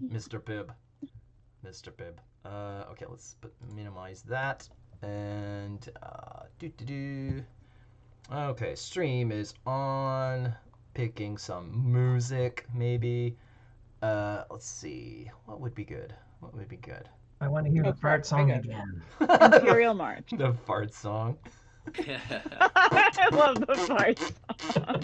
Mr. Pibb. Mr. Pibb. Okay, let's minimize that. And Okay, stream is on. Picking some music, maybe. Let's see. What would be good? What would be good? I want to hear the fart song again. Imperial March. The fart song. I love the fart song.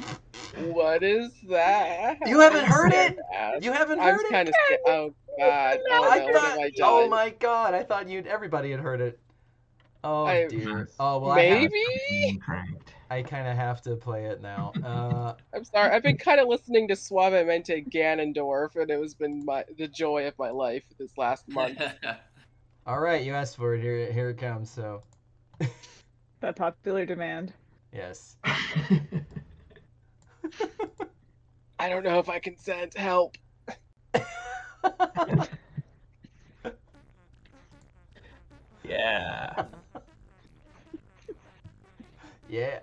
What is that? You haven't I'm heard scared it? to ask. You haven't I'm heard it? kind of scared. Oh God! Oh I no! What have thought. I done? Oh my God! I thought everybody had heard it. Oh dear. Oh well. Maybe. I kind of have to play it now. I'm sorry. I've been kind of listening to Suavemente Ganondorf, and it has been the joy of my life this last month. All right, you asked for it. Here it comes. So. By popular demand. Yes. I don't know if I consent. Help. Yeah. Yeah.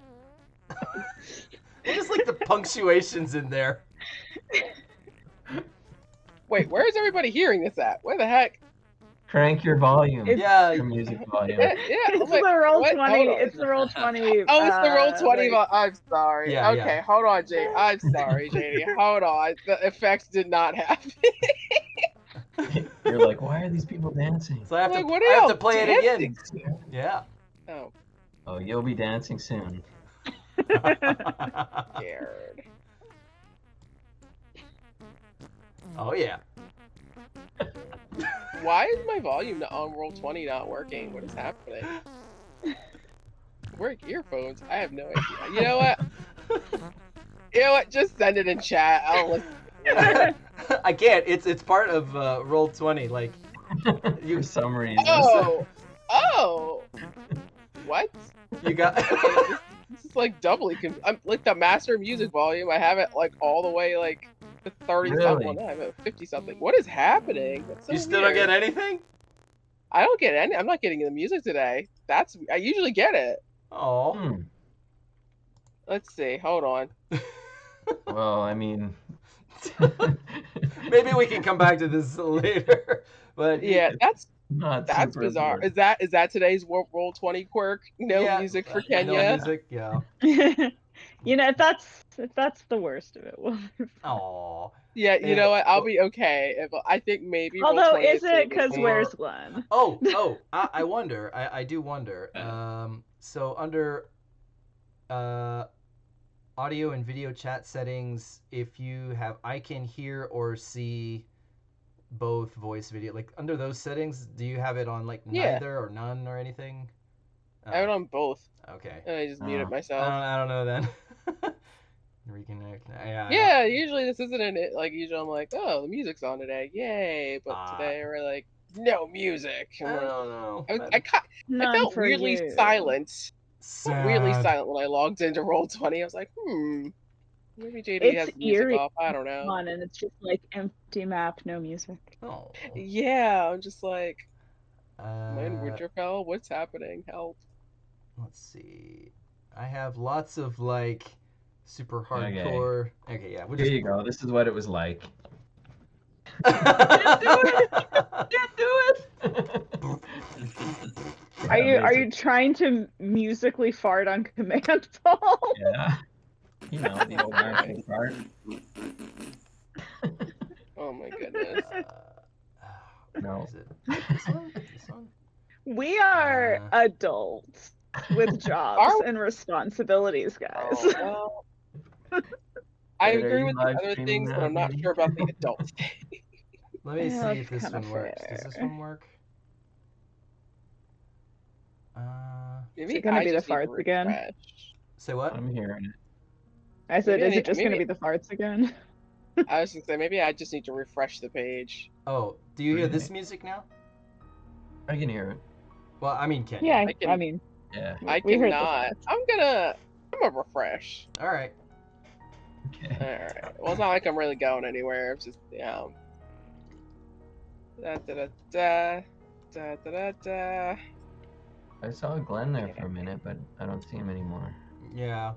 I just like the punctuations in there. Wait, where is everybody hearing this at? Where the heck? Crank your volume. Yeah. Your music volume. It's the roll 20. It's the roll 20. Oh, it's the roll 20. I'm sorry. Yeah, okay, hold on, Jade. I'm sorry, JD. Hold on. The effects did not happen. You're like, why are these people dancing? So I have Like, to, what I have else? to play it again. Dancing. Yeah. Oh, Oh, you'll be dancing soon. scared. Oh yeah. Why is my volume on roll 20 not working? What is happening? Where are earphones? I have no idea. You know what? You know what? Just send it in chat. I'll listen. I can't. It's part of roll 20. Like For some reason. Oh. What? you got. This is like doubly. I'm like the master music volume. I have it like all the way like to 30 something. Really? I have it 50 something. What is happening? That's so You still don't weird. get anything? I don't get any. I'm not getting the music today. I usually get it. Oh. Let's see. Hold on. Well, I mean. Maybe we can come back to this later. But Yeah, that's super bizarre. important. Is that today's roll 20 quirk? No yeah, music for Kenya. No music. Yeah. You know, if that's the worst of it, well, Oh. Yeah, you know what? I'll be okay. I think maybe. Roll although 20 is it because maybe. where's Glenn? Oh, I wonder. I do wonder. So under audio and video chat settings, if you have I can hear or see both voice video, like under those settings, do you have it on like neither or none or anything? I have it on both. Okay. And I just muted myself. I don't know then. Reconnect. Yeah, usually this isn't it. Like usually I'm like, oh, the music's on today, yay! But today we're like, no music. I don't know. I felt weirdly silent. Weirdly silent when I logged into Roll20. I was like, maybe JD has music off. I don't know. And it's just like empty map, no music. Oh. Yeah, I'm just like, am I in Winterfell? What's happening? Help. Let's see. I have lots of like super hardcore. Okay, yeah. Here you go. This is what it was like. Can't do it. Are you trying to musically fart on command, Paul? Yeah. You know, the old American fart. Oh my goodness. No. Is it this one? We are adults with jobs and responsibilities, guys. Oh, well, I agree with the other things, but I'm not sure about the adult thing. Let me see if this one works. Does this one work? Is it gonna be the farts again? Say what? I'm hearing it. I said, is it just gonna be the farts again? I was gonna say maybe I just need to refresh the page. Oh, do you hear this music now? I can hear it. Well, I mean, can you? Yeah, I mean. Yeah. I cannot. I'm gonna refresh. All right. Okay. All right. Well, it's not like I'm really going anywhere. It's just da da da da da da da. I saw Glenn there for a minute, but I don't see him anymore. Yeah.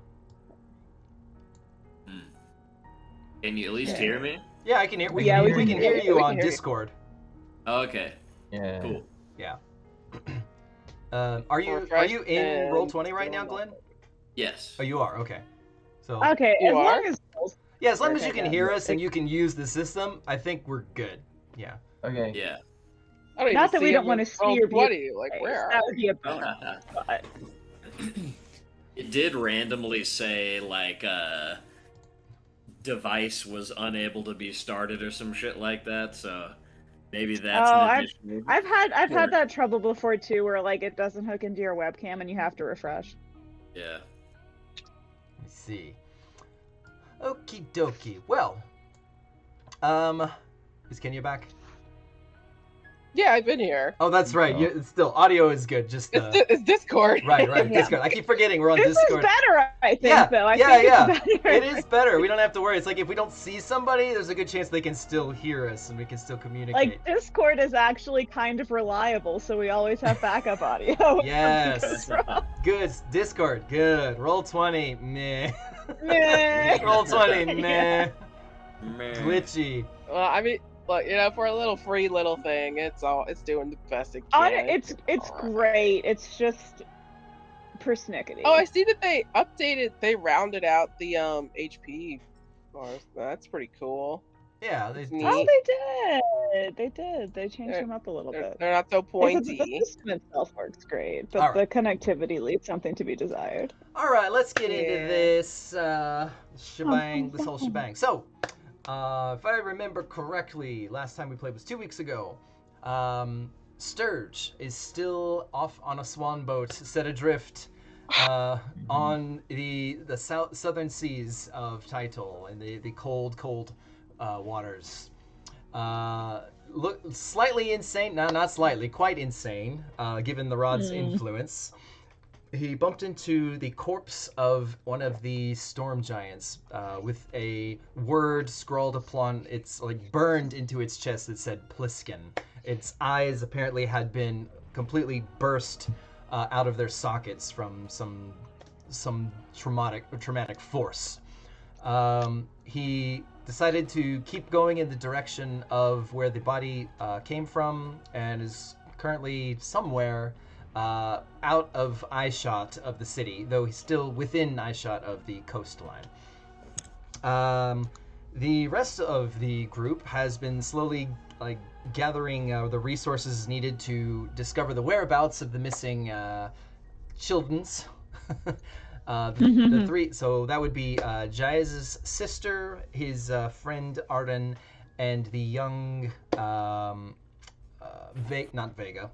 Can you at least hear me? Yeah, I can hear. We Yeah, can hear you we on can hear you. Discord. Okay. Yeah. Cool. Yeah. Are you in Roll20 right now, Glenn? Yes. Oh, you are. Okay. So Okay, You as are? long as yeah, as long work, as you I can guess. hear us and you can use the system, I think we're good. Yeah. Okay. Yeah. I don't Not even that we see don't him want to in see your Roll20. beautiful Like, face. where That are would be a bonus. But It did randomly say like device was unable to be started or some shit like that, so maybe that's an additional. I've had that trouble before too, where like it doesn't hook into your webcam and you have to refresh. Yeah. Let me see. Okie dokie. Well, is Kenya back? Yeah, I've been here. Oh, that's right. Oh. You, still, audio is good. Just It's Discord. right, Yeah. Discord. I keep forgetting we're on This Discord. is better, I think. Yeah, though. I yeah, think yeah. It's better. It is better. We don't have to worry. It's like if we don't see somebody, there's a good chance they can still hear us and we can still communicate. Like Discord is actually kind of reliable, so we always have backup audio. Yes. Good. Discord. Good. Roll20. Meh. Meh. Roll20. Meh. Man. Glitchy. Well, I mean, look, for a little free little thing, it's doing the best it can. It's great. It's just persnickety. Oh, I see that they rounded out the HP bars. That's pretty cool. Yeah. Neat. Oh, they did. They changed them up a little bit. They're not so pointy. The system itself works great, but All the connectivity leaves something to be desired. All right, let's get into Yeah. this shebang, this whole shebang. So, if I remember correctly, last time we played was 2 weeks ago. Sturge is still off on a swan boat, set adrift on the southern seas of Title and the cold waters. Look slightly insane. No, not slightly, quite insane, given the rod's influence. He bumped into the corpse of one of the storm giants with a word scrawled upon its, like, burned into its chest that said Pliskin. Its eyes apparently had been completely burst out of their sockets from some traumatic force. He decided to keep going in the direction of where the body came from and is currently somewhere out of eyeshot of the city, though he's still within eyeshot of the coastline. The rest of the group has been slowly gathering the resources needed to discover the whereabouts of the missing children's. The three, so that would be Jaez's sister, his friend Arden, and the young not Vega.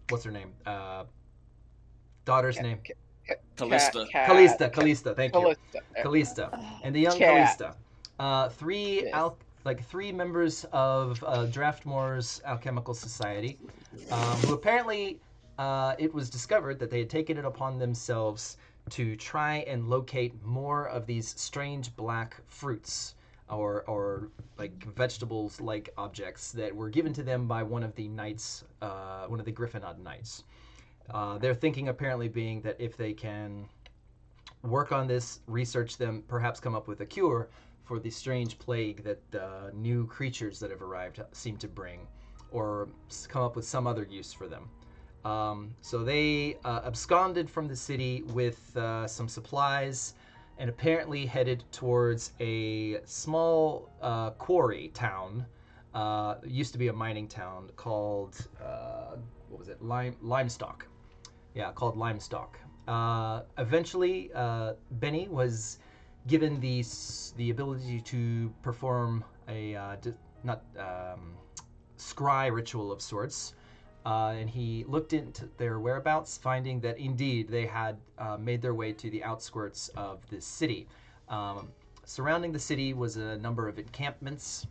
What's her name? Daughter's name. Callista. Callista. Thank you. Callista. Callista and the young Cat. Callista. Three Yes. three members of Draftmoor's Alchemical Society, who apparently it was discovered that they had taken it upon themselves to try and locate more of these strange black fruits or like vegetables-like objects that were given to them by one of the knights, one of the Gryffindor knights. Their thinking apparently being that if they can work on this, research them, perhaps come up with a cure for the strange plague that new creatures that have arrived seem to bring, or come up with some other use for them. So they absconded from the city with some supplies and apparently headed towards a small quarry town. It used to be a mining town called, what was it? Limestock. Yeah, called Limestock. Eventually, Beni was given the ability to perform a scry ritual of sorts. And he looked into their whereabouts, finding that indeed they had made their way to the outskirts of the city. Surrounding the city was a number of encampments.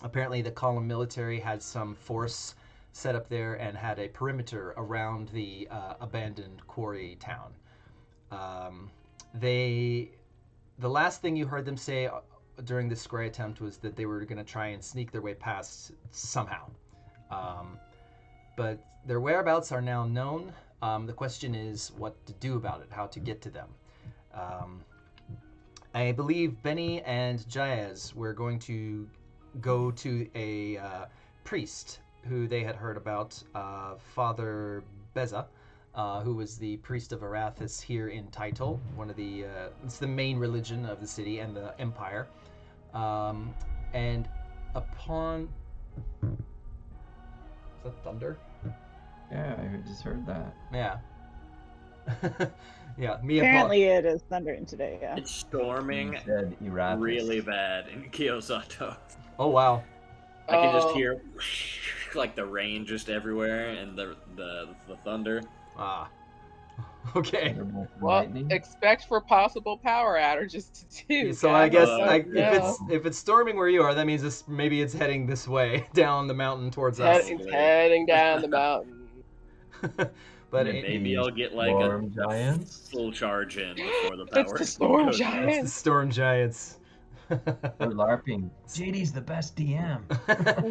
Apparently the column military had some force set up there and had a perimeter around the abandoned quarry town. The last thing you heard them say during this scry attempt was that they were going to try and sneak their way past somehow. But their whereabouts are now known. The question is what to do about it, how to get to them. I believe Beni and Jaez were going to go to a priest who they had heard about, Father Beza, who was the priest of Arathis here in Title, one of the it's the main religion of the city and the empire. And upon is that thunder? Yeah, I just heard that. Yeah. Yeah. Apparently it is thundering today, yeah. It's storming Said Erathis. really bad in Kiyosato. Oh wow. I can just hear like the rain just everywhere and the thunder. Ah. Okay. Thunderbolt and Well, lightning. expect for possible power outages too. So I guess guys. if it's storming where you are, that means maybe it's heading this way down the mountain towards us. It's heading down the mountain. But Maybe I'll get like Storm a giants. full charge in before the power. It's the storm goes out. it's the giants. storm giants. We're LARPing. JD's the best DM.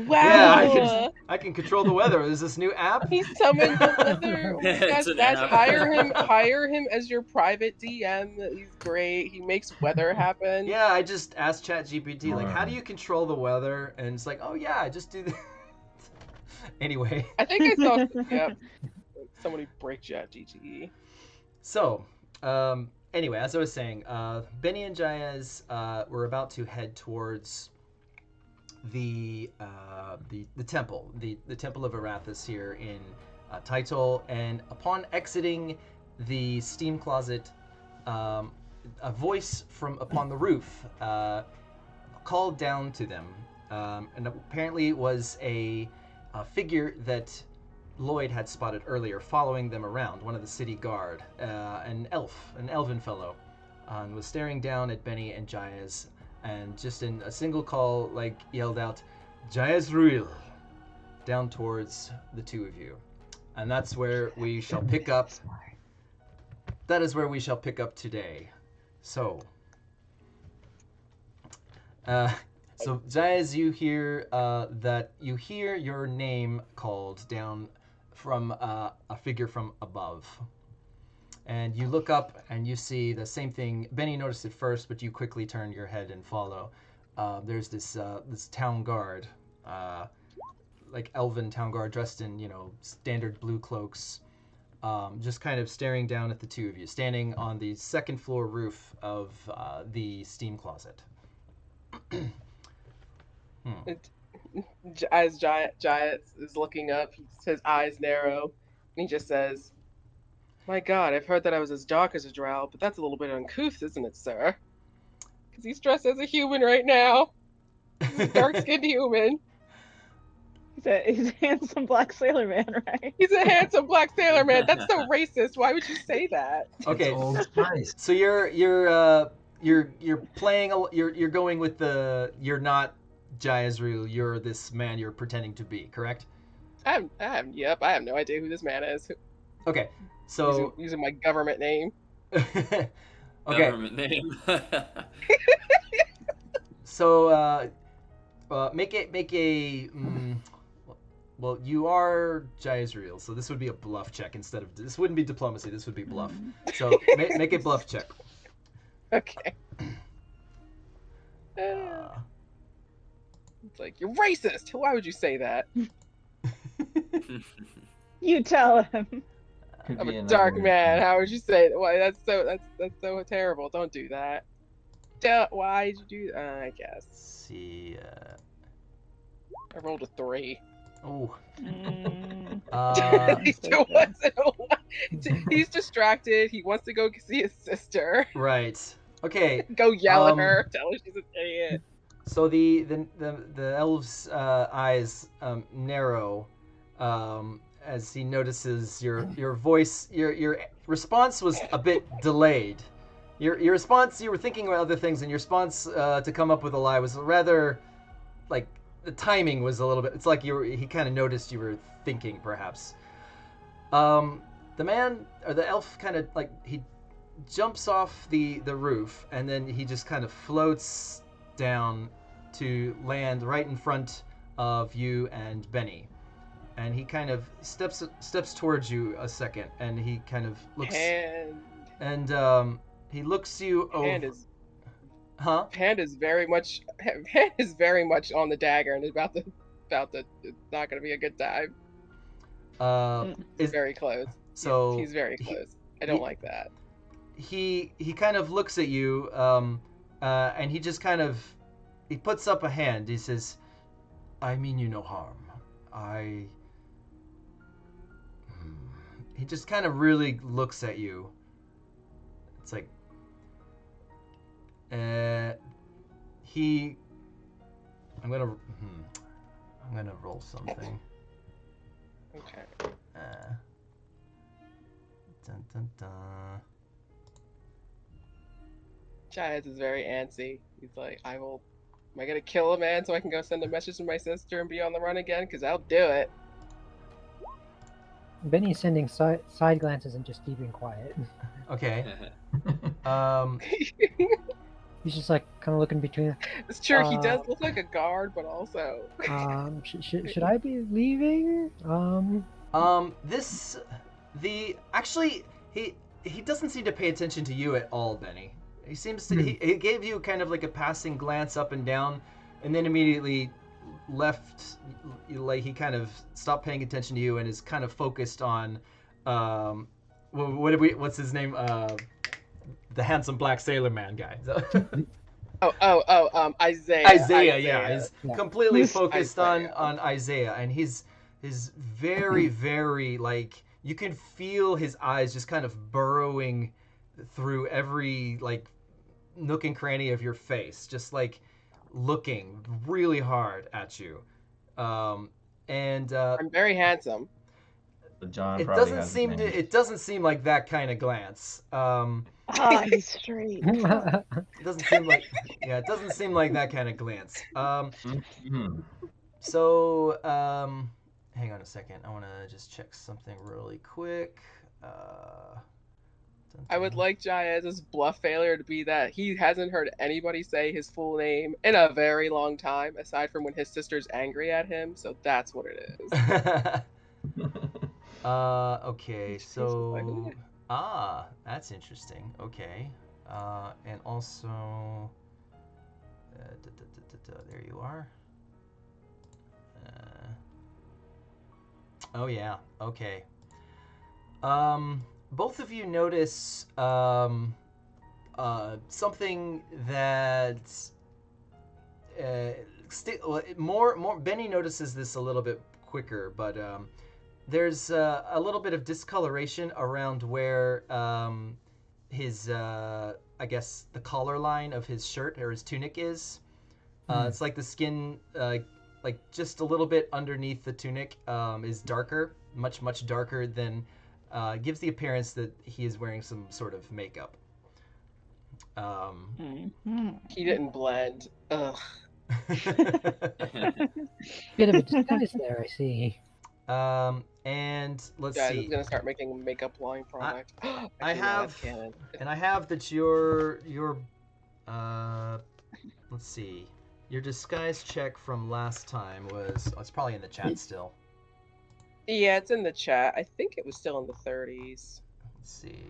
Wow. Yeah, I can control the weather. There's this new app. He summoned the weather. Oh my gosh, It's an guys, app. hire him as your private DM. He's great. He makes weather happen. Yeah, I just asked ChatGPT, like, how do you control the weather? And it's like, oh yeah, I just do that. Anyway. I think I saw somebody break ChatGPT. So, anyway, as I was saying, Beni and Jaez were about to head towards the temple, the temple of Arathis here in Title, and upon exiting the steam closet, a voice from upon the roof called down to them, and apparently it was a figure that Lloyd had spotted earlier following them around, one of the city guard, an elven fellow, and was staring down at Beni and Jaez, and just in a single call, like, yelled out, Jaez Ruil, down towards the two of you. And that's where we shall pick up. That is where we shall pick up today. So, Jaez, you hear you hear your name called down from a figure from above. And you look up and you see the same thing. Beni noticed it first, but you quickly turn your head and follow. There's this town guard, like elven town guard dressed in, standard blue cloaks, just kind of staring down at the two of you, standing on the second floor roof of the steam closet. As Jaez is looking up, his eyes narrow, and he just says, "My God, I've heard that I was as dark as a drow, but that's a little bit uncouth, isn't it, sir? Because he's dressed as a human right now. He's a dark-skinned human. He's a handsome black sailor man, right? He's a handsome black sailor man. That's so racist. Why would you say that?" Okay, It's Old Spice. so you're playing. You're going with the. You're not Jaezru. You're this man you're pretending to be. Correct? I have no idea who this man is. Okay, so Using my government name. okay, Government name. so make a. Well, you are Jaezreal, so this would be a bluff check instead of. This wouldn't be diplomacy. This would be bluff. So make a bluff check. Okay. It's like, you're racist. Why would you say that? You tell him. Could I'm be a another dark word. man. How would you say that? Why? That's so terrible. Don't do that. Why'd you do that? I guess. Let's see. I rolled a 3. Oh. He still wasn't. He's distracted. He wants to go see his sister. Right. Okay. Go yell at her. Tell her she's an idiot. So the elf's eyes narrow as he notices your voice. Your response was a bit delayed. Your response, you were thinking about other things, and your response to come up with a lie was rather like the timing was a little bit. It's like he kind of noticed you were thinking, perhaps. The man or the elf kind of like he jumps off the roof, and then he just kind of floats down to land right in front of you and Beni. And he kind of steps towards you a second, and he kind of looks And and he looks you over. hand is Huh? Hand is very much on the dagger and is about to it's not gonna be a good time. He's Is very close. so He's very he- close. I don't like that. he kind of looks at you, and he just kind of he puts up a hand. He says, "I mean you no harm. I." He just kind of really looks at you. It's like, he. I'm gonna roll something. Okay. Dun, dun, dun. Jaez is very antsy. He's like, am I gonna kill a man so I can go send a message to my sister and be on the run again? Because I'll do it. Benny's sending side glances and just keeping quiet. Okay. He's just like kind of looking between. It's true, he does look like a guard, but also. Should I be leaving? Actually, he doesn't seem to pay attention to you at all, Benny. He seems to, he gave you kind of like a passing glance up and down, and then immediately left, like he kind of stopped paying attention to you and is kind of focused on, what's his name? The handsome black sailor man guy. Isaiah. Isaiah, yeah. He's completely focused Isaiah. on Isaiah, and he's very, very, like, you can feel his eyes just kind of burrowing through every, like, nook and cranny of your face, just, like, looking really hard at you. And I'm very handsome. John it probably doesn't has seem his to, name. it doesn't seem like that kind of glance. He's straight. It doesn't seem like, yeah, it doesn't seem like that kind of glance. Mhm. So, hang on a second. I want to just check something really quick. I would like Jaez's bluff failure to be that he hasn't heard anybody say his full name in a very long time, aside from when his sister's angry at him, so that's what it is. Okay, so Like, that's interesting. Okay, and also, there you are. Oh yeah. Okay. Both of you notice something that more. Benny notices this a little bit quicker, but there's a little bit of discoloration around where his I guess the collar line of his shirt or his tunic is. It's like the skin, like just a little bit underneath the tunic, is darker, much darker than. Gives the appearance that he is wearing some sort of makeup. he didn't blend. Ugh. Bit of a disguise there, I see. And let's Guys, see. I'm gonna start making a makeup line product. I have that your let's see. Your disguise check from last time was it's probably in the chat still. Yeah, it's in the chat. I think it was still in the 30s. Let's see.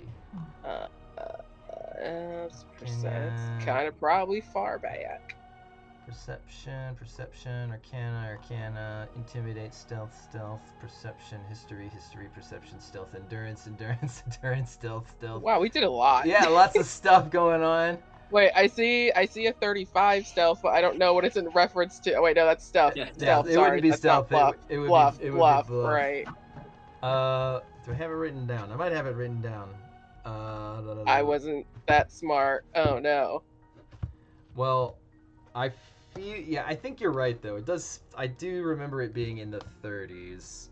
It's kind of probably far back. Perception, arcana, intimidate, stealth, perception, history, perception, stealth, endurance, stealth. Wow, we did a lot. Yeah, lots of stuff going on. Wait, I see a 35 stealth, but I don't know what it's in reference to. Oh wait, no, that's stealth. Yeah, Stealth, it sorry, wouldn't be that's stealth. not It would bluff. be Bluff, bluff. right. Do I have it written down? I might have it written down. I wasn't that smart. Oh no. Well, I think you're right though. I do remember it being in the 30s.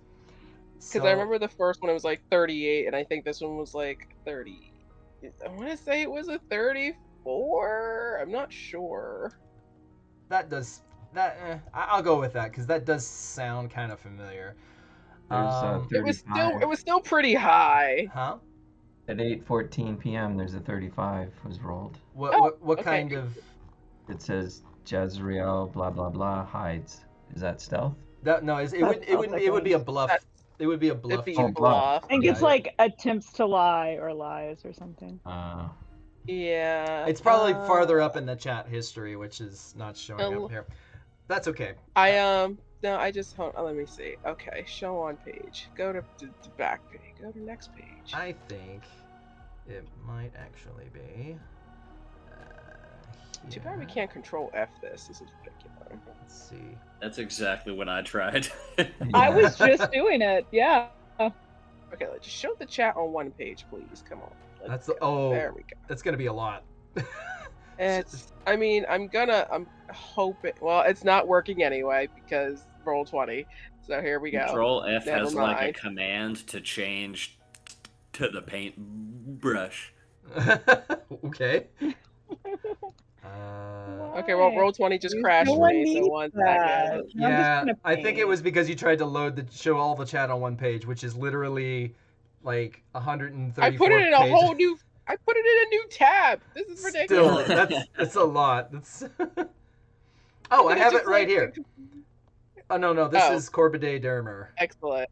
Because I remember the first one it was like 38, and I think this one was like 30. I want to say it was a 34. I'm not sure. I'll go with that because that does sound kind of familiar. There's It was 35. still pretty high. Huh? At 8:14 p.m. there's a 35 was rolled. What okay. kind of? It says Jezreel blah blah blah hides. Is that stealth? It would be a bluff. It would be a bluff. It'd be Oh, bluff. I think it's Yeah. like attempts to lie or lies or something. Yeah. It's probably farther up in the chat history, which is not showing up here. That's okay. No, I just let me see. Okay, show on page. Go to the back page. Go to next page. I think it might actually be. Too bad we can't control F this. This is ridiculous. Let's see. That's exactly what I tried. I was just doing it. Yeah. Okay, let's just show the chat on one page, please. Come on. There we go. That's gonna be a lot. I'm hoping. Well, it's not working anyway because roll 20. So here we go. Control F Never has mind. like a command to change to the paintbrush. Okay. Okay, well, roll 20 just crashed for me, so 1 second. Yeah, I think it was because you tried to show all the chat on one page, which is literally like 134 I put it in a whole new. I put it in a new tab. This is ridiculous. Still, that's a lot. That's. Oh, I have it right here. Oh no, this is Corbidet Dermer. Excellent.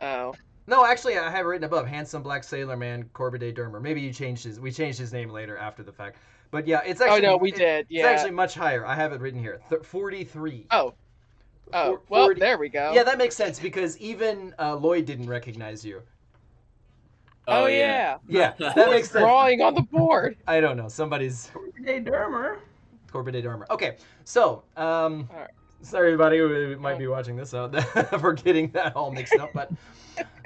Oh. No, actually, I have it written above. Handsome black sailor man, Corbidet Dermer. Maybe we changed his name later after the fact. But yeah, it's actually. Oh no, we did. Yeah. It's actually much higher. I have it written here. 43. Oh. Oh, 40. well, there we go. Yeah, that makes sense because even Lloyd didn't recognize you. Oh yeah. Yeah, that makes sense. Drawing on the board. I don't know. Somebody's. Corbidet Dermer. Corbidet Dermer. Okay, so right. sorry everybody who might be watching this for getting that all mixed up, but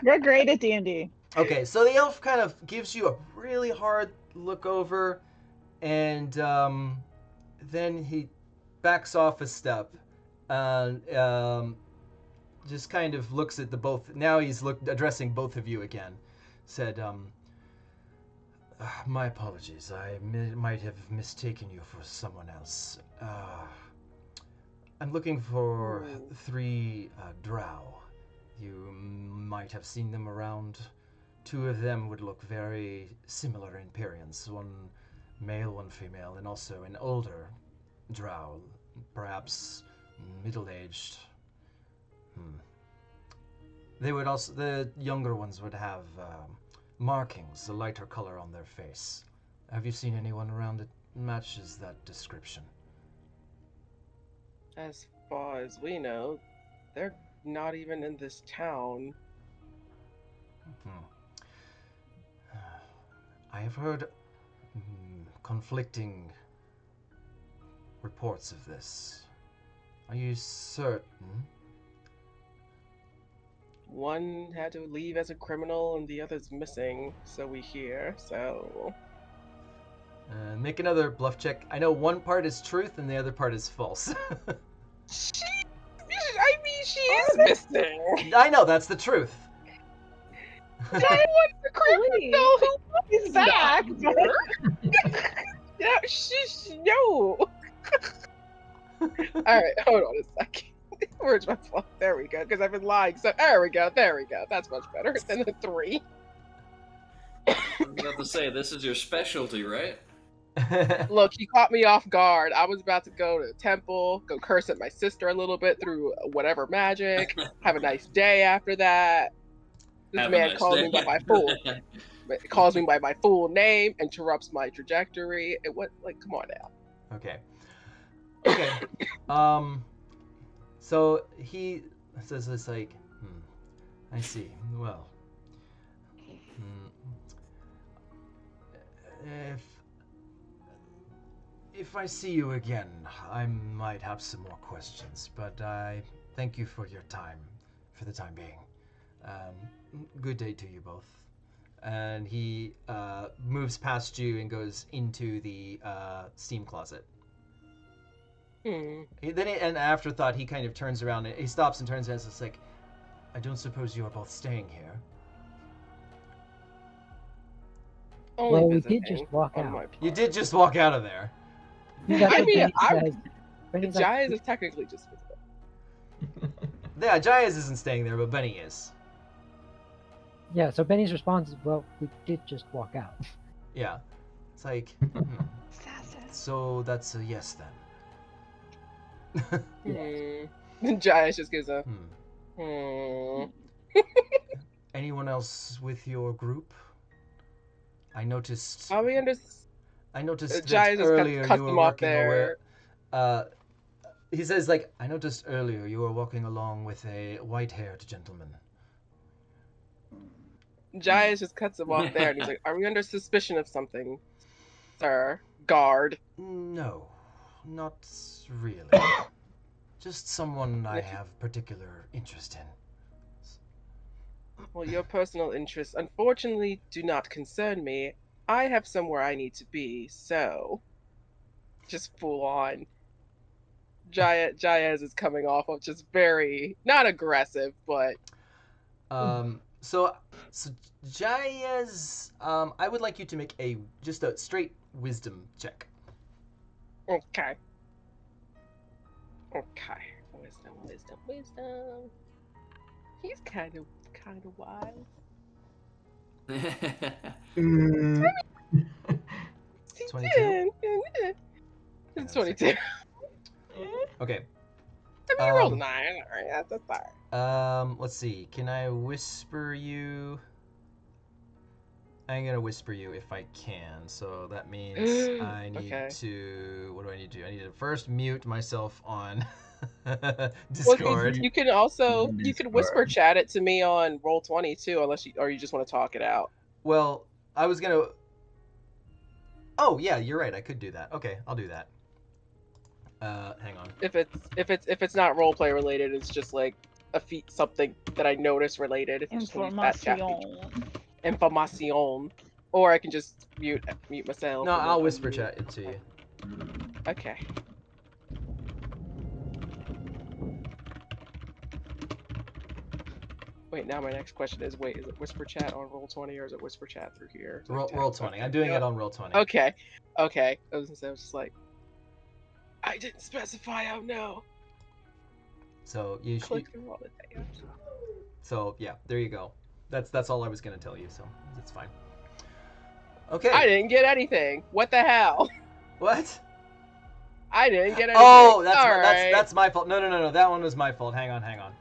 We're great at D&D. okay. So the elf kind of gives you a really hard look over, and then he backs off a step, and just kind of looks at the both. Now he's addressing both of you again. Said, my apologies. I might have mistaken you for someone else. I'm looking for 3 drow. You might have seen them around. 2 of them would look very similar in appearance. 1 male, 1 female, and also an older drow, perhaps middle-aged. They would also, the younger ones would have markings, a lighter color on their face. Have you seen anyone around that matches that description? As far as we know, they're not even in this town. I have heard conflicting reports of this. Are you certain? 1 had to leave as a criminal and the other's missing, so we hear, so... Make another bluff check. I know one part is truth and the other part is false. She is missing! I know, that's the truth. I want the criminal who is back! No! Alright, hold on a second. Where's my fault? There we go, because I've been lying. So there we go. That's much better than the 3. I was about to say, this is your specialty, right? Look, he caught me off guard. I was about to go to the temple, go curse at my sister a little bit through whatever magic, have a nice day after that. This man calls me by my full name, interrupts my trajectory. It what? Like, come on now. Okay. So he says it's like, I see. Well, if I see you again, I might have some more questions, but I thank you for your time, for the time being. Good day to you both. And he moves past you and goes into the steam closet. Then, an afterthought, he kind of turns around and he stops and turns around and it's like, I don't suppose you are both staying here. Well, we did just walk out. You did just walk out of there. I mean, Jaez is technically just with them. Yeah, Jaez isn't staying there, but Beni is. Yeah, so Benny's response is, well, we did just walk out. Yeah. It's like, so that's a yes then. Jaez just gives a Anyone else with your group? I noticed. I noticed Jaez that just earlier cuts you were him off working there. he says, like, I noticed earlier you were walking along with a white-haired gentleman. Jaez just cuts him off there, and he's like, "Are we under suspicion of something, sir? Guard." No, not really. Just someone I have particular interest in. Well, your personal interests, unfortunately, do not concern me. I have somewhere I need to be, so just full on. Jaez is coming off of just very not aggressive, but So Jaez, I would like you to make just a straight wisdom check. okay. Wisdom. He's kind of wise. He's 22? It's 22. Okay. I mean, you rolled a 9. All right, that's fine. Let's see. Can I whisper you? I'm gonna whisper you if I can. So that means I need Okay. to. What do I need to do? I need to first mute myself on Well, Discord. you can also Discord. whisper chat it to me on Roll20 too, unless you just want to talk it out. Well, I was gonna. Oh yeah, you're right. I could do that. Okay, I'll do that. Hang on. If it's not roleplay related, it's just like a feat something that I noticed related. Just use that chat feature. Information. Or I can just mute myself. No, and then I'll whisper chat it to you. Okay. Wait, now my next question is, is it whisper chat on Roll20 or is it whisper chat through here? Roll 20. I'm doing it on Roll 20. Okay. I was just like, I didn't specify. Oh no. So you Click through all the things. So yeah, there you go. That's all I was gonna tell you. So it's fine. Okay. I didn't get anything. What the hell? What? I didn't get anything. Oh, right. that's my fault. No. That one was my fault. Hang on.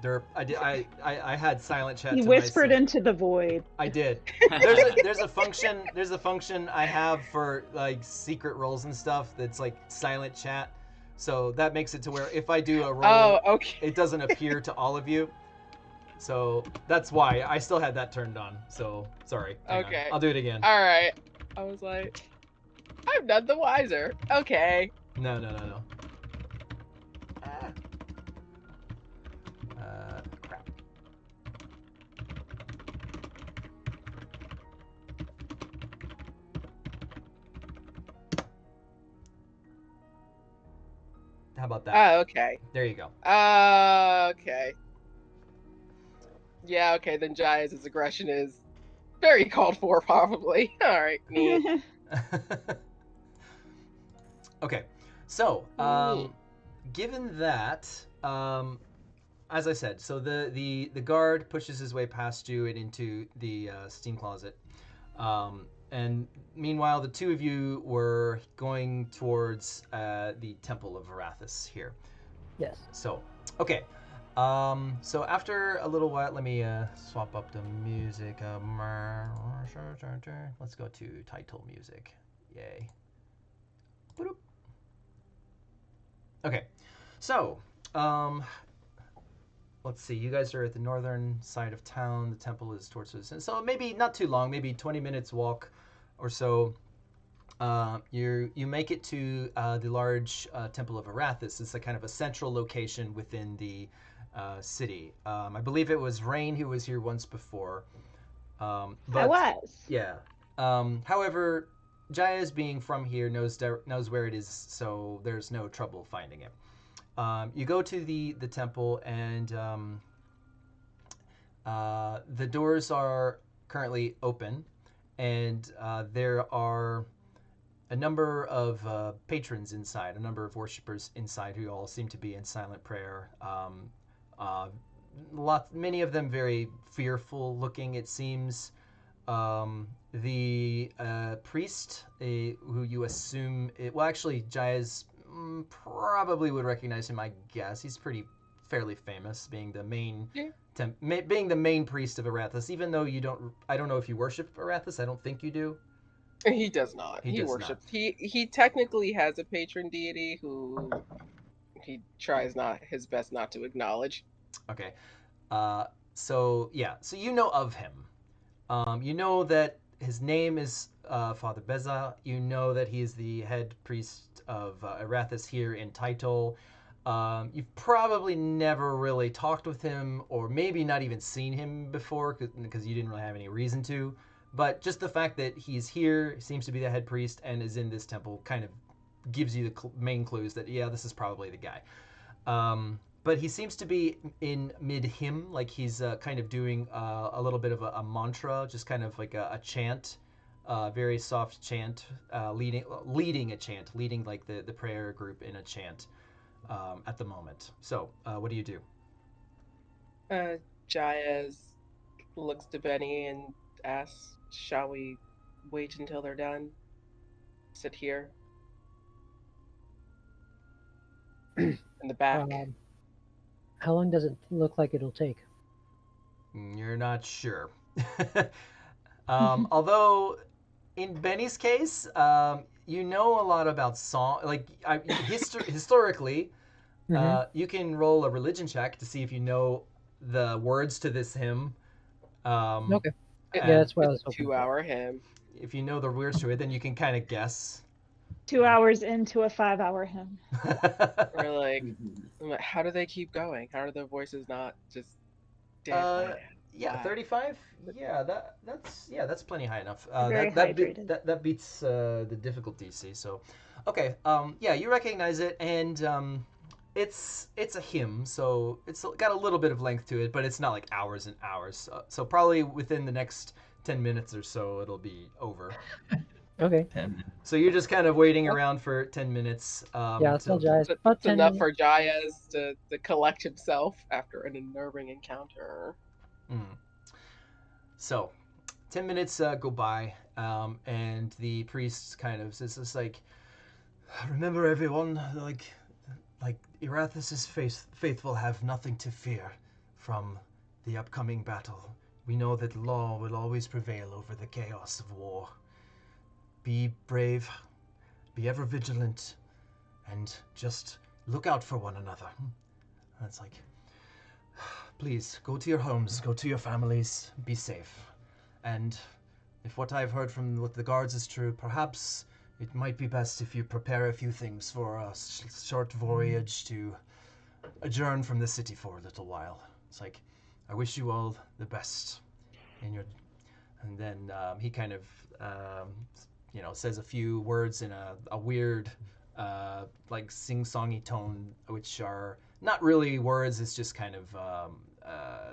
Derp. I had silent chat. He to whispered myself. into the void. I did. There's a function I have for like secret roles and stuff that's like silent chat. So that makes it to where if I do a roll, okay. it doesn't appear to all of you. So that's why I still had that turned on. So sorry. Hang on. I'll do it again. All right. I was like, I'm none the wiser. Okay. No. Crap. How about that? Oh, okay. There you go. Okay. Yeah, okay, then Jaez's aggression is very called for, probably. All right, neat. Okay, so given that, as I said, so the guard pushes his way past you and into the steam closet, and meanwhile the two of you were going towards the Temple of Arathis here. Yes. So, okay. So after a little while, let me swap up the music. Let's go to title music. Yay. Boop. Okay, so let's see. You guys are at the northern side of town. The temple is towards us, and so maybe not too long, maybe 20 minutes walk or so. You make it to the large Temple of Arathis. It's a kind of a central location within the city. I believe it was Rain who was here once before. But, I was. Yeah. However, Jaez, being from here, knows where it is, so there's no trouble finding it. You go to the temple, and the doors are currently open, and there are a number of patrons inside, a number of worshippers inside who all seem to be in silent prayer. Many of them very fearful looking, it seems. The priest, who you assume, actually, Jaez probably would recognize him, I guess. He's fairly famous, being the main being the main priest of Arathis. Even though I don't know if you worship Arathis. I don't think you do. He does not. He He does worships. He technically has a patron deity who he tries not his best not to acknowledge. Okay. So you know of him. You know that his name is Father Beza. You know that he is the head priest of Erathis here in Title. You've probably never really talked with him, or maybe not even seen him before, because you didn't really have any reason to. But just the fact that he's here, seems to be the head priest, and is in this temple, kind of gives you the main clues that this is probably the guy. But he seems to be in mid hymn, like he's kind of doing a little bit of a mantra, just kind of like a chant, very soft chant, leading a chant, leading like the prayer group in a chant at the moment. So, what do you do? Jaez looks to Benny and asks, "Shall we wait until they're done? Sit here in the back." How long does it look like it'll take? You're not sure. Although, in Benny's case, you know a lot about song. Like historically, you can roll a religion check to see if you know the words to this hymn. Okay. Yeah, that's what I was It's a hoping. 2-hour hymn. If you know the words to it, then you can kind of guess. 2 hours into a 5-hour hymn. We're like, how do they keep going? How are their voices not just dead? Yeah, 35. Yeah, that's plenty high enough. Very hydrated. That beats the difficulty. See, so okay. Yeah, you recognize it, and it's a hymn, so it's got a little bit of length to it, but it's not like hours and hours. So probably within the next 10 minutes or so, it'll be over. Okay. 10 minutes. So you're just kind of waiting around for 10 minutes. Yeah, I'll tell Jaez. It's About 10 enough minutes. for Jaez to collect himself after an unnerving encounter. So 10 minutes go by, and the priest kind of says this like, remember everyone, like Erathis' faithful have nothing to fear from the upcoming battle. We know that law will always prevail over the chaos of war. Be brave, be ever vigilant, and just look out for one another. And it's like, please, go to your homes, go to your families, be safe. And if what I've heard from what the guards is true, perhaps it might be best if you prepare a few things for a short voyage to adjourn from the city for a little while. It's like, I wish you all the best in your... And then he kind of, says a few words in a weird, like sing-songy tone, which are not really words. It's just kind of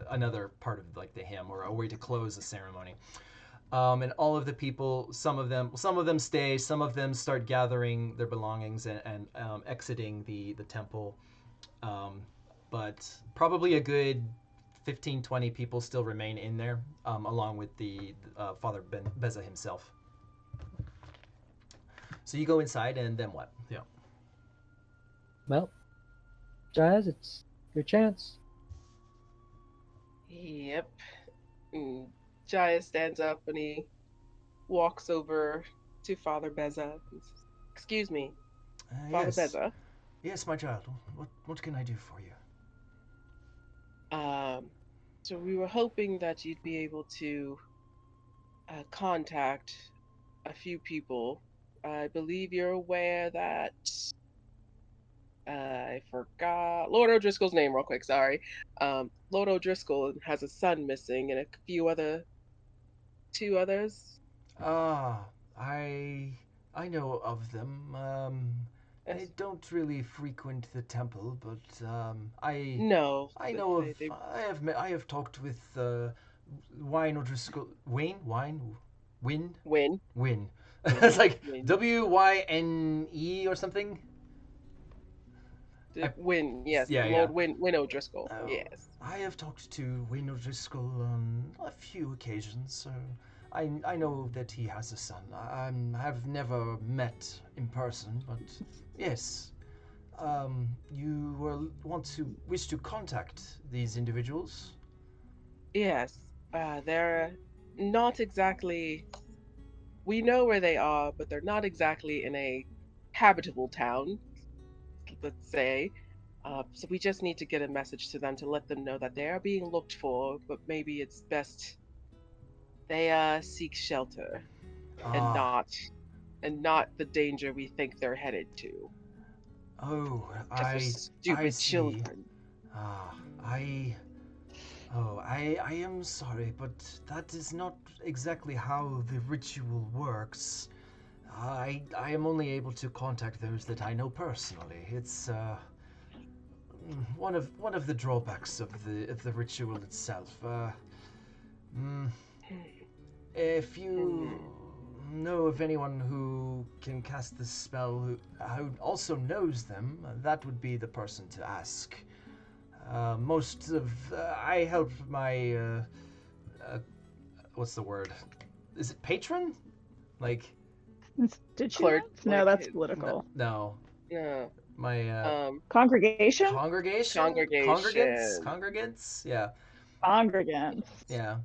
another part of like the hymn or a way to close the ceremony. And all of the people, some of them stay, some of them start gathering their belongings and exiting the temple. But probably a good 15, 20 people still remain in there, along with the Father Beza himself. So you go inside, and then what? Yeah. Well, Jaez, it's your chance. Yep. Jaez stands up and he walks over to Father Beza. Excuse me, Father Yes. Beza. Yes, my child. What can I do for you? So we were hoping that you'd be able to contact a few people. I believe you're aware that I forgot Lord O'Driscoll's name real quick. Sorry. Lord O'Driscoll has a son missing, and two others. I know of them. They Yes. don't really frequent the temple, but No, I know of. I have talked with Wayne O'Driscoll. Wayne. Win. It's like Wyn. Wyne or something. Win. Yes. Yeah, Lord yeah. Win O'Driscoll. Oh, Yes. I have talked to Wayne O'Driscoll on a few occasions, so I know that he has a son. I have never met in person, but yes. You wish to contact these individuals? Yes. They're not exactly we know where they are, but they're not exactly in a habitable town, let's say. So we just need to get a message to them to let them know that they are being looked for, but maybe it's best they seek shelter and Ah, not the danger we think they're headed to. oh, Because they're I stupid see. children. Ah, I am sorry, but that is not exactly how the ritual works. I am only able to contact those that I know personally. It's one of the drawbacks of the ritual itself. If you know of anyone who can cast the spell who also knows them, that would be the person to ask. Most of I help my what's the word? Is it patron? Like Did she? Clerk, No, like, that's political. no, Yeah. my Congregation? congregation, Congregation. congregants. Yeah, Congregants. yeah.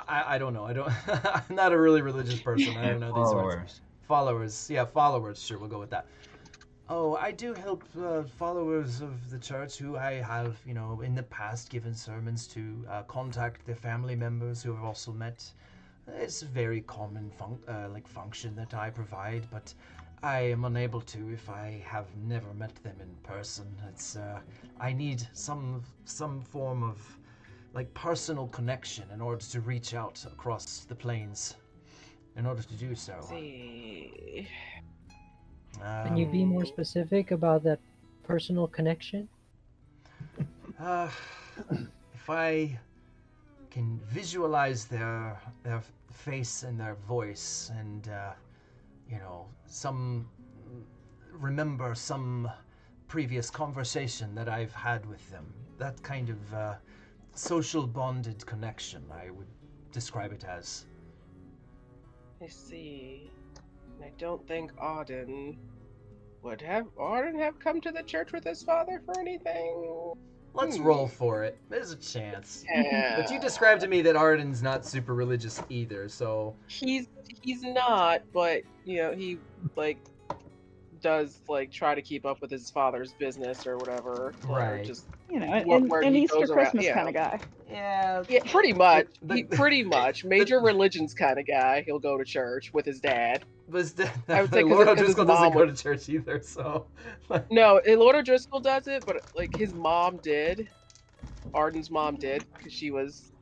I don't know. I don't. I'm not a really religious person. I don't know these words. Followers. Followers. Yeah, followers. Sure, we'll go with that. Oh, I do help followers of the church who I have, in the past given sermons to contact their family members who I've also met. It's a very common function that I provide, but I am unable to if I have never met them in person. It's I need some form of personal connection in order to reach out across the plains. In order to do so. See. Can you be more specific about that personal connection? If I can visualize their face and their voice, and remember some previous conversation that I've had with them, that kind of social bonded connection, I would describe it as. I see. I don't think Arden have come to the church with his father for anything. Let's roll for it. There's a chance. Yeah. But you described to me that Arden's not super religious either, so He's not, but he does try to keep up with his father's business or whatever. Or Right. just An he Easter goes around- Christmas yeah. kind of guy. yeah. Yeah, pretty much. The- Pretty much. Major religions kind of guy. He'll go to church with his dad. Was I would say 'cause Lord his O'Driscoll doesn't mom go would- to church either, so No, Lord O'Driscoll does it, but his mom did. Arden's mom did, because she was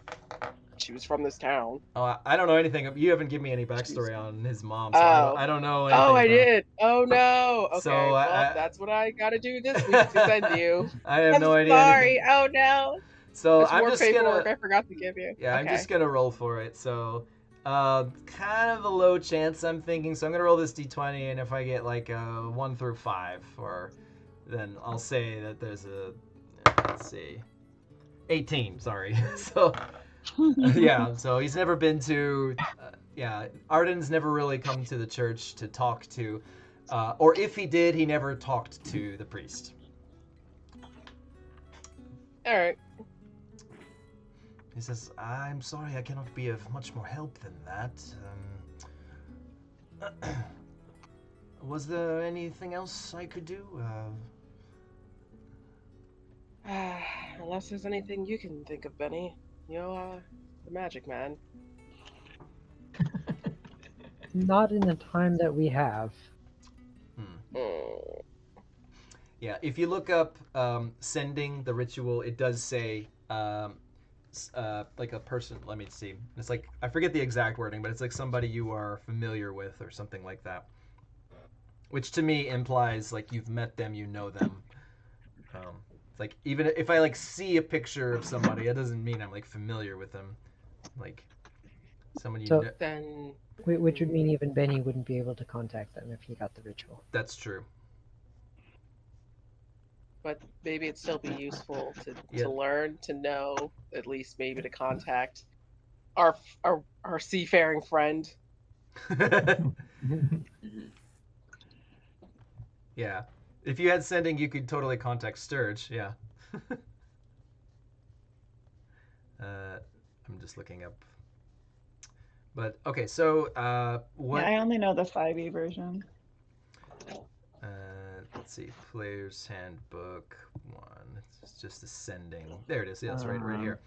from this town. Oh, I don't know anything. You haven't given me any backstory on his mom, so Oh. I don't know anything. Oh, I about- did. Oh no. Okay, So, well, that's what I gotta do this week to send you. I have I'm no idea. sorry. anything. Oh no. So That's I'm more just paperwork gonna. I forgot to give you. Yeah, I'm Okay. just gonna roll for it. So, kind of a low chance, I'm thinking. So I'm gonna roll this d20, and if I get like a 1 through 5, then I'll say that there's a. Let's see, 18. Sorry. So, yeah. So he's never been to. Yeah, Arden's never really come to the church to talk to, or if he did, he never talked to the priest. All right. He says, "I'm sorry, I cannot be of much more help than that. Was there anything else I could do? Unless there's anything you can think of, Benny. You're the magic man. Not in the time that we have. Mm. Yeah, if you look up sending the ritual, it does say like a person. Let me see. It's like I forget the exact wording, but it's like somebody you are familiar with or something like that. Which to me implies like you've met them, you know them. It's like even if I like see a picture of somebody, it doesn't mean I'm like familiar with them. Like someone you So- know. Then Which would mean even Benny wouldn't be able to contact them if he got the ritual. That's true. but maybe it'd still be useful Yeah. to learn, to know, at least maybe to contact our seafaring friend. Yeah. If you had sending, you could totally contact Sturge. Yeah. I'm just looking up But okay, so what? Yeah, I only know the 5e version. Let's see, Player's Handbook 1. It's just ascending. There it is. Yeah, it's right here.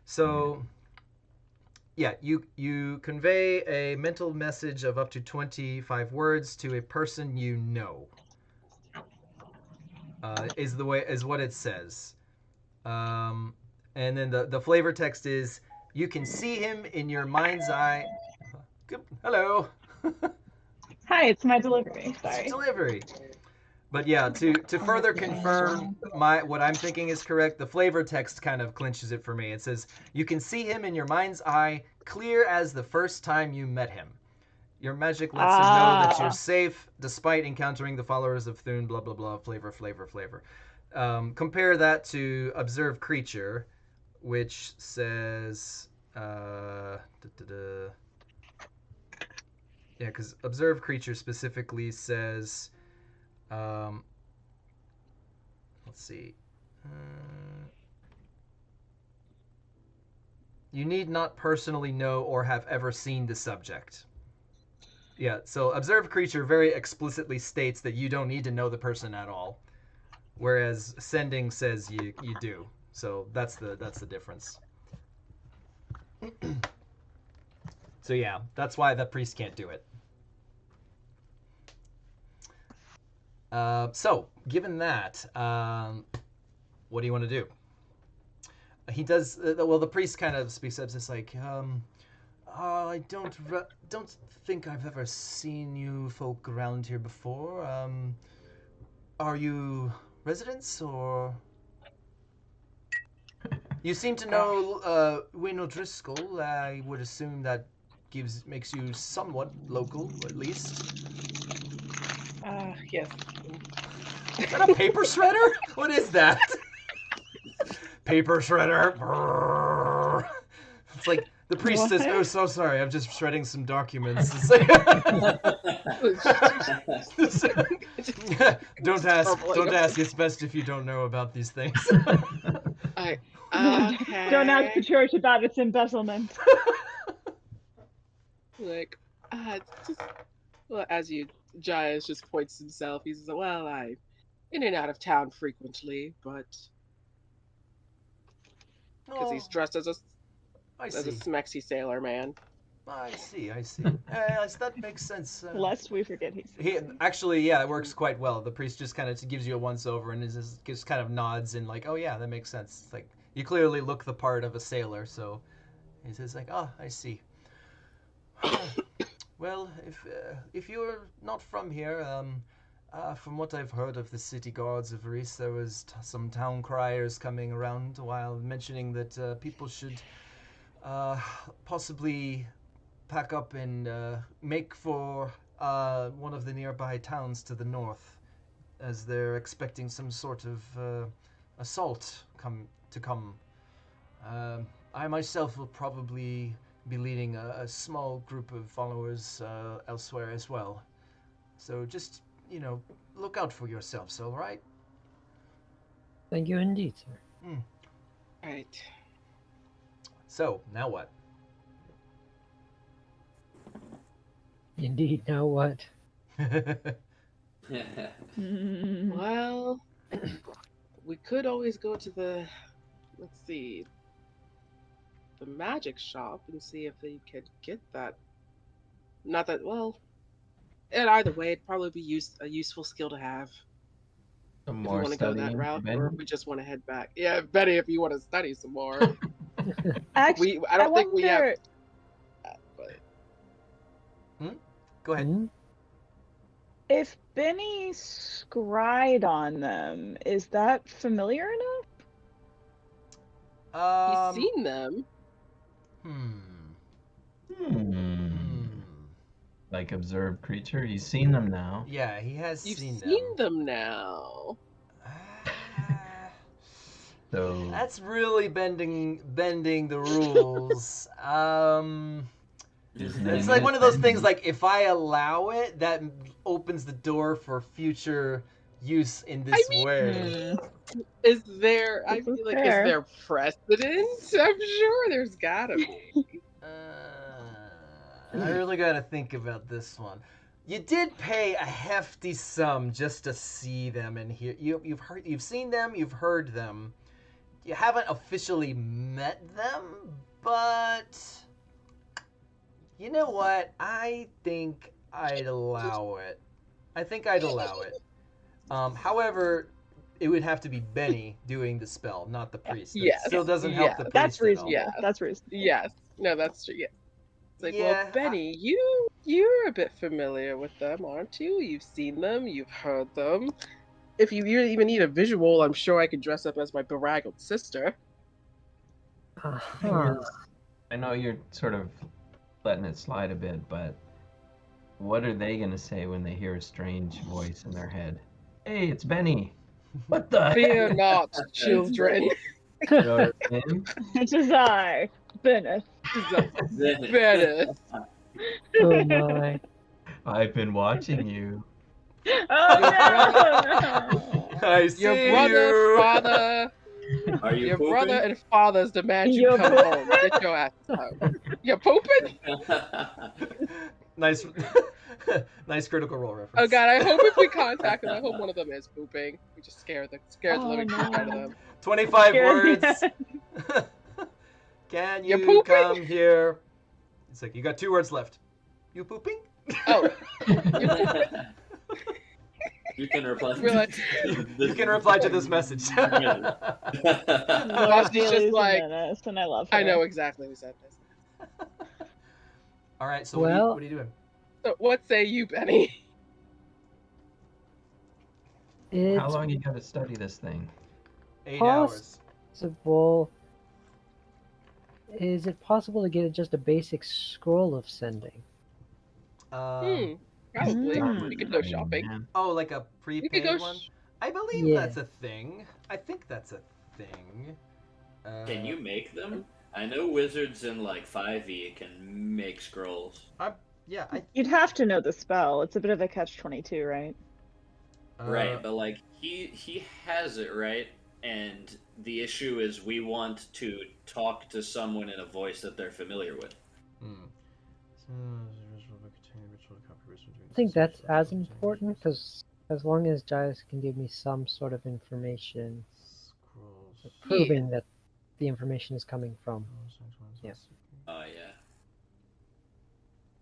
So, yeah, you convey a mental message of up to 25 words to a person you know. Is what it says. And then the flavor text is you can see him in your mind's eye. Good. Hello. Hi, it's my delivery. It's Sorry. delivery. But yeah, to further confirm what I'm thinking is correct, the flavor text kind of clinches it for me. It says, you can see him in your mind's eye, clear as the first time you met him. Your magic lets him know that you're safe, despite encountering the followers of Thune, blah, blah, blah, flavor. Compare that to Observe Creature, which says... Yeah, because Observe Creature specifically says... let's see. You need not personally know or have ever seen the subject. Yeah, so Observe Creature very explicitly states that you don't need to know the person at all, whereas Sending says you do. So that's the difference. So yeah, that's why the priest can't do it. So, given that, what do you want to do? He does. Well, the priest kind of speaks up. It's like, I don't think I've ever seen you folk around here before. Are you residents or? You seem to know Wynne O'Driscoll. I would assume that makes you somewhat local, at least. Yes. Is that a paper shredder? What is that? Paper shredder. Brrr. It's like the priest says, "Oh, so sorry. I'm just shredding some documents." It's like, don't ask. It's best if you don't know about these things. Okay. Don't ask the church about its embezzlement. Like, just, well, Jaez just points himself. He says, well, I'm in and out of town frequently, but because he's dressed as a smexy sailor man. I see. Yes, that makes sense. Lest we forget Actually, yeah, it works quite well. The priest just kind of gives you a once-over and just kind of nods and like, oh yeah, that makes sense. It's like, you clearly look the part of a sailor, so he says like, oh, I see. Well, if you're not from here, from what I've heard of the city guards of Reese, there was some town criers coming around while mentioning that people should possibly pack up and make for one of the nearby towns to the north, as they're expecting some sort of assault to come. I myself will probably be leading a small group of followers elsewhere as well. So just, look out for yourselves, all right? Thank you indeed, sir. Right. So, now what? Indeed, now what? Well, we could always go to the magic shop and see if they could get that. Not that, well, and either way, it'd probably be a useful skill to have. Some If more you want to go that studying, route, Benny? or if we just want to head back. Yeah, Betty, if you want to study some more. Actually, I don't think we have. Go ahead. Hmm? If Benny scryed on them, is that familiar enough? He's seen them. Like Observe Creature? He's seen them now. Yeah, he has You've seen seen them now. So That's really bending the rules. It's like one of those things, like, if I allow it, that opens the door for future use in this way. Is there, This is is fair. there precedent? I'm sure there's gotta be. I really gotta think about this one. You did pay a hefty sum just to see them and hear. You've seen them, you've heard them. You haven't officially met them, but you know what? I think I'd allow it. However, it would have to be Benny doing the spell, not the priest. That Yes. still doesn't help the priest That's at all. reasonable. Yeah. That's reasonable. Yes. No, that's true. Yeah. It's like, Yeah, well, Benny, you're a bit familiar with them, aren't you? You've seen them, you've heard them. If you even need a visual, I'm sure I could dress up as my beraggled sister. Uh-huh. I know you're sort of letting it slide a bit, but what are they gonna say when they hear a strange voice in their head? Hey, it's Benny. What the Fear heck? not, children. You know what I'm saying? It is I, Venice. Venice. Oh my. I've been watching you. Oh no! I see Your brother, you. father, Are you your pooping? brother and fathers demand you You're come poop- home. Get your ass home. You're pooping? Nice, nice critical role reference. Oh god, I hope if we contact them, I hope one of them is pooping. We just scare the Oh, living crap out of no. them. 25 Yeah. words. Can You're you pooping? come here? It's like, you got 2 words left. You pooping? Oh, You can reply. We're like- You can reply to this message. Lord Boss, he's just Bailey's like- a menace, and I love her. I know exactly who said this. All right, so Well- what are you doing? So what say you, Benny? How It's long you gotta study this thing? 8 Pause. hours. possible. Is it possible to get just a basic scroll of sending? Probably. We could go shopping. Man. Oh, like a We could prepaid go. one? I believe Yeah. that's a thing. I think that's a thing. Can you make them? I know wizards in like 5e can make scrolls. Yeah, You'd have to know the spell. It's a bit of a catch-22, right? Right, but like he has it, right? And the issue is we want to talk to someone in a voice that they're familiar with. I think that's as important because as long as Jaez can give me some sort of information Scrolls. proving that the information is coming from. Yeah. Oh yeah.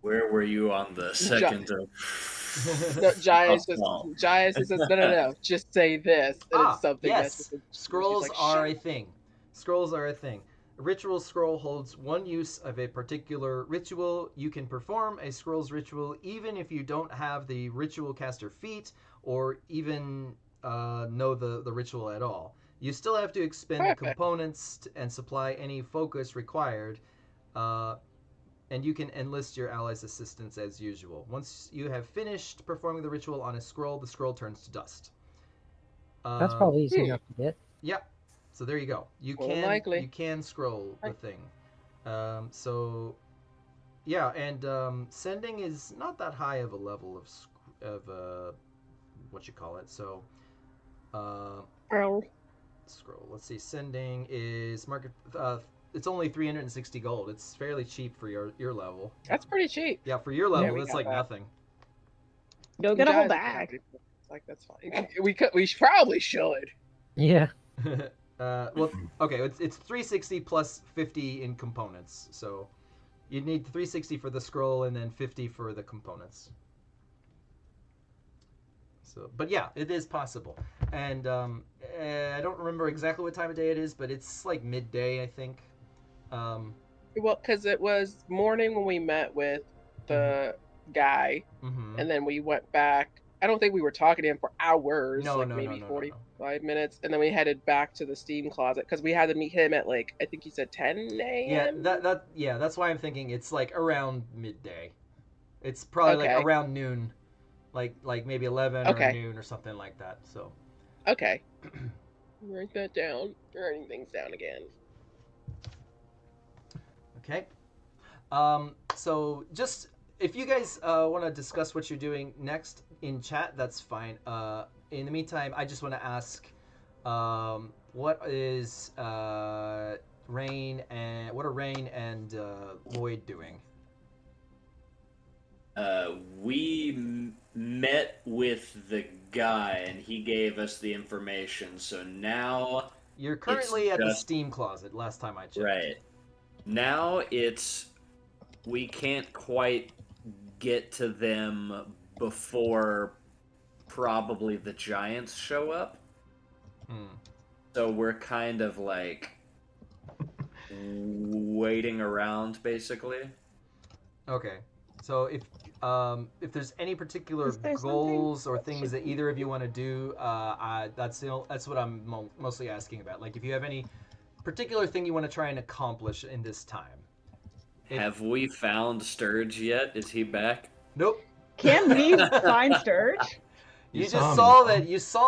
Where were you on the second of? No, Jaez Oh, says, no, just say this. And it's something yes. that's just Scrolls she's like, are a "Shut thing. Scrolls are a thing. A ritual scroll holds one use of a particular ritual. You can perform a scroll's ritual even if you don't have the ritual caster feat or even know the ritual at all. You still have to expend the Perfect. components and supply any focus required, and you can enlist your allies' assistance as usual. Once you have finished performing the ritual on a scroll, the scroll turns to dust. That's probably easy enough to get. Yep. So there you go. You More can likely. you can scroll the Right. thing. So yeah, and sending is not that high of a level of what you call it. So Well, scroll. Let's see. Sending is market. It's only 360 gold. It's fairly cheap for your level. That's pretty cheap. Yeah, for your level, we it's got like that. nothing. go get a whole Jaez- bag. Like that's fine. We probably should. Yeah. Well, okay, it's 360 plus 50 in components. So you'd need 360 for the scroll and then 50 for the components. So, but yeah, it is possible. And I don't remember exactly what time of day it is, but it's like midday, I think. Well, because it was morning when we met with the guy, Mhm. and then we went back. I don't think we were talking to him for hours, No, like no, maybe no, no, 45 minutes, and then we headed back to the steam closet because we had to meet him at like I think he said 10 a.m. Yeah, that's why I'm thinking it's like around midday. It's probably Okay. like around noon, like maybe 11 or Okay. noon or something like that. So. Okay. Write that down. Writing things down again. Okay. So just if you guys want to discuss what you're doing next in chat, that's fine. In the meantime, I just want to ask, what is Rain and Lloyd doing? We met with the guy, and he gave us the information. So now You're it's currently at the just steam closet. Last time I checked. right. Now we can't quite get to them before probably the giants show up. Hmm. So we're kind of like waiting around, basically. Okay. So if there's any particular Is there goals or something things that either of you want to do, that's what I'm mostly asking about. Like if you have any particular thing you want to try and accomplish in this time. Have we found Sturge yet? Is he back? Nope. Can we find Sturge? You saw just him, saw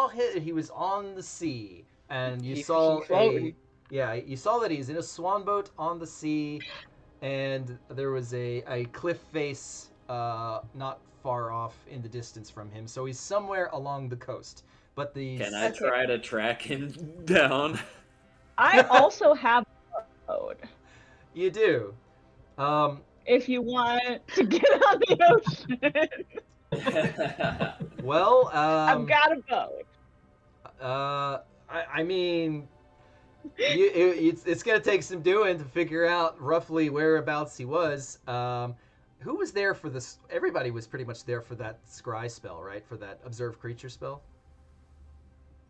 huh? that he was on the sea, and you He saw floating. you saw that he's in a swan boat on the sea, and there was a cliff face not far off in the distance from him. So he's somewhere along the coast. But the Can I Okay. try to track him down? I also have a boat. You do. If you want to get on the ocean, Well, I've got a boat. I mean, it's gonna take some doing to figure out roughly whereabouts he was. Who was there for this? Everybody was pretty much there for that scry spell, right? For that observe creature spell.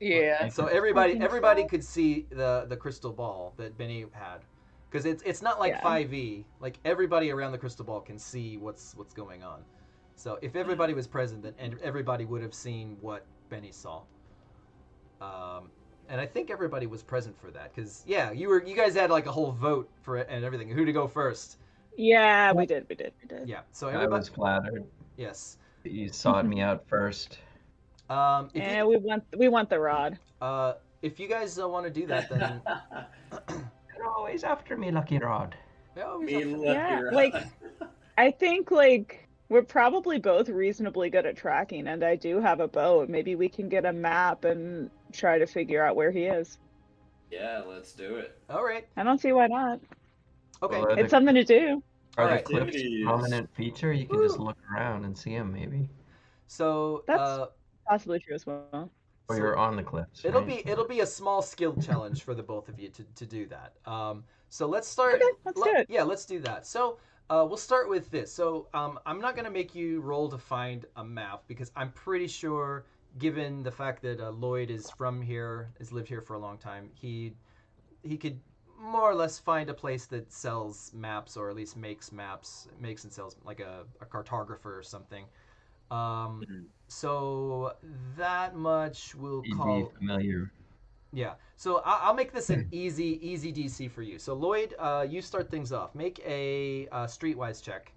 Yeah. So I everybody think everybody so. could see the crystal ball that Benny had, because it's not like Yeah. 5e. Like everybody around the crystal ball can see what's going on. So if everybody was present, then everybody would have seen what Benny saw. And I think everybody was present for that, because yeah, you guys had like a whole vote for it and everything. Who to go first? Yeah, we did. Yeah. So I everybody. was flattered Yes. that you sought me out first. If And you we want the rod. if you guys want to do that, then You're always after me, Lucky Rod. yeah, Me lucky Yeah, rod. like I think like we're probably both reasonably good at tracking, and I do have a boat. Maybe we can get a map and try to figure out where he is. Yeah, let's do it. all right. I don't see why not. Okay. Well, It's something to do. Are the Alright. cliffs a Activities. prominent feature? You can just look around and see them, maybe. So That's possibly true as well. Or So you're on the cliffs. it'll right? be a small skill challenge for the both of you to do that. So let's start. Okay, let's do it. Yeah, let's do that. So we'll start with this. So I'm not gonna make you roll to find a map, because I'm pretty sure, given the fact that Lloyd is from here, has lived here for a long time, he could more or less find a place that sells maps, or at least makes and sells, like a cartographer or something. So that much we'll He'd call. be familiar. Yeah. So I'll make this an easy DC for you. So Lloyd, you start things off. Make a streetwise check.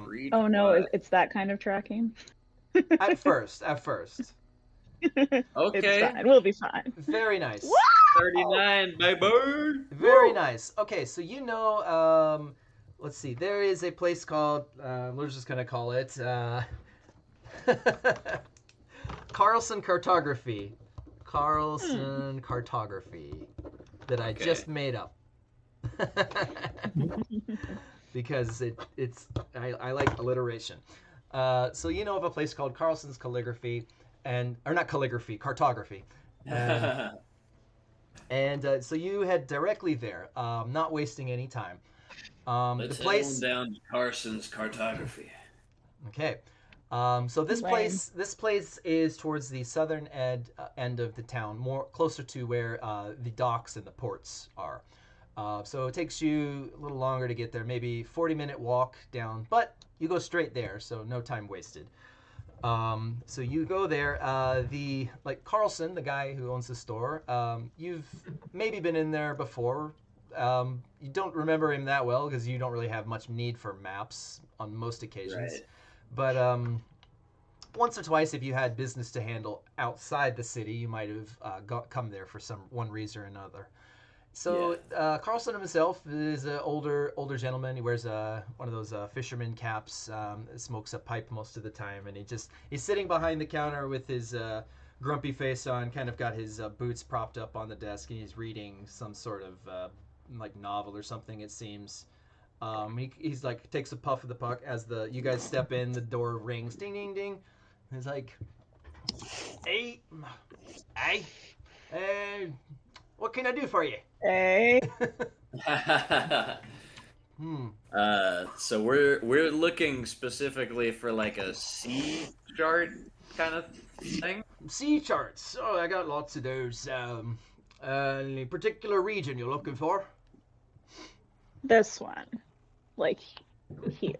Street Oh no, wise. it's that kind of tracking. At first. It's Okay. fine. We'll be fine. Very nice. Wow! 39, baby. Very nice. Okay, so let's see. There is a place called. We're just gonna call it Carlson Cartography. Carlson Cartography that I just made up. Because I like alliteration. So you know of a place called Carlson's Calligraphy, Cartography. And so you head directly there, not wasting any time. Let's The place. head on down to Carson's cartography. Okay. So this Lame. place is towards the southern end of the town, more closer to where the docks and the ports are. So it takes you a little longer to get there, maybe 40-minute walk down, but you go straight there, so no time wasted. So you go there. Carlson, the guy who owns the store, you've maybe been in there before. You don't remember him that well because you don't really have much need for maps on most occasions. Right. But once or twice, if you had business to handle outside the city, you might have come there for one reason or another. So Carlson himself is an older gentleman. He wears one of those fisherman caps, smokes a pipe most of the time, and he's sitting behind the counter with his grumpy face on, kind of got his boots propped up on the desk, and he's reading some sort of like novel or something, it seems. He's like takes a puff of the puck as you guys step in. The door rings, ding ding ding. He's like, "Hey, what can I do for you?" Hey. So we're looking specifically for like a sea chart kind of thing. Sea charts. Oh, I got lots of those. Any particular region you're looking for? This one. Like here.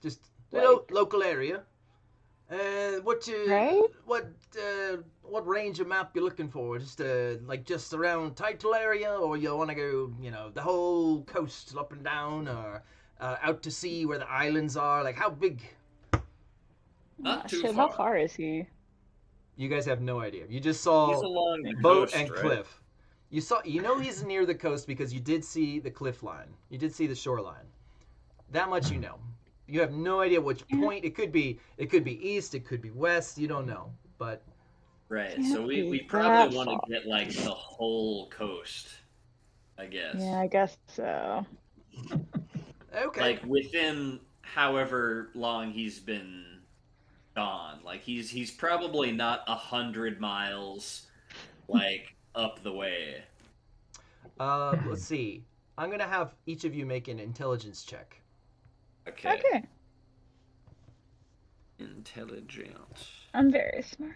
Just Like- local area. Right? What range of map you looking for? Just just around title area, or you want to go, the whole coast up and down, or out to sea where the islands are? Like how big? Not too Shit, far. how far is he? You guys have no idea. You just He's saw along the boat coast, and right? cliff. He's near the coast because you did see the cliff line. You did see the shoreline. That much you know. You have no idea which point it could be. It could be east. It could be west. You don't know. But Right. Can't So we be probably that want far. to get like the whole coast, I guess. Yeah, I guess so. okay. Like within however long he's been gone. Like he's probably not 100 miles like up the way. Let's see. I'm gonna have each of you make an intelligence check. Okay. Okay. Intelligence. I'm very smart.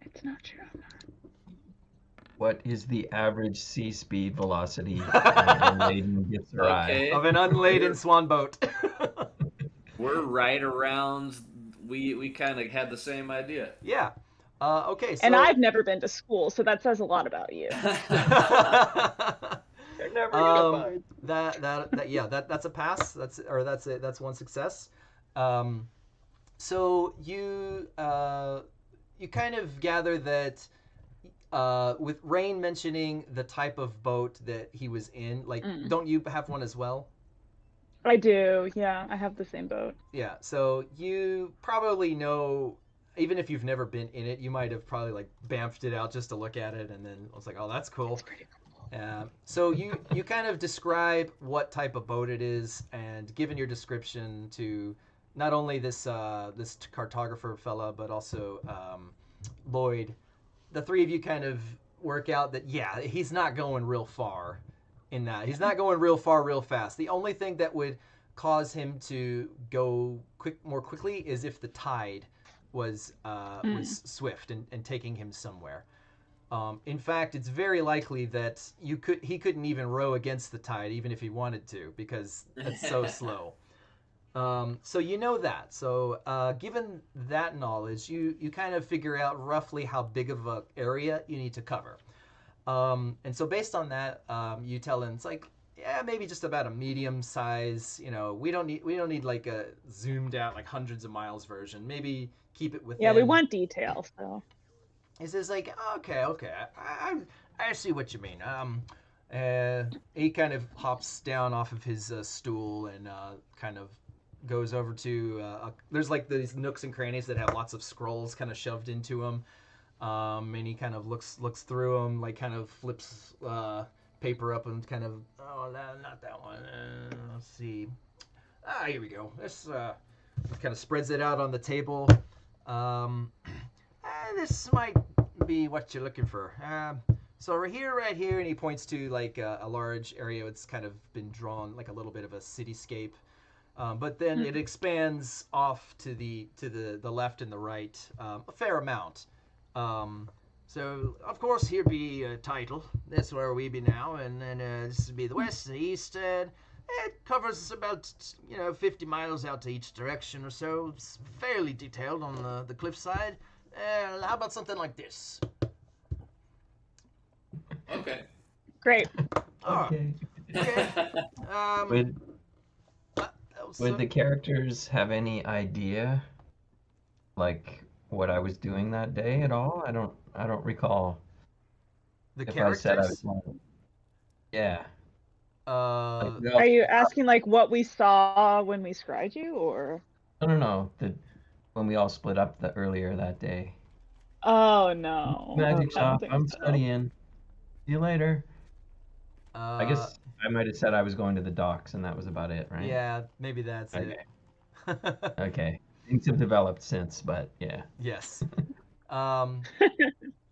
It's not true. I'm not. What is the average sea speed velocity when Aiden gets a ride? Okay. Of an unladen swan boat. We're right around. We kind of had the same idea. Yeah. Okay. So. And I've never been to school, so that says a lot about you. You're never gonna find. That's a pass. That's one success. So you kind of gather that with Rain mentioning the type of boat that he was in, like, don't you have one as well? I do, yeah. I have the same boat. Yeah. So you probably know, even if you've never been in it, you might have probably like bamfed it out just to look at it, and then I was like, oh, that's cool. It's pretty cool. So you kind of describe what type of boat it is, and given your description to not only this cartographer fella, but also Lloyd, the three of you kind of work out that he's not going real far in that. He's not going real far real fast. The only thing that would cause him to go more quickly is if the tide was swift and taking him somewhere. In fact, it's very likely that he couldn't even row against the tide, even if he wanted to, because it's so slow. So you know that. So given that knowledge, you kind of figure out roughly how big of an area you need to cover. And so based on that, you tell him it's like, maybe just about a medium size. We don't need like a zoomed out like hundreds of miles version. Maybe keep it within. Yeah, we want details, though. He says like, okay, I see what you mean. He kind of hops down off of his stool and kind of goes over to there's like these nooks and crannies that have lots of scrolls kind of shoved into them, and he kind of looks through them, like kind of flips paper up and kind of, not that one. Let's see. Here we go. This kind of spreads it out on the table. This might be what you're looking for. So right here, and he points to like a large area. It's kind of been drawn like a little bit of a cityscape, but then it expands off to the left and the right a fair amount. So of course here be a title. That's where we be now, and then this would be the west and the east. And it covers about 50 miles out to each direction or so. It's fairly detailed on the cliffside. How about something like this? Okay. Great. Okay. Okay. Would the characters have any idea, like, what I was doing that day at all? I don't recall. The If I said I characters? was like, yeah. Like, Are you asking, like, what we saw when we scryed you, or? No. When we all split up earlier that day. Oh, no. Magic I don't shop. think I'm so. studying. See you later. I guess I might have said I was going to the docks, and that was about it, right? Yeah, maybe that's Okay. it. Okay. Things have developed since, but yeah. Yes. Um,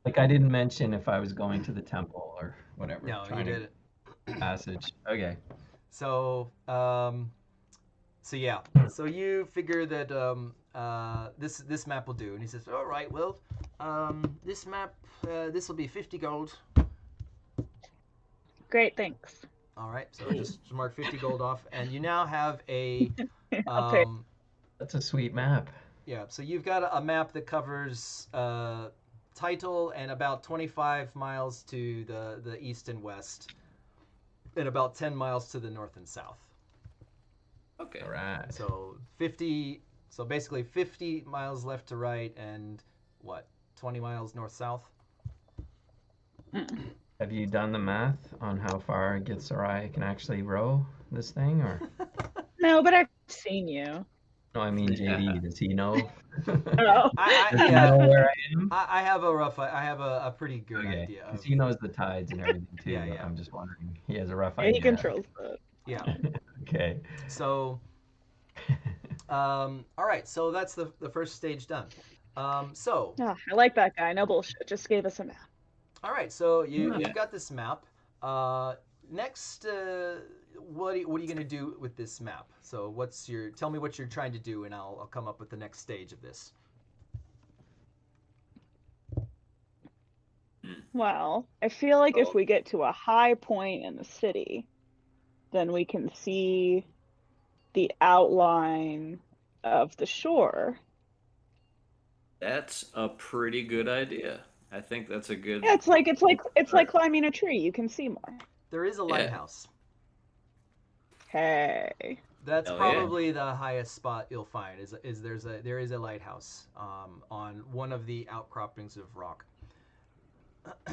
Like I didn't mention if I was going to the temple or whatever, no, you trying to didn't. passage. Okay. So, so yeah. So you figure that this map will do, and he says, "All right, well, this map, this will be 50 gold." Great, thanks. All right, so just mark 50 gold off, and you now have a I'll pay. That's a sweet map. yeah. So you've got a map that covers Title and about 25 miles to the east and west, and about 10 miles to the north and south. Okay. All right. So 50. So basically 50 miles left to right, and what? 20 miles north south. Have you done the math on how far Gitsarai can actually row this thing, or? No, but I've seen you. No, I mean JD. Does he know? Oh. Does he Yeah. know where I am? I have a rough. I have a pretty good Okay, idea. because Of, he knows the tides and everything too. Yeah, yeah. I'm just wondering. He has a rough Yeah, idea. he controls that. yeah. Okay. So, all right. So that's the first stage done. So, Oh, I like that guy. No bullshit. Just gave us a map. all right. So Yeah. you've got this map. Next, what are you gonna do with this map? So tell me what you're trying to do, and I'll come up with the next stage of this. Well, I feel like if Oh. we get to a high point in the city, then we can see the outline of the shore. That's a pretty good idea. I think that's a good. Yeah, it's like climbing a tree. You can see more. There is a lighthouse. Hey. That's Oh, yeah. probably the highest spot you'll find. There is a lighthouse on one of the outcroppings of rock.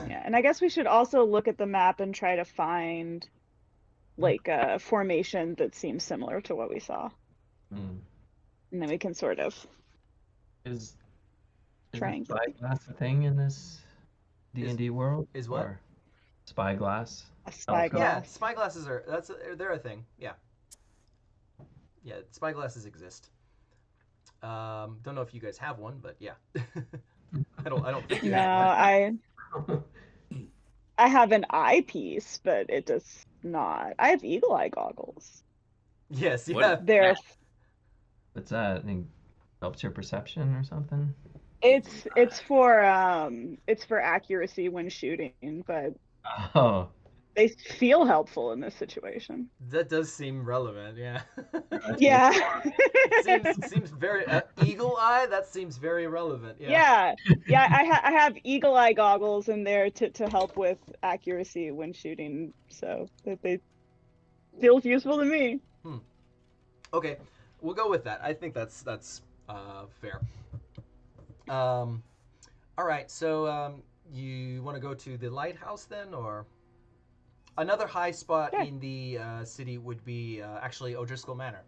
Yeah, and I guess we should also look at the map and try to find like a formation that seems similar to what we saw. Hmm. And then we can sort of Is triangle. spyglass a thing in this D&D world? Is what? Or spyglass? A spyglass. Yeah, spyglasses they're a thing. Yeah. Yeah, spyglasses exist. Don't know if you guys have one, but yeah. I don't think you No, have one. I have an eyepiece, but it does not. I have eagle eye goggles. Yes, What? yeah. They're What's that? I think helps your perception or something? it's for accuracy when shooting, but Oh. they feel helpful in this situation. That does seem relevant, yeah. Yeah. seems very eagle eye. That seems very relevant. Yeah. I have eagle eye goggles in there to help with accuracy when shooting, so that they feels useful to me. Okay, we'll go with that. I think that's fair. All right. So you want to go to the lighthouse then, or another high spot Sure. in the city would be actually O'Driscoll Manor.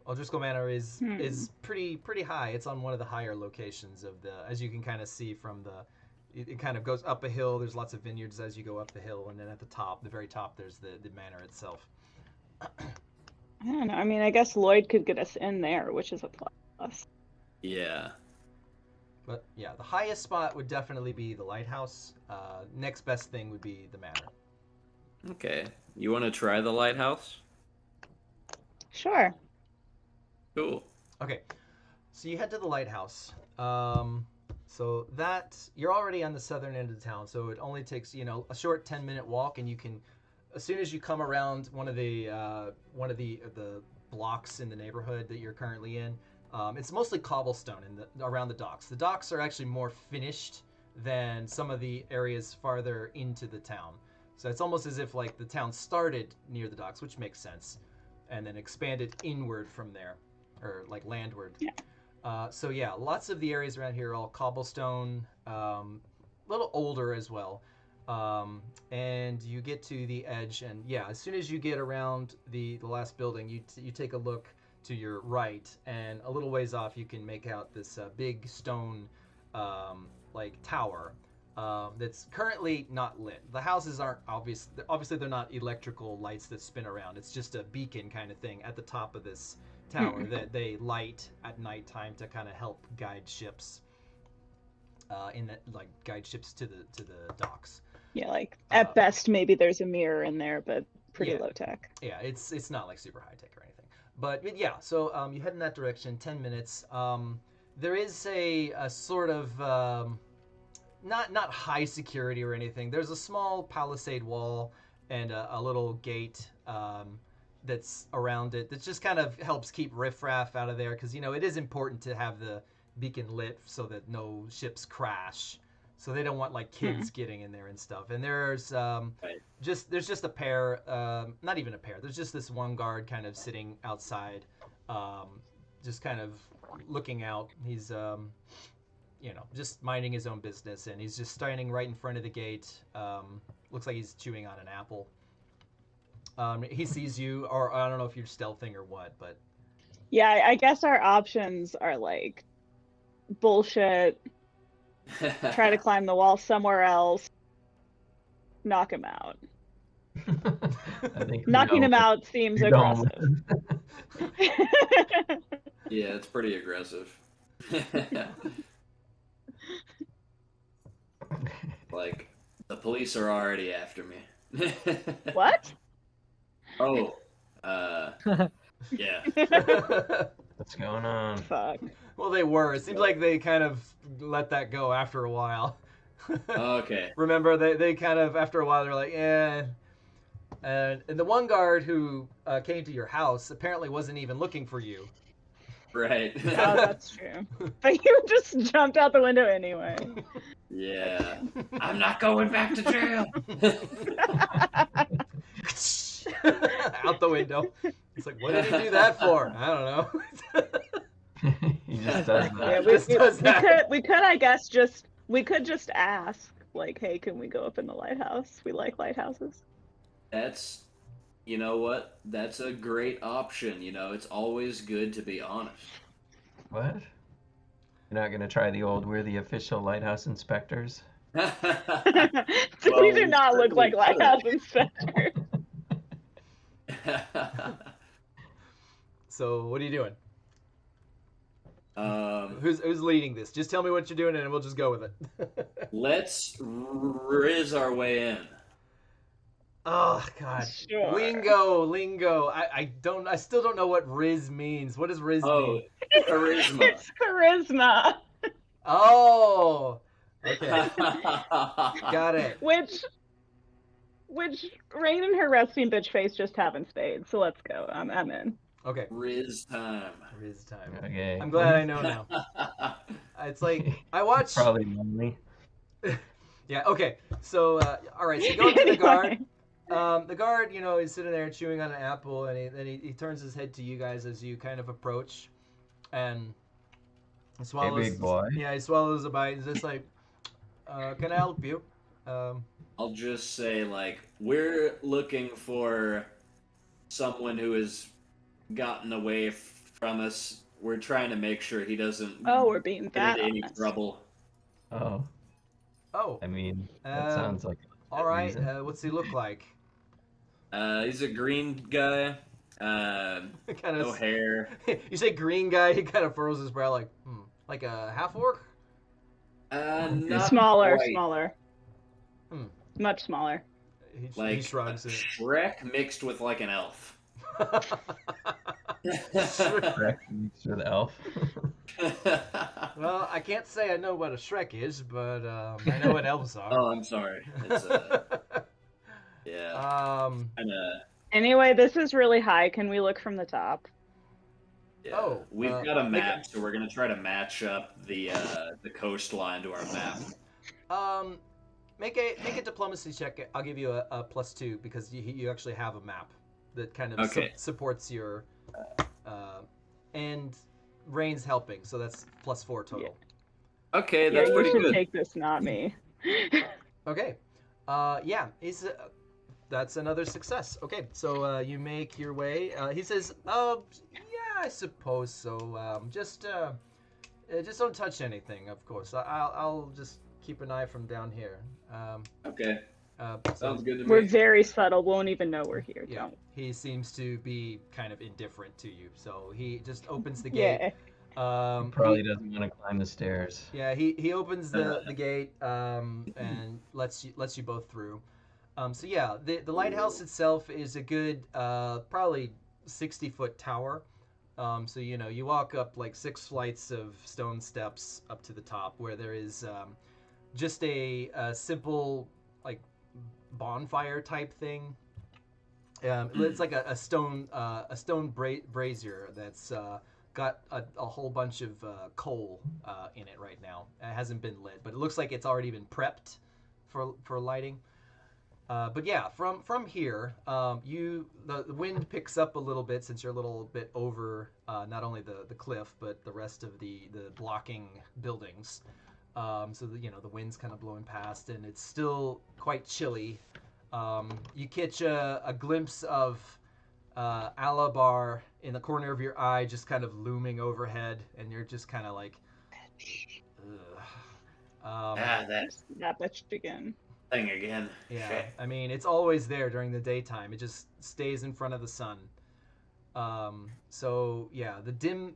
O'Driscoll Manor is pretty high. It's on one of the higher locations of as you can kind of see from it kind of goes up a hill. There's lots of vineyards as you go up the hill, and then at the very top, there's the manor itself. I don't know. I mean, I guess Lloyd could get us in there, which is a plus. Yeah. But yeah, the highest spot would definitely be the lighthouse. Next best thing would be the manor. Okay. You want to try the lighthouse? Sure. Cool. Okay, so you head to the lighthouse. So that you're already on the southern end of town, so it only takes a short 10-minute walk, and you can, as soon as you come around one of the blocks in the neighborhood that you're currently in, it's mostly cobblestone around the docks. The docks are actually more finished than some of the areas farther into the town. So it's almost as if like the town started near the docks, which makes sense, and then expanded inward from there, or like landward. Yeah. So yeah, lots of the areas around here are all cobblestone, a little older as well. And you get to the edge, and yeah, as soon as you get around the last building, you take a look to your right, and a little ways off you can make out this big stone like tower that's currently not lit. The houses aren't obviously they're not electrical lights that spin around. It's just a beacon kind of thing at the top of this tower that they light at nighttime to kind of help guide ships. Guide ships to the docks. Yeah, like at best maybe there's a mirror in there, but pretty low tech. Yeah, it's not like super high tech or anything. But yeah, so you head in that direction. 10 minutes. There is a sort of not high security or anything. There's a small palisade wall and a little gate that's around it that just kind of helps keep riffraff out of there, because it is important to have the beacon lit so that no ships crash. So they don't want like kids getting in there and stuff. And there's just a pair, not even a pair. There's just this one guard kind of sitting outside, just kind of looking out. He's just minding his own business, and he's just standing right in front of the gate. Looks like he's chewing on an apple. He sees you, or I don't know if you're stealthing or what, but yeah, I guess our options are like bullshit. Try to climb the wall somewhere else. Knock him out. I think knocking him out seems aggressive. Yeah, it's pretty aggressive. Like, the police are already after me. What? Oh, yeah. What's going on? Fuck. Well, they were. It seems like they kind of let that go after a while. Okay. Remember, they kind of, after a while, they're like, eh. And the one guard who came to your house apparently wasn't even looking for you. Right. Oh, that's true. But you just jumped out the window anyway. Yeah. I'm not going back to jail. Out the window. It's like, what did he do that for? I don't know. He just does that. Yeah, we could, I guess, we could just ask, like, hey, can we go up in the lighthouse? We like lighthouses. That's, you know what? That's a great option. It's always good to be honest. What? You're not gonna try the old "we're the official lighthouse inspectors"? We do not look like lighthouse inspectors. So, what are you doing? Who's leading this? Just tell me what you're doing, and we'll just go with it. Let's riz our way in. Oh God, Sure. lingo. I still don't know what riz means. What does riz mean? Charisma. It's charisma. Oh, okay, got it. Which Rain and her resting bitch face just have in spades. So let's go. I'm in. Okay, Riz time. riz time. Okay. I'm glad I know now. It's like I watch. Probably lonely. Yeah. Okay. So, all right. So you go to the guard. The guard, is sitting there chewing on an apple, and then he turns his head to you guys as you kind of approach, and he swallows. Hey, big boy. Yeah, he swallows a bite. He's just like, "Can I help you?" I'll just say, like, we're looking for someone who has gotten away from us. We're trying to make sure he doesn't we're being get bad. into any trouble. Oh, Oh, I mean, that sounds like. all right. reason. What's he look like? He's a green guy. Kind No of. hair. You say green guy. He kind of furrows his brow, like a half orc. Not Smaller. Hmm. Much smaller. He Like shrugs it. Shrek mixed with like an elf. Correct mixed with elf. Well, I can't say I know what a Shrek is, but I know what elves are. Oh, I'm sorry. It's yeah. Anyway, this is really high. Can we look from the top? Yeah. We've got a map, so we're gonna try to match up the coastline to our map. Make a diplomacy check. I'll give you a +2 because you actually have a map that kind of supports your and Rain's helping, so that's +4 total. Yeah. Okay, that's pretty you should good. take this, not me. Okay. Yeah, that's another success. Okay, so you make your way. He says, yeah, I suppose so. Just don't touch anything, of course. I'll just keep an eye from down here. Okay. So, Sounds good to me. We're very subtle. Won't even know we're here. yeah, Don't. he seems to be kind of indifferent to you, so he just opens the gate. Yeah. Probably doesn't want to climb the stairs. Yeah, he opens the gate and lets you both through. So yeah, the lighthouse itself is a good probably 60-foot tower. So you walk up like 6 flights of stone steps up to the top, where there is just a simple like bonfire type thing. It's like a stone brazier that's got a whole bunch of coal in it right now. It hasn't been lit, but it looks like it's already been prepped for lighting. But yeah, from here, the wind picks up a little bit since you're a little bit over not only the cliff but the rest of the blocking buildings. So the wind's kind of blowing past, and it's still quite chilly. You catch a glimpse of Alabar in the corner of your eye, just kind of looming overhead, and you're just kind of like, ugh. That bitch again. Thing again. Yeah, Shit. I mean, it's always there during the daytime. It just stays in front of the sun. So yeah,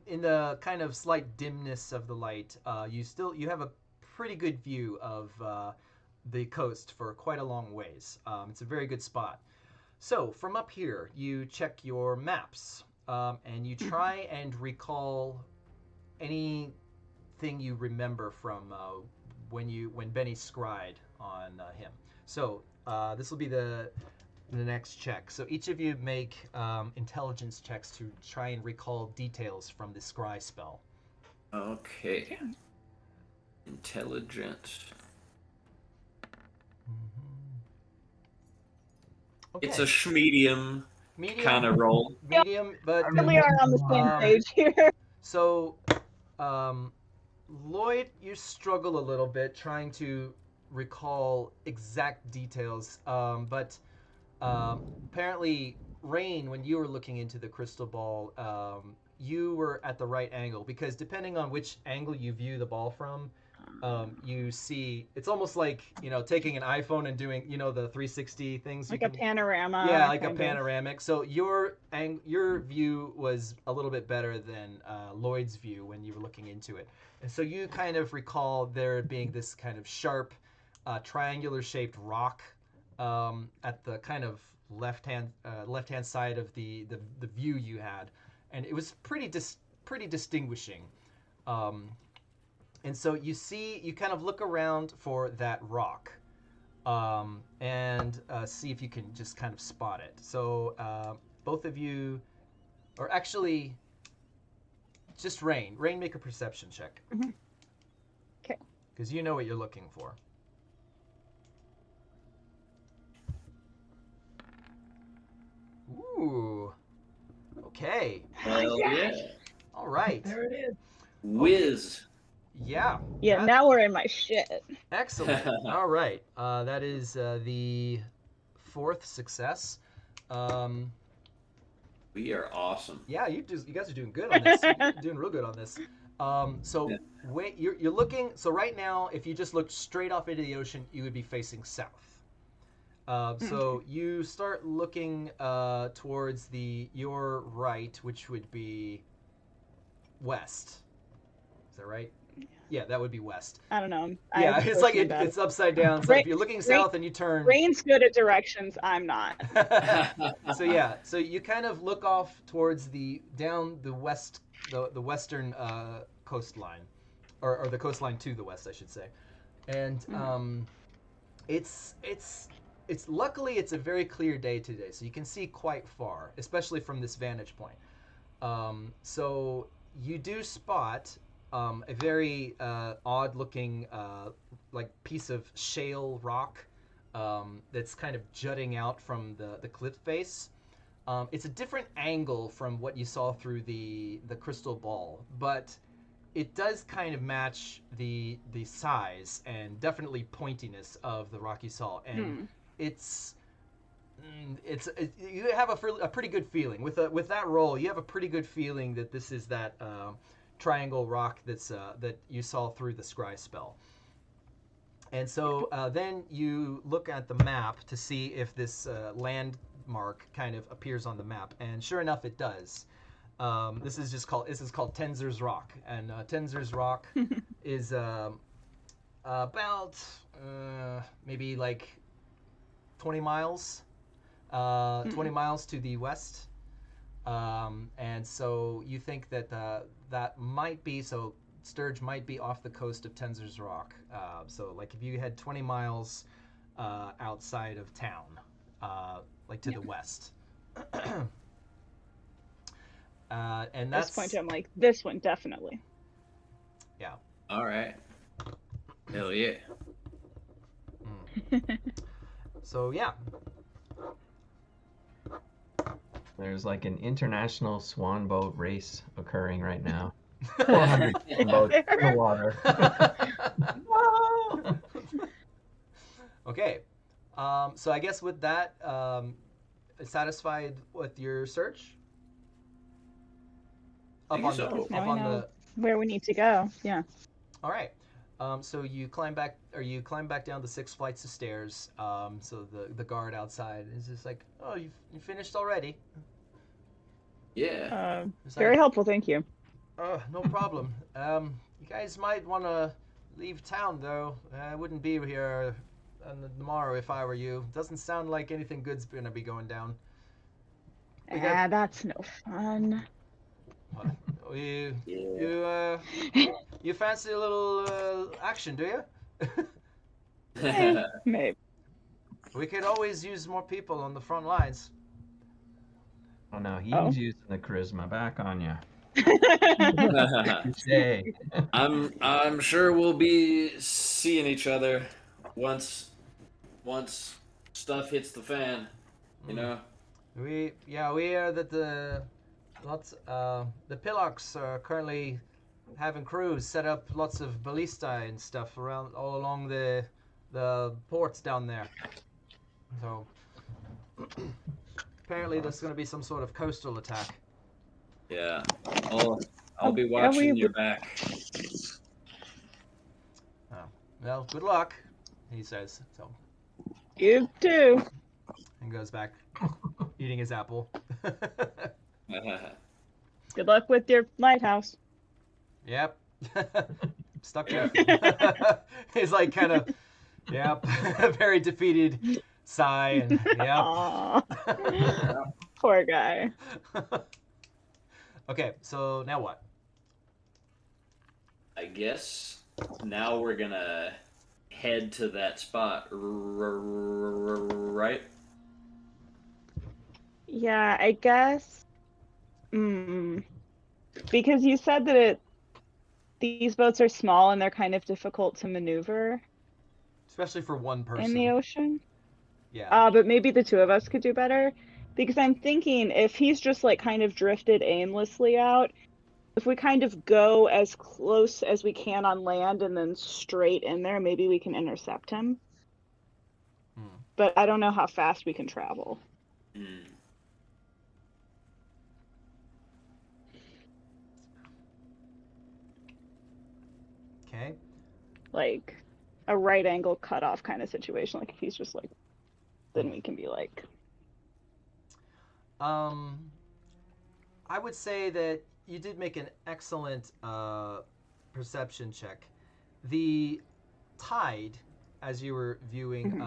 in the kind of slight dimness of the light, you have a pretty good view of the coast for quite a long ways. It's a very good spot. So from up here, you check your maps and you try and recall anything you remember from when Beni scried on him. So this will be the next check. So each of you make intelligence checks to try and recall details from the scry spell. Okay. Intelligence. Okay. It's a schmedium medium kind of roll. medium, but We are on the same page here. so Lloyd, you struggle a little bit trying to recall exact details, but apparently, Rain, when you were looking into the crystal ball, you were at the right angle, because depending on which angle you view the ball from, you see it's almost like taking an iPhone and doing the 360 things. Like a panorama. Yeah, like a kind of. panoramic. So your view was a little bit better than Lloyd's view when you were looking into it, and so you kind of recall there being this kind of sharp, triangular-shaped rock at the kind of left-hand side of the view you had, and it was pretty distinguishing. And so you kind of look around for that rock, and see if you can just kind of spot it. So both of you, or actually, just Rain, make a perception check. Okay. Because you know what you're looking for. Ooh. Okay. Hell yeah. All right. There it is. Whiz. Yeah. Yeah, now we're in my shit. Excellent. All right. That is the 4th success. We are awesome. Yeah, you guys are doing good on this. You're doing real good on this. So Yeah. wait, you're looking. So right now, if you just looked straight off into the ocean, you would be facing south. So you start looking towards your right, which would be west. Is that right? Yeah, that would be west. I don't know. Yeah, it's like it's upside down. So if you're looking south and you turn. Rain's good at directions. I'm not. So yeah, so you kind of look off towards down the west, the western coastline, or the coastline to the west, I should say, and it's luckily it's a very clear day today, so you can see quite far, especially from this vantage point. So you do spot a very odd-looking like piece of shale rock that's kind of jutting out from the cliff face. It's a different angle from what you saw through the crystal ball, but it does kind of match the size and definitely pointiness of the rock you saw, and you have a pretty good feeling with that roll. You have a pretty good feeling that this is that triangle rock that you saw through the scry spell. And so then you look at the map to see if this landmark kind of appears on the map, and sure enough, it does. This is called Tenzer's Rock, and Tenzer's Rock is about maybe like 20 miles, 20 miles to the west. And so you think that that might be so. Sturge might be off the coast of Tenzer's Rock. So, like, if you head 20 miles outside of town, like to the west. And At that's this point, I'm like, this one definitely. yeah. All right. Hell yeah. So yeah. There's like an international swan boat race occurring right now. 400 swan boats in the water. Whoa! Okay. So I guess with that, satisfied with your search? Think so. Now we know where we need to go. Yeah. All right. So you climb back down the 6 flights of stairs. So the guard outside is just like, oh, you finished already? Yeah. It's Very like, helpful, thank you. no problem. You guys might want to leave town though. I wouldn't be here tomorrow if I were you. Doesn't sound like anything good's gonna be going down. That's no fun. You Yeah. you fancy a little action, do you? Maybe. We could always use more people on the front lines. Oh no, he's using the charisma back on you. Say. I'm sure we'll be seeing each other once stuff hits the fan. You know. We hear that the Pillocks are currently having crews set up lots of ballista and stuff around all along the ports down there. So apparently there's going to be some sort of coastal attack. Yeah. I'll be watching your back. Oh, well, good luck, he says. So You too. and goes back eating his apple. Good luck with your lighthouse. Yep. Stuck there. He's like kind of, yep, very defeated sigh and yep. Aw. Poor guy. Okay, so now what? I guess now we're gonna head to that spot, right? Yeah, I guess. Because you said that these boats are small and they're kind of difficult to maneuver Especially for one person. in the ocean. Yeah. But maybe the two of us could do better. Because I'm thinking if he's just like kind of drifted aimlessly out, if we kind of go as close as we can on land and then straight in there, maybe we can intercept him. But I don't know how fast we can travel. Okay. Like a right angle cutoff kind of situation. Like if he's just like, then we can be like. I would say that you did make an excellent perception check. The tide, as you were viewing,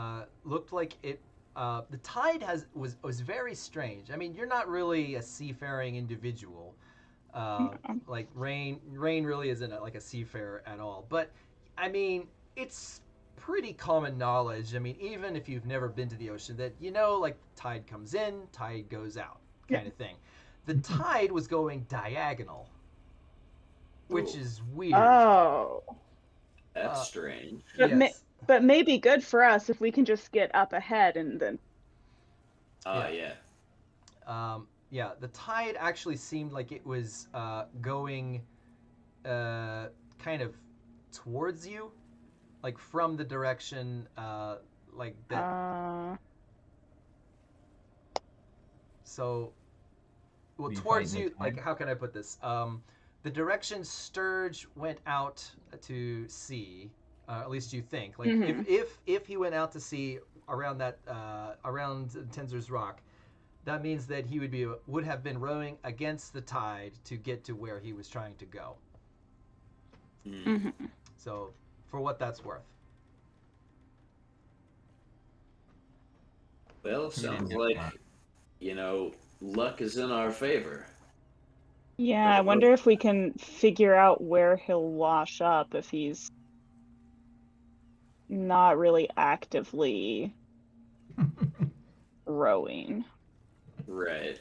looked like it. The tide was very strange. I mean, you're not really a seafaring individual. Like Rain really isn't like a seafarer at all. But I mean, it's pretty common knowledge. I mean, even if you've never been to the ocean, that like tide comes in, tide goes out, kind of thing. The tide was going diagonal, which is weird. Oh. That's strange. But, Yes. but maybe good for us if we can just get up ahead and then. Yeah. Yeah, the tide actually seemed like it was going kind of towards you, like from the direction like that. So, well, towards you, like, how can I put this? The direction Sturge went out to sea At least you think. Like Mhm. if he went out to sea around that around Tenzer's Rock, that means that he would have been rowing against the tide to get to where he was trying to go. Mhm. So, for what that's worth. Well, sounds like, luck is in our favor. Yeah, I wonder if we can figure out where he'll wash up if he's not really actively rowing. Right.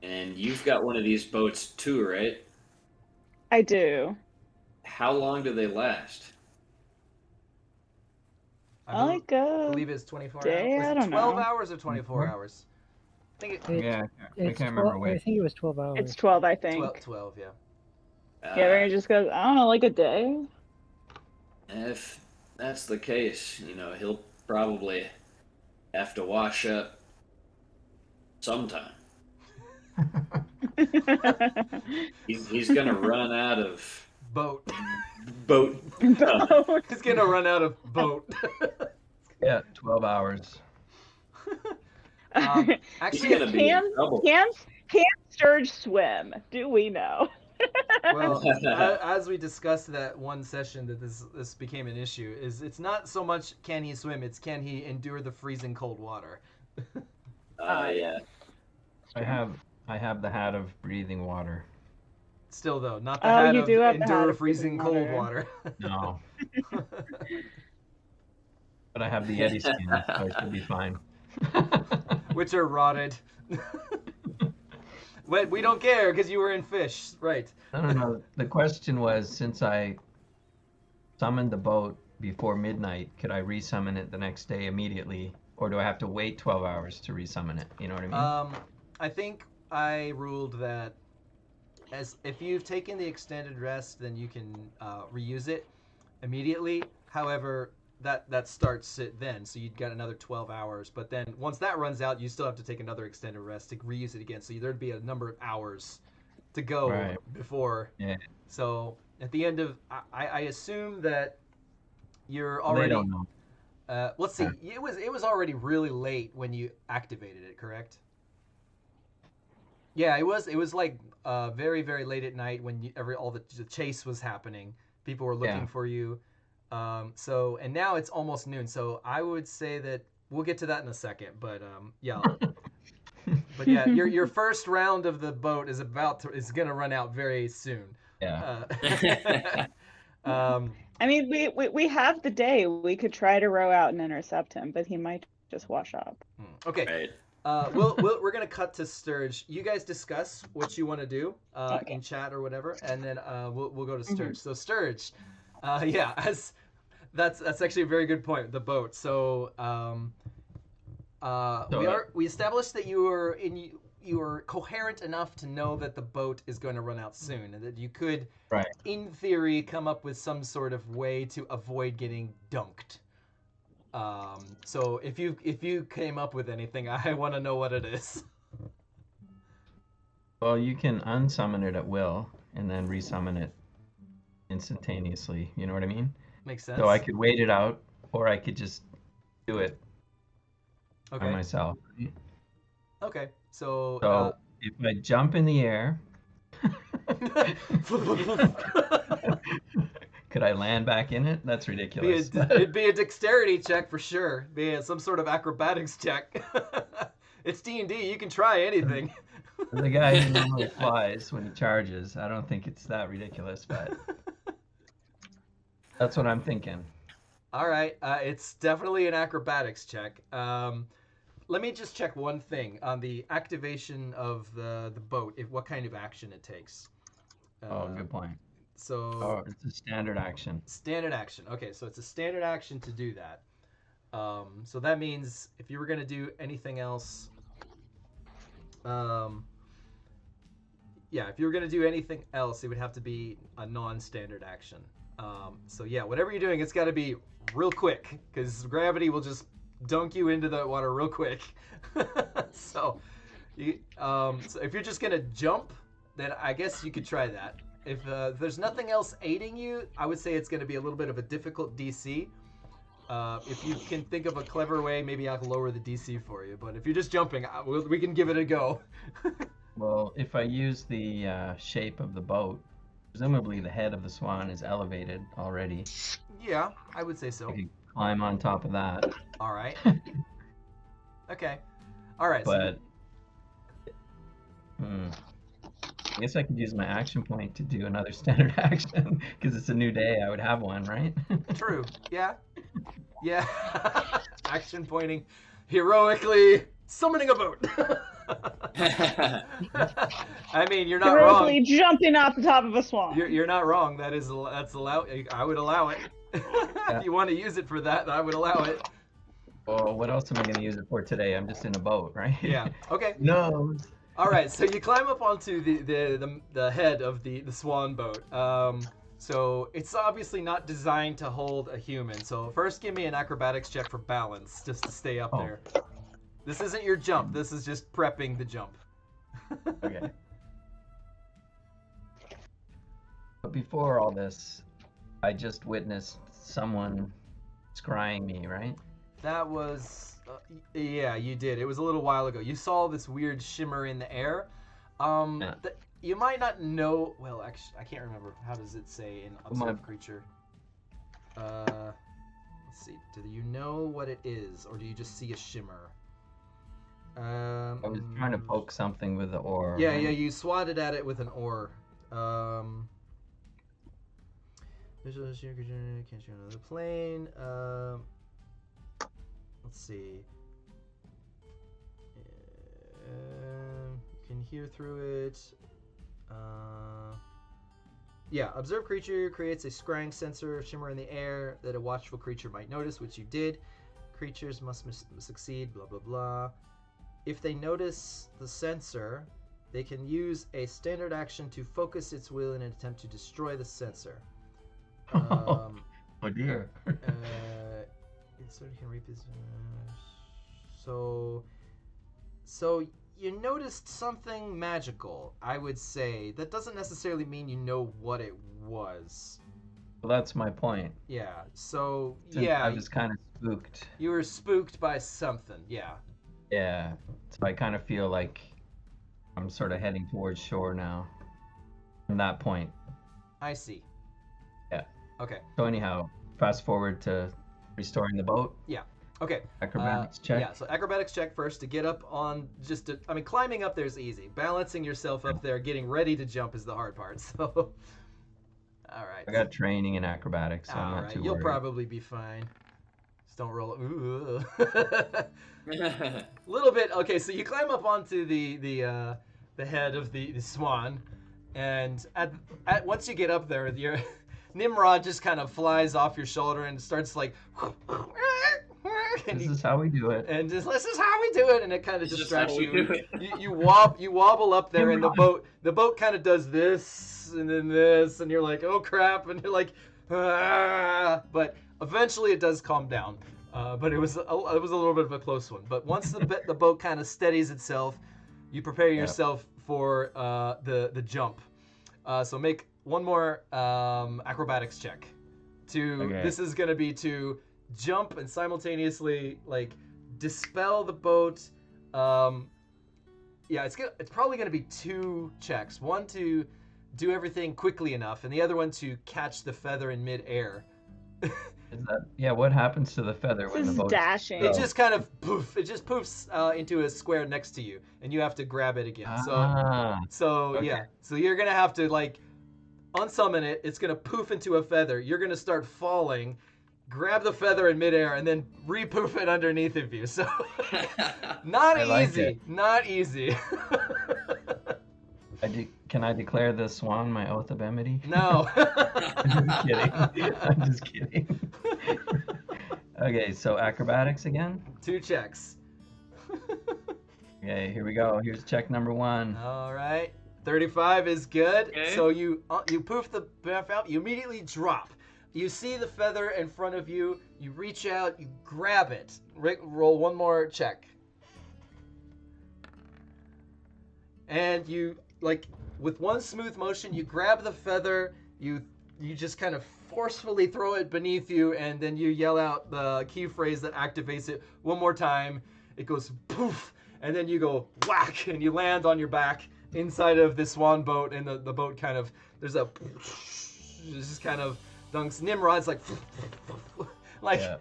And you've got one of these boats too, right? I do. How long do they last? I Like a believe it's 24 day, hours. I Was it don't 12 know. hours or 24 Mhm. hours? I think Yeah, I It's can't 12, remember I which. think it was 12 hours. It's 12, I 12, think. 12, yeah. Yeah, we're gonna just go, I don't know, like a day? If that's the case, he'll probably have to wash up sometime. He's gonna run out of Boat. boat. Boat. He's gonna run out of boat. Yeah, 12 hours. He's Actually, gonna be in trouble. Can Sturge swim? Do we know? well, as we discussed that one session that this became an issue, is it's not so much can he swim, it's can he endure the freezing cold water. Yeah. I have the hat of breathing water. Still though, not the Oh, hat you of do have the hat endure of freezing freezing cold water. water. No, but I have the Yeti skin, so I should be fine. Which are rotted. But we don't care because you were in fish, right? No. The question was, since I summoned the boat before midnight, could I resummon it the next day immediately, or do I have to wait 12 hours to resummon it? You know what I mean? I think I ruled that as if you've taken the extended rest, then you can reuse it immediately. However, that starts it then, so you'd got another 12 hours. But then once that runs out, you still have to take another extended rest to reuse it again. So there'd be a number of hours to go Right. before. Yeah. So at the end of, I assume that you're They already. don't know. Let's see. It was already really late when you activated it, correct? Yeah, it was like very very late at night when all the chase was happening. People were looking Yeah. for you. So and now it's almost noon. So I would say that we'll get to that in a second. But yeah. But yeah, your first round of the boat is gonna run out very soon. Yeah. I mean, we have the day. We could try to row out and intercept him, but he might just wash up. Okay. Right. We're gonna cut to Sturge. You guys discuss what you want to do Okay. in chat or whatever, and then we'll go to Sturge. Mhm. So Sturge, yeah, that's actually a very good point. The boat. So we established that you were coherent enough to know that the boat is going to run out soon, and that you could, Right. in theory, come up with some sort of way to avoid getting dunked. So if you came up with anything, I want to know what it is. Well, you can unsummon it at will and then resummon it instantaneously. You know what I mean? Makes sense. So I could wait it out, or I could just do it by Okay. myself. Okay. So. So if I jump in the air, could I land back in it? That's ridiculous. It'd be a dexterity check for sure. Be some sort of acrobatics check. It's D&D. You can try anything. The guy who normally flies when he charges, I don't think it's that ridiculous, but that's what I'm thinking. All right. It's definitely an acrobatics check. Let me just check one thing on the activation of the boat. What kind of action it takes. Good point. So. It's a standard action. Standard action. Okay, so it's a standard action to do that. So that means if you were going to do anything else, if you were going to do anything else, it would have to be a non-standard action. So yeah, whatever you're doing, it's got to be real quick because gravity will just dunk you into the water real quick. So if you're just going to jump, then I guess you could try that. If there's nothing else aiding you, I would say it's going to be a little bit of a difficult DC. If you can think of a clever way, maybe I'll lower the DC for you. But if you're just jumping, we can give it a go. Well, if I use the shape of the boat, presumably the head of the swan is elevated already. Yeah, I would say so. I could climb on top of that. All right. Okay. All right. But I guess I could use my action point to do another standard action because it's a new day. I would have one, right? True. Yeah. Yeah. Action pointing, heroically summoning a boat. I mean, you're not Heroically wrong. jumping off the top of a swan. You're not wrong. That's allowed. I would allow it. If you want to use it for that, I would allow it. Well, what else am I going to use it for today? I'm just in a boat, right? Yeah. Okay. No. All right. So you climb up onto the head of the swan boat. So it's obviously not designed to hold a human. So first, give me an acrobatics check for balance, just to stay up there. This isn't your jump. This is just prepping the jump. Okay. But before all this, I just witnessed someone scrying me, right? That was, yeah, you did. It was a little while ago. You saw this weird shimmer in the air. Yeah. You might not know. Well, actually, I can't remember. How does it say in observe creature? Let's see. Do you know what it is, or do you just see a shimmer? I was trying to poke something with the oar. Yeah, yeah. You swatted at it with an oar. Visualization creature can't shoot another plane. Let's see. You can hear through it. Yeah, observe creature creates a scrying sensor shimmer in the air that a watchful creature might notice, which you did. Creatures must succeed, blah, blah, blah. If they notice the sensor, they can use a standard action to focus its will in an attempt to destroy the sensor. Oh dear. It sort of can reap his. So you noticed something magical, I would say. That doesn't necessarily mean you know what it was. Well, that's my point. Yeah. So Since yeah, I was kind of spooked. you were spooked by something. Yeah. Yeah. So I kind of feel like I'm sort of heading towards shore now. From that point. I see. Yeah. Okay. So anyhow, fast forward to restoring the boat. Yeah. Okay. Acrobatics check. Yeah, so acrobatics check first to get up on climbing up there is easy. Balancing yourself up there, getting ready to jump is the hard part. So, all right. I got training in acrobatics, so I'm not too You'll worried. probably be fine. Just don't roll. Ooh. Little bit. Okay, so you climb up onto the head of the swan, and at once you get up there, your Nimrod just kind of flies off your shoulder and starts like. This is how we do it. And this is how we do it, and it kind of This is distracts how we you. do it. You wobble up there, and the boat kind of does this and then this, and you're like, oh crap, and you're like, ah. But eventually it does calm down. But it was a little bit of a close one. But once the boat kind of steadies itself, you prepare yourself for the jump. So make one more acrobatics check. This is gonna be to jump and simultaneously like dispel the boat. It's probably gonna be 2 checks. One to do everything quickly enough, and the other one to catch the feather in mid-air. What happens to the feather when This the is boat? dashing. It just kind of poof. It just poofs into a square next to you, and you have to grab it again. So okay. So you're gonna have to like unsummon it. It's gonna poof into a feather. You're gonna start falling. Grab the feather in midair and then repoof it underneath of you. So not easy. Not easy. Can I declare the swan my oath of amity? No. I'm just kidding. I'm just kidding. Okay, so acrobatics again. 2 checks. Okay, here we go. Here's check number 1. All right. 35 is good. Okay. So you poof the bath out. You immediately drop. You see the feather in front of you. You reach out. You grab it. Roll one more check. and you like with one smooth motion, you grab the feather, you just kind of forcefully throw it beneath you, and then you yell out the key phrase that activates it one more time. It goes poof, and then you go whack, and you land on your back inside of this swan boat, and the boat kind of there's a just kind of dunks. Nimrod's like Yeah.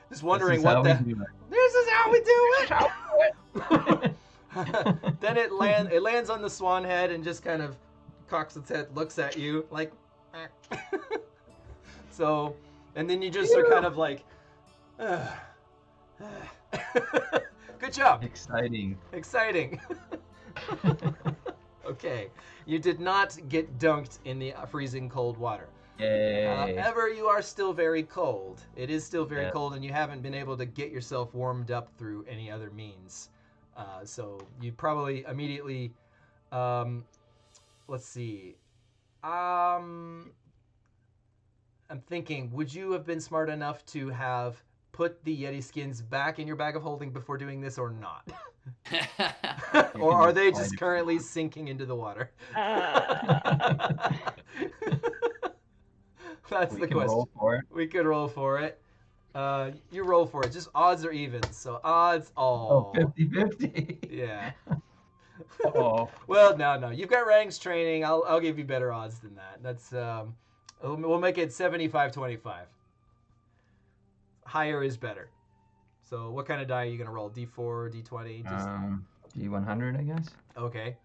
just wondering This is what how the we do it. this is how we do it. Then it lands on the swan head and just kind of cocks its head, looks at you like "Eh." So, and then you just are kind of like good job. Exciting. Okay, you did not get dunked in the freezing cold water. Yay. However, you are still very cold. It is still very Yeah. cold, and you haven't been able to get yourself warmed up through any other means. So you probably immediately, let's see. I'm thinking, would you have been smart enough to have put the Yeti skins back in your bag of holding before doing this or not? Or are they just currently sinking into the water? That's We the can question. roll for it. We could roll for it. You roll for it. Just odds or evens. So odds. Oh, 50-50. Yeah. Oh. Well, no. You've got ranks training. I'll give you better odds than that. That's we'll make it 75-25. Higher is better. So what kind of die are you gonna roll? D4, D20? Just D100, I guess. okay.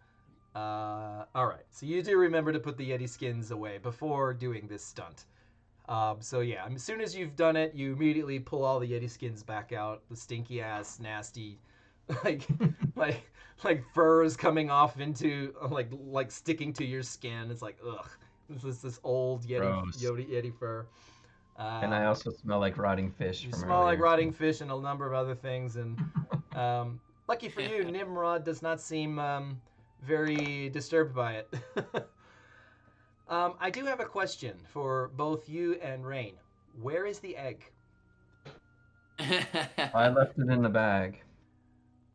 All right. So you do remember to put the Yeti skins away before doing this stunt. So yeah, as soon as you've done it, you immediately pull all the Yeti skins back out. The stinky ass, nasty, like furs coming off into like sticking to your skin. It's like ugh. This old Gross. Yeti fur. And I also smell like rotting fish. You from smell like earlier, rotting fish and a number of other things. And lucky for you, Nimrod does not seem very disturbed by it. I do have a question for both you and Rain. Where is the egg? I left it in the bag.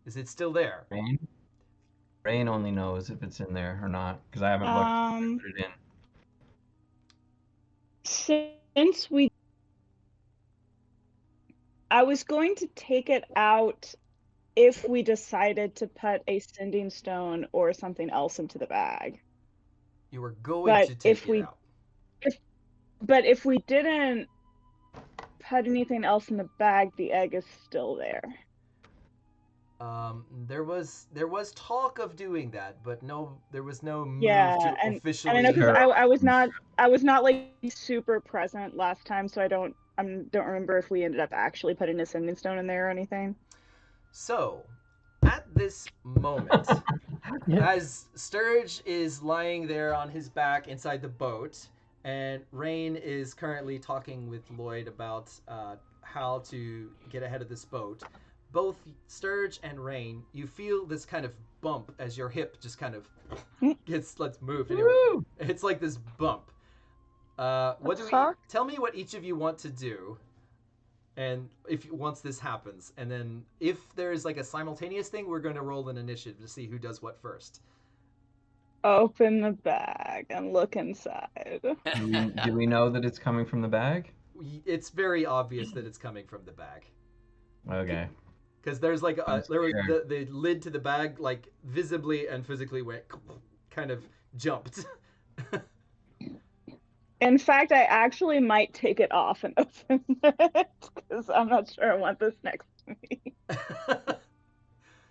Is it still there? Rain only knows if it's in there or not, because I haven't looked to put it in. Since I was going to take it out if we decided to put a sending stone or something else into the bag. You were going But to take it out. But if we didn't put anything else in the bag, the egg is still there. There was talk of doing that, but no, there was no move Yeah, to and officially. I know because I was not like super present last time, so I don't remember if we ended up actually putting a sending stone in there or anything. So, at this moment, as Sturge is lying there on his back inside the boat, and Rain is currently talking with Lloyd about how to get ahead of this boat, both Sturge and Rain, you feel this kind of bump as your hip just kind of let's move. Anyway, it's like this bump. Tell me what each of you want to do, and once this happens, and then if there's like a simultaneous thing, we're going to roll an initiative to see who does what first. Open the bag and look inside. Do we know that it's coming from the bag? It's very obvious that it's coming from the bag. Okay. Because there's like the lid to the bag like visibly and physically went kind of jumped. In fact, I actually might take it off and open it because I'm not sure I want this next to me.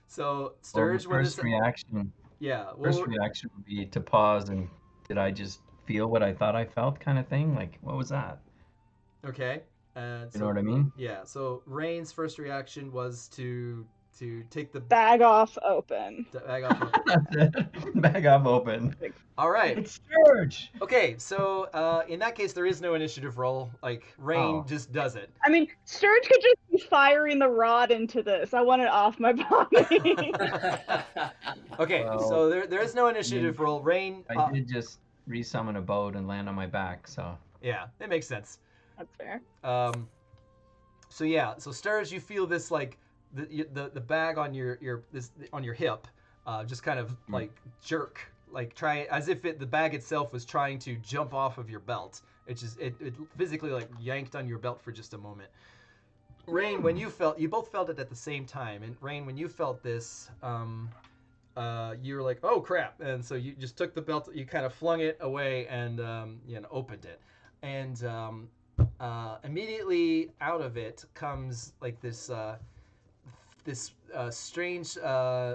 So Sturge, first reaction. Yeah. First reaction would be to pause and did I just feel what I thought I felt, kind of thing? Like what was that? Okay. You know what I mean? Yeah. So Rain's first reaction was to take the bag off open. Bag off open. Bag off open. All right. It's Sturge. Okay, so in that case, there is no initiative roll. Like Rain just does it. I mean, Sturge could just be firing the rod into this. I want it off my body. Okay, well, so there is no initiative roll. Rain. I did just resummon a boat and land on my back, so. Yeah, it makes sense. That's fair. So Sturge, you feel this like the bag on your hip just kind of like jerk, like try as if the bag itself was trying to jump off of your belt. It physically like yanked on your belt for just a moment. Rain, when you both felt it at the same time, and Rain, when you felt this, you were like, oh crap, and so you just took the belt, you kind of flung it away and opened it, and immediately out of it comes like this strange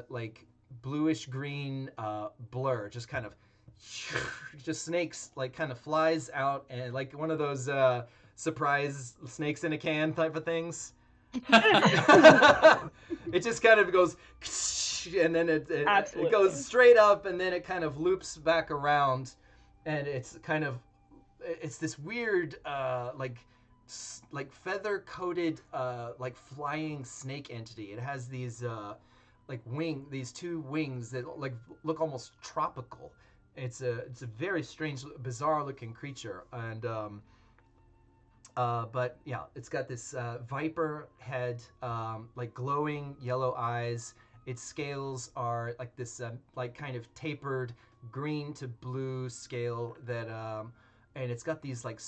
like bluish green blur, just kind of just snakes, like kind of flies out, and like one of those surprise snakes in a can type of things. It just kind of goes and then it goes straight up, and then it kind of loops back around, and it's this weird like feather coated like flying snake entity. It has these these two wings that like look almost tropical. It's a very strange, bizarre looking creature, and but yeah, it's got this viper head, like glowing yellow eyes. Its scales are like this like kind of tapered green to blue scale that and it's got these like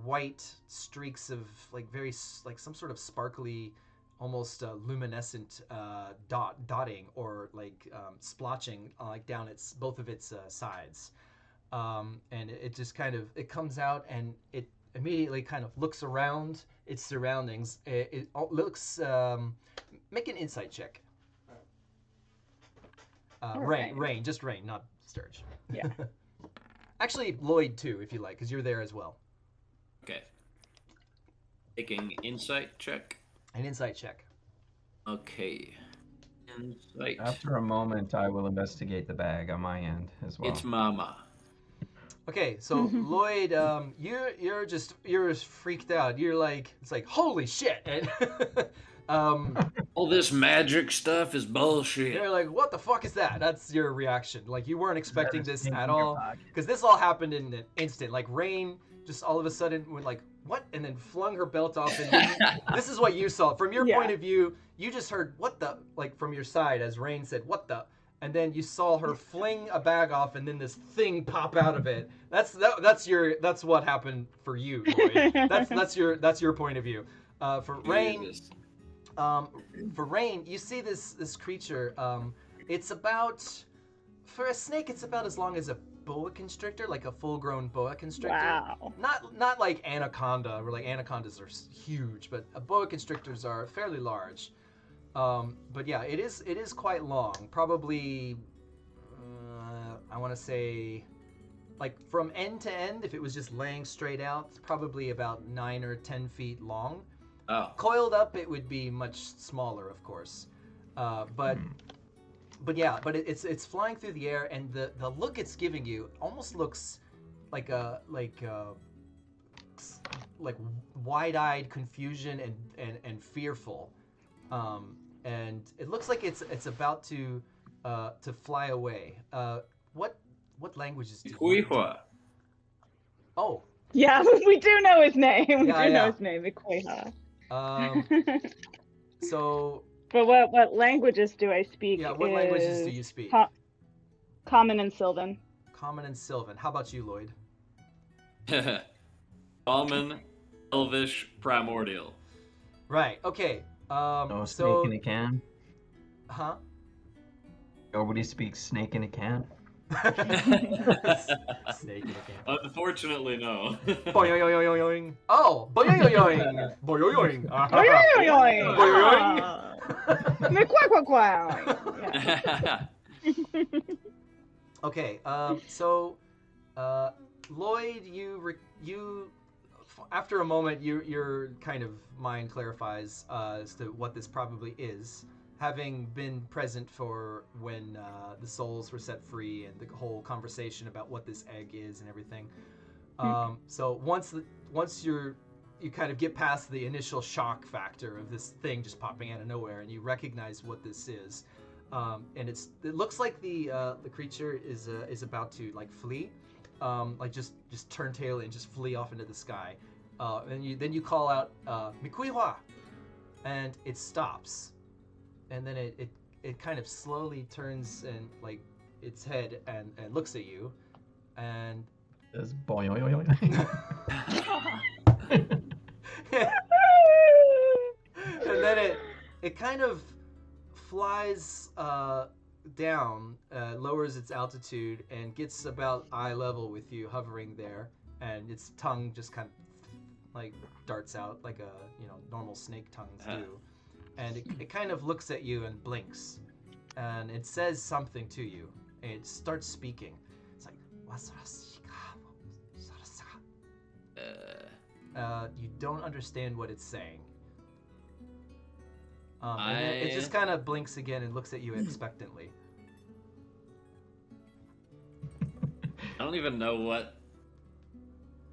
white streaks of like very like some sort of sparkly, almost luminescent dotting or like splotching like down both of its sides, and it just kind of comes out, and it immediately kind of looks around its surroundings. It looks make an insight check. Rain, just Rain, not Sturge. Yeah. Actually, Lloyd too, if you like, because you're there as well. Okay. Taking insight check. An insight check. Okay. Insight. After a moment, I will investigate the bag on my end as well. It's Mama. Okay, so Lloyd, you're just freaked out. You're like, it's like, holy shit, and all this magic stuff is bullshit. You're like, what the fuck is that? That's your reaction. Like, you weren't expecting this at all, because this all happened in an instant. Like, Rain just all of a sudden went like, what? And then flung her belt off, and this is what you saw. From your point of view, you just heard, what the, like from your side, as Rain said, what the, and then you saw her fling a bag off, and then this thing pop out of it. That's what happened for you, Lloyd. That's your point of view. For Rain, you see this creature. It's about, for a snake, it's about as long as a boa constrictor, like a full-grown boa constrictor. Wow. Not like anaconda, where like anacondas are huge, but boa constrictors are fairly large. But yeah, it is quite long. Probably, I want to say, like from end to end, if it was just laying straight out, it's probably about 9 or 10 feet long. Oh. Coiled up, it would be much smaller, of course. But it's flying through the air, and the look it's giving you almost looks like wide-eyed confusion and fearful. And it looks like it's about to fly away. What languages do you know? Oh. Yeah, we do know his name. We know his name, Ikueha. So. But what languages do I speak? Yeah, what languages do you speak? Common and Sylvan. Common and Sylvan. How about you, Lloyd? Common, Elvish, Primordial. Right. Okay. No snake in a can? Huh? Nobody speaks snake in a can? Snake in a can. Unfortunately, no. Boing. Oh, boing. Boing. Okay. So, Lloyd, you after a moment, your kind of mind clarifies as to what this probably is, having been present for when the souls were set free and the whole conversation about what this egg is and everything. So once you kind of get past the initial shock factor of this thing just popping out of nowhere, and you recognize what this is, and it looks like the creature is about to like flee, like just turn tail and just flee off into the sky. And then you call out Mikuihwa, and it stops, and then it it kind of slowly turns and like its head and looks at you, and Does boing. and then it kind of flies down, lowers its altitude, and gets about eye level with you, hovering there, and its tongue just kind of like darts out like a normal snake tongues do, and it kind of looks at you and blinks, and it says something to you. And it starts speaking. It's like you don't understand what it's saying. And then it just kind of blinks again and looks at you expectantly. I don't even know what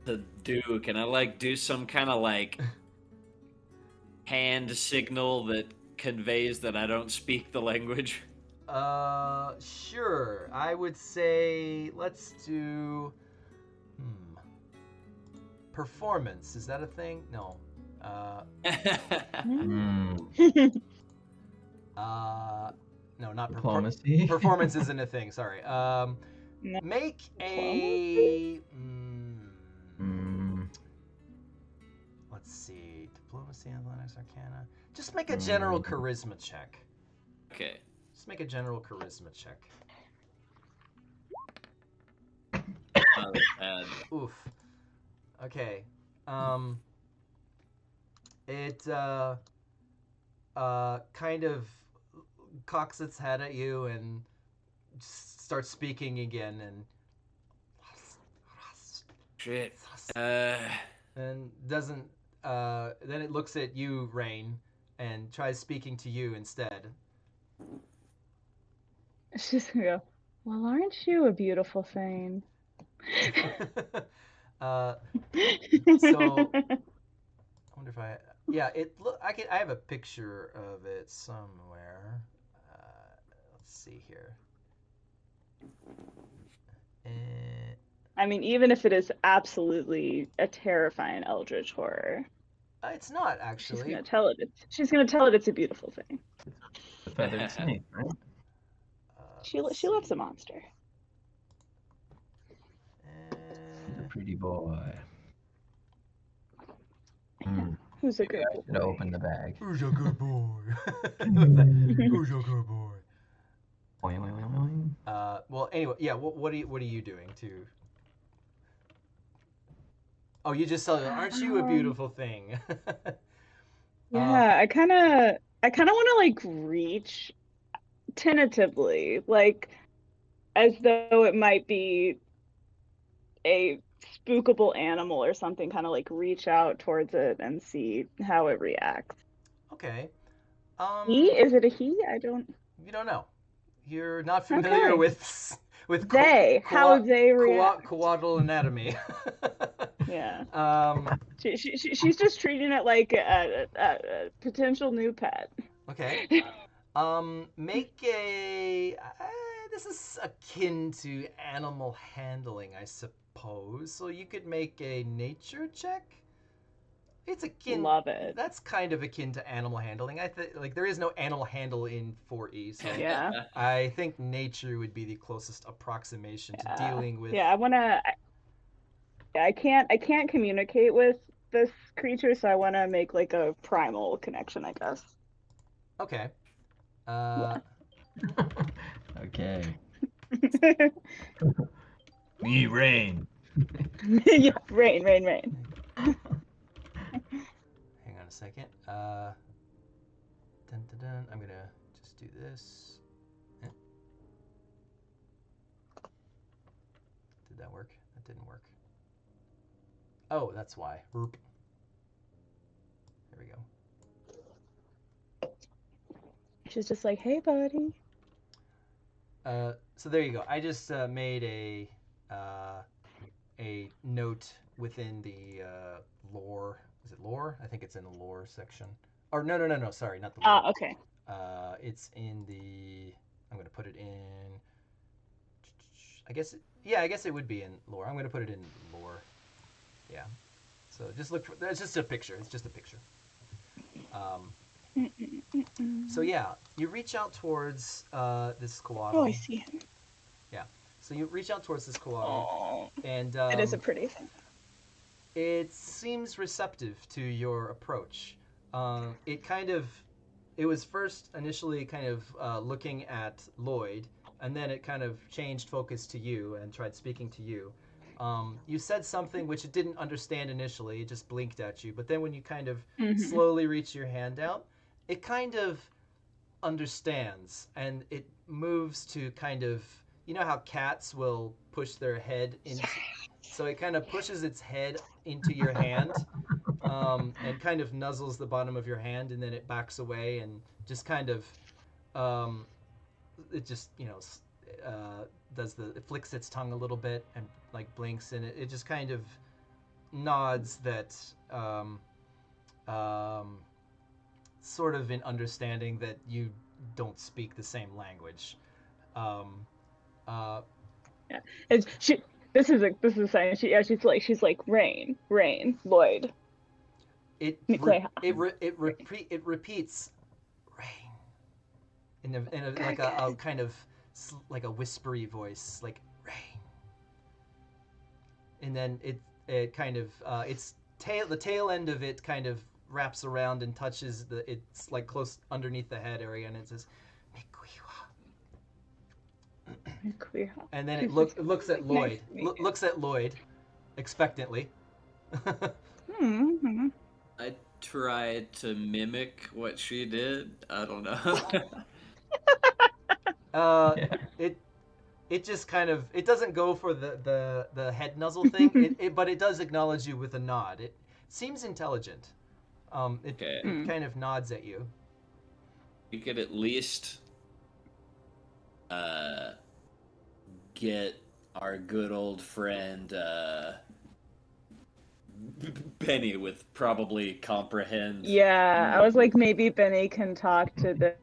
to do. Can I like do some kind of like hand signal that conveys that I don't speak the language? Sure. I would say let's do performance. Is that a thing? No. No, not Diplomacy. Performance isn't a thing. Sorry. No. Make a. Let's see. Diplomacy, athletics, arcana. Just make a general charisma check. Okay. Just make a general charisma check. Not bad. Oof. Okay. It kind of cocks its head at you and starts speaking again, and Shit. and doesn't then it looks at you, Rain, and tries speaking to you instead. She's gonna go, well, aren't you a beautiful thing? So I wonder if I I have a picture of it somewhere. Let's see here. I mean, even if it is absolutely a terrifying eldritch horror, It's not actually. she's gonna tell it it's a beautiful thing. The feathered snake, right? She loves a monster. The pretty boy. Who's a good Should open the bag. Who's a good boy? Who's a good boy? Boing, boing, boing, boing. Well, anyway, yeah. What are you doing to? Oh, you just said, "Aren't you a beautiful thing?" Yeah, I kind of want to like reach tentatively, like as though it might be a spookable animal or something, kind of like reach out towards it and see how it reacts. Okay. Is it a he? I don't. You don't know. You're not familiar with how they react. coatl anatomy. Yeah. She's just treating it like a potential new pet. Okay. Make a. This is akin to animal handling, I suppose. So you could make a nature check. It's akin. Love it. That's kind of akin to animal handling. Like there is no animal handle in 4E, so yeah. I think nature would be the closest approximation to dealing with. Yeah, I can't communicate with this creature, so I want to make like a primal connection, I guess. Okay. Okay. Me, Rain. Yeah, rain. Hang on a second. Dun, dun, dun. I'm gonna just do this. Did that work? That didn't work. Oh, that's why. There we go. She's just like, hey, buddy. So there you go. I just made a note within the lore. Is it lore? I think it's in the lore section. Or no. Sorry, not the lore. Okay. It's in the. I'm gonna put it in. I guess it would be in lore. I'm gonna put it in lore. Yeah. So just look for. It's just a picture. It's just a picture. So yeah, you reach out towards this koala. Oh, I see him. Yeah. So you reach out towards this koala, Oh, and it is a pretty thing. it seems receptive to your approach. It was first initially kind of looking at Lloyd, and then it kind of changed focus to you and tried speaking to you. You said something which it didn't understand initially. It just blinked at you. But then when you kind of slowly reach your hand out, it kind of understands, and it moves to kind of, you know how cats will push their head into, so it kind of pushes its head into your hand, and kind of nuzzles the bottom of your hand, and then it backs away and just kind of, um, it just, it flicks its tongue a little bit and like blinks, and it just kind of nods that, sort of in understanding that you don't speak the same language. Um, Yeah, and This is a sign. She's like Rain, Lloyd. it repeats rain in a like a kind of like a whispery voice, like rain, and then it kind of the tail end of it kind of wraps around and touches it's like close underneath the head area, and it says and then it looks at Lloyd, looks at Lloyd expectantly. I tried to mimic what she did. I don't know. It just kind of, it doesn't go for the head nuzzle thing, but it does acknowledge you with a nod. It seems intelligent. It kind of nods at you. You could at least get our good old friend Benny with probably comprehend. Yeah, I was like, maybe Benny can talk to the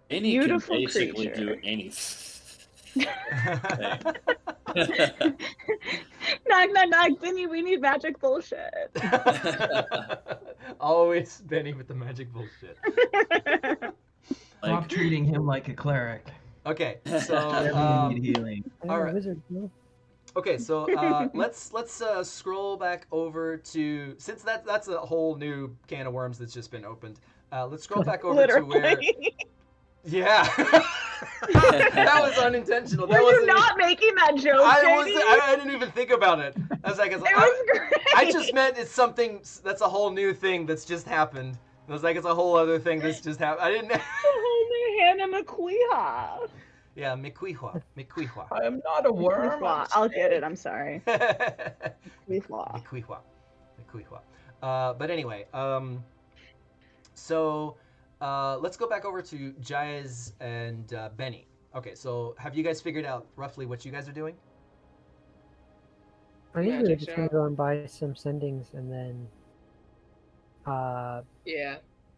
Benny beautiful can basically creature. do anything. Knock, Benny, we need magic bullshit. Always Benny with the magic bullshit. Stop treating him like a cleric. Okay, so need healing. All right. Wizard, no? Okay, so let's scroll back over to, since that's a whole new can of worms that's just been opened. Let's scroll back over to where. Yeah, that was unintentional. Were you not making that joke? I didn't even think about it. I was like, I just meant it's something that's a whole new thing that's just happened. I was like, it's a whole other thing that's just happened. I didn't. A whole new Hannah McQueeha. Yeah, McQueeha. I am not a worm. I'll get it. I'm sorry. McQueeha. But anyway, so let's go back over to Jaez and Beni. Okay, so have you guys figured out roughly what you guys are doing? I think we're just gonna go and buy some sendings and then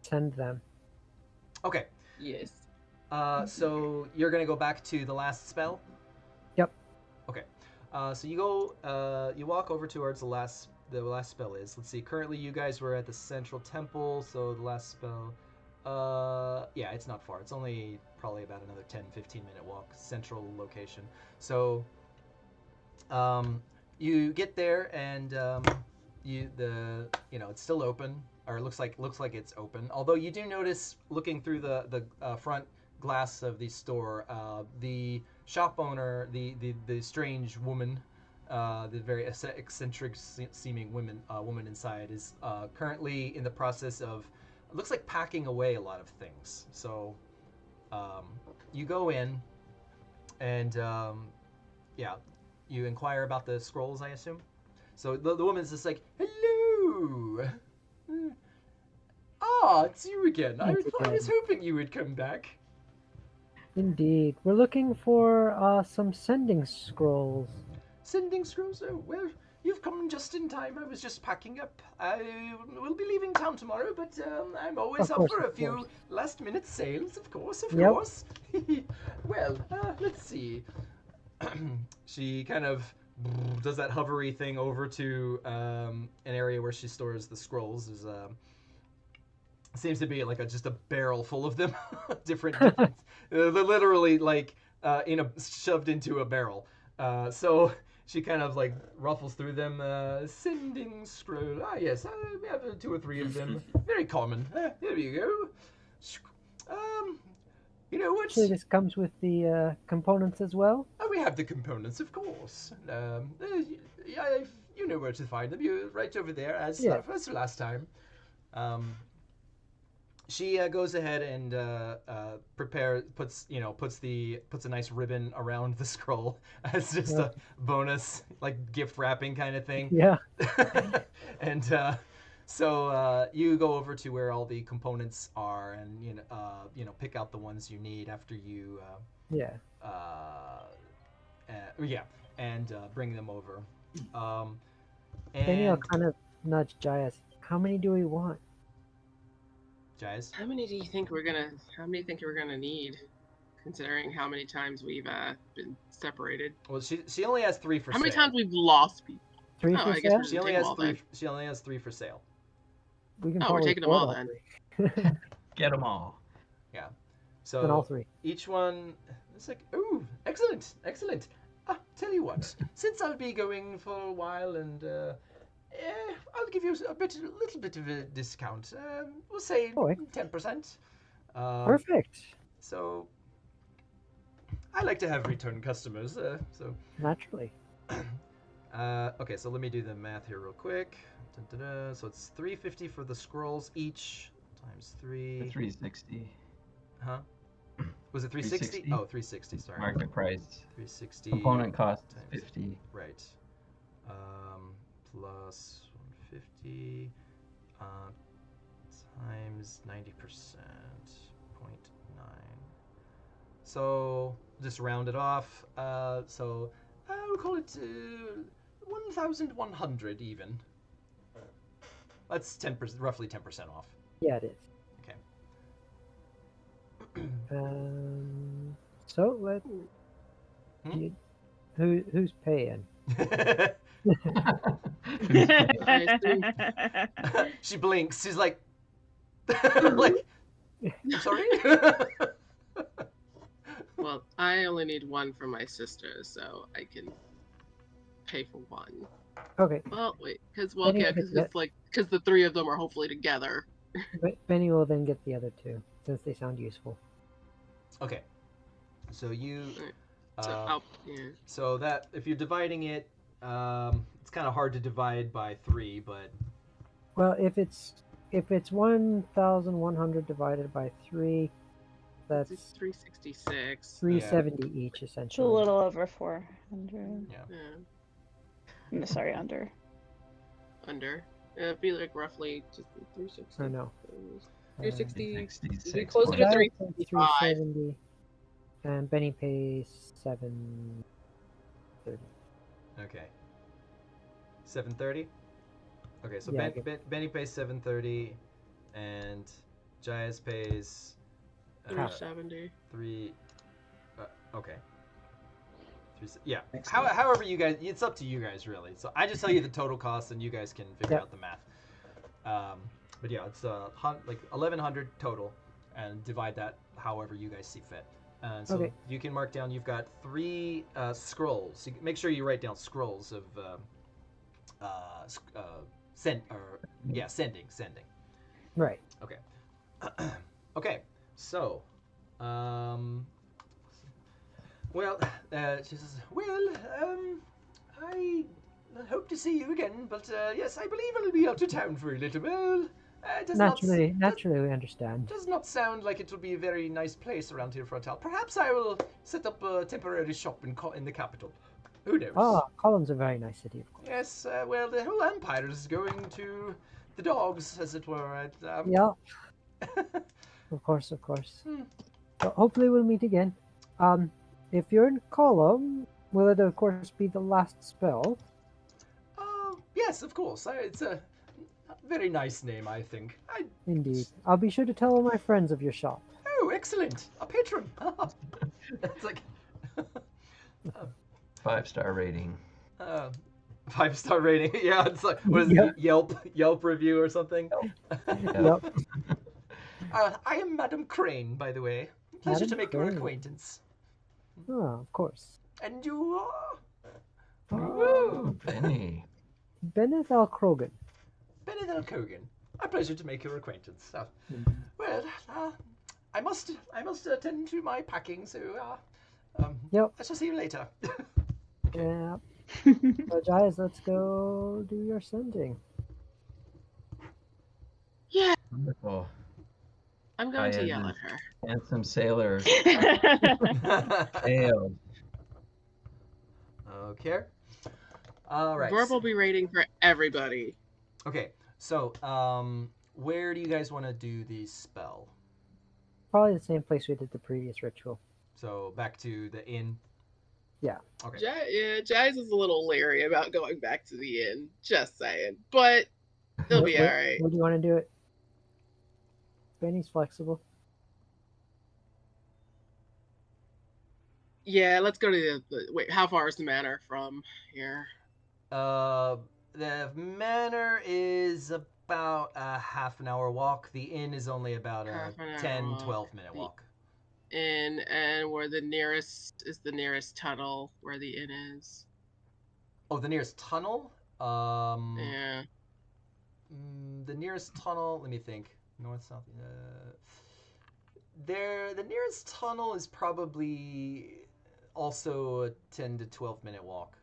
send them. Okay. Yes. So you're gonna go back to the last spell? Yep. Okay. So you go, you walk over towards the last spell is. Let's see. Currently, you guys were at the central temple, so the last spell. Yeah, it's not far. It's only probably about another 10-15 minute walk. Central location. So, you get there and it's still open, or it looks like it's open. Although you do notice, looking through the front glass of the store, the shop owner, the strange woman, the very eccentric seeming woman inside is currently in the process of, it looks like, packing away a lot of things. So you go in and you inquire about the scrolls, I assume. So the woman's just like, hello. It's you again. I was hoping you would come back. Indeed. We're looking for some sending scrolls. Sending scrolls? Oh, well, you've come just in time. I was just packing up. I will be leaving town tomorrow, but I'm always up for a few last-minute sales, of course. Well, let's see. She kind of does that hovery thing over to an area where she stores the scrolls. There's seems to be like just a barrel full of them, different. They're literally like shoved into a barrel. So she kind of like ruffles through them. Sending scroll. Ah, yes, we have 2 or 3 of them. Very common. Here we go. You know what? Actually, this comes with the components as well. Oh, we have the components, of course. You know where to find them. You're right over there, as last time. She goes ahead and puts a nice ribbon around the scroll as just a bonus, like gift wrapping kind of thing. Yeah. And so you go over to where all the components are, and pick out the ones you need after you and bring them over. Then I'll kind of nudge Jaez. How many do we want? Jaez? How many think we're gonna need, considering how many times we've been separated? Well, she only has 3 for sale. How many times we've lost people? 3 for sale? She only has 3. She only has 3 for sale. We can we're taking them all then. Get them all. Yeah. So then all 3. Each one. It's like, ooh, excellent. Tell you what, since I'll be going for a while, and I'll give you a little bit of a discount. We'll say 10%. Perfect. So I like to have return customers. So naturally. Okay, so let me do the math here real quick. Dun-dun-dun. So it's $350 for the scrolls each times 3. 360. Huh? Was it 360? Oh, 360. Sorry. Market price. 360. Component cost 50. Right. Plus 150 times 90%. 0.9. So just round it off. So we'll call it 1,100 even. That's 10%, roughly 10% off. Yeah, it is. Okay. So let. Who's paying? She blinks. She's like, like, sorry. Well, I only need 1 for my sister, so I can pay for 1. Okay. Well, wait, because the 3 of them are hopefully together. Benny will then get the other 2 since they sound useful. Okay. So you. So that if you're dividing it, it's kind of hard to divide by 3, but. Well, if it's 1,100 divided by 3, that's 366. 370 each, essentially. It's a little over 400. Yeah. Sorry, under. It'd be like roughly just 360. I know. 360. 366. Closer to 365. 370, and Benny pays 730. Okay. 730. Okay, so Yeah, Benny pays 730, and Jaez pays 370. 3. Okay. Yeah. However you guys, it's up to you guys really. So I just tell you the total cost, and you guys can figure out the math. But yeah, it's like 1,100 total, and divide that however you guys see fit. And so you can mark down. You've got 3 scrolls. So make sure you write down scrolls of sending. Right. Okay. Okay. So, well, she says, I hope to see you again, but yes, I believe I'll be out of town for a little while. Naturally, we understand. Does not sound like it will be a very nice place around here for a hotel. Perhaps I will set up a temporary shop in the capital. Who knows? Ah, Collin's a very nice city, of course. Yes, well, the whole empire is going to the dogs, as it were. Yeah. Of course. So hopefully we'll meet again. If you're in Column, will it of course be the last spell? Yes, of course. It's a very nice name, I think. Indeed. I'll be sure to tell all my friends of your shop. Oh, excellent! A patron. It's like 5-star rating. 5-star rating. Yeah, it's like what is it? Yelp review or something. Yep. I am Madam Crane, by the way. Pleasure to Madam make your Crane. acquaintance. Oh, of course. And you are Ooh, Benny. Benneth L. Krogan. Benedel Kogan. A pleasure to make your acquaintance. Mhm. Well, I must attend to my packing, so Yep. I shall see you later. Yeah. So, Jaez, let's go do your sending. Yeah, Wonderful. I'm going to Jaez yell is at her. Handsome sailor. Failed. Okay. All right. Verbal berating for everybody. Okay. So, where do you guys want to do the spell? Probably the same place we did the previous ritual. So back to the inn. Yeah. Okay. Jaez is a little leery about going back to the inn. Just saying, but he'll be all right. Where do you want to do it? Benny's flexible. Yeah, let's go to the. Wait, how far is the manor from here? The manor is about a half an hour walk. The inn is only about a Half an hour 10, walk. 12-minute walk. Inn, and where the nearest tunnel where the inn is. Oh, the nearest tunnel? Yeah. The nearest tunnel, let me think. North, south. The nearest tunnel is probably also a 10 to 12-minute walk.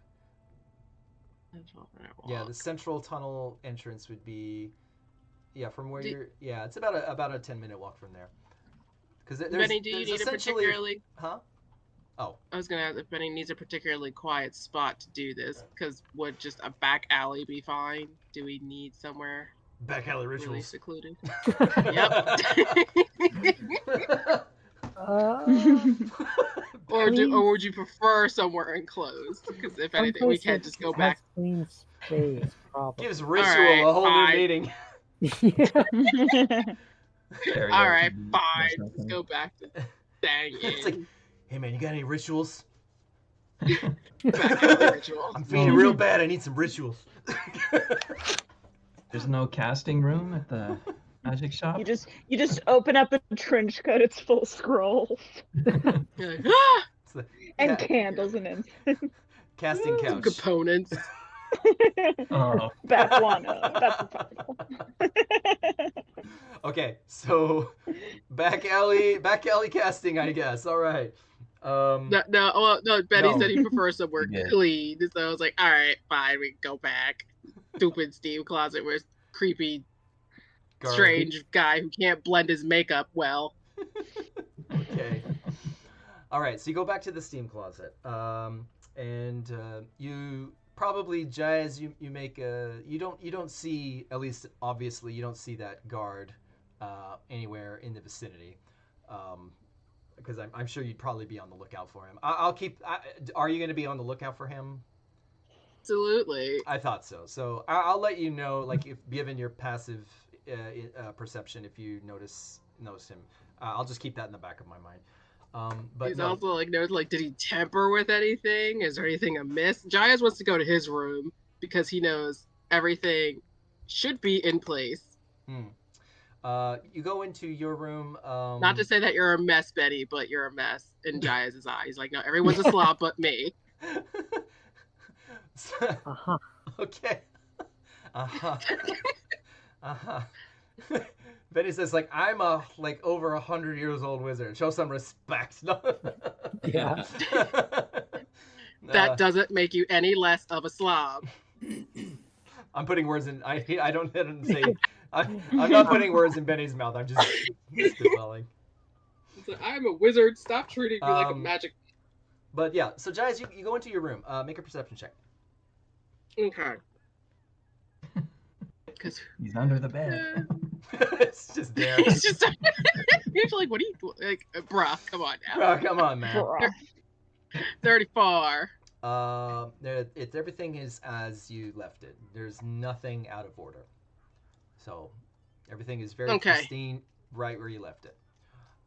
Yeah, the central tunnel entrance would be, from where you're. Yeah, it's about a 10-minute walk from there. Because Benny, do you need a particularly? Huh? Oh. I was gonna ask if Benny needs a particularly quiet spot to do this. Because would just a back alley be fine? Do we need somewhere Back alley really rituals. secluded? Yep. Or would you prefer somewhere enclosed? Because if anything, we can't just go back. Clean space, probably. Gives ritual right, a whole fine. new meaning. All right, fine. Let's go back to dang It's it. like, hey man, you got any rituals? Back alley ritual. I'm feeling real bad. I need some rituals. There's no casting room at the magic shop. You just open up a trench coat. It's full of scrolls You're like, ah! and candles and incense. Casting couch. Components. Oh. That's one. That's the title. Okay, so back alley casting, I guess. All right. No. Benny No. said he prefers somewhere Yeah. clean, so I was like, all right, fine, we can go back. Stupid Steve closet where creepy, Guard. strange guy who can't blend his makeup well. Okay. All right, so you go back to the steam closet, and you probably, Jaez, you make a you don't see, at least obviously you don't see that guard anywhere in the vicinity, because I'm sure you'd probably be on the lookout for him. Are you going to be on the lookout for him? Absolutely. I thought so. So I'll let you know, like, if given your passive perception, if you notice him. I'll just keep that in the back of my mind. But He's no. also like, did he tamper with anything? Is there anything amiss? Jaez wants to go to his room because he knows everything should be in place. You go into your room. Not to say that you're a mess, Betty, but you're a mess in Jaez's eyes. He's like, no, everyone's a slob but me. Uh-huh. Okay. Uh-huh. Uh-huh. Betty says, like, I'm a over 100 years old wizard. Show some respect. No. Yeah. That doesn't make you any less of a slob. I'm putting words in. I didn't say. I'm not putting words in Benny's mouth. I'm just spitballing. It's like, I'm a wizard. Stop treating me like a magic. But yeah, so Jaez, you go into your room. Make a perception check. Okay. Because He's under the bed. It's just there. he's just he's like, what are you like, bruh? Come on now. Bro, come on, man. 34. Everything is as you left it. There's nothing out of order. So everything is very pristine, right where you left it.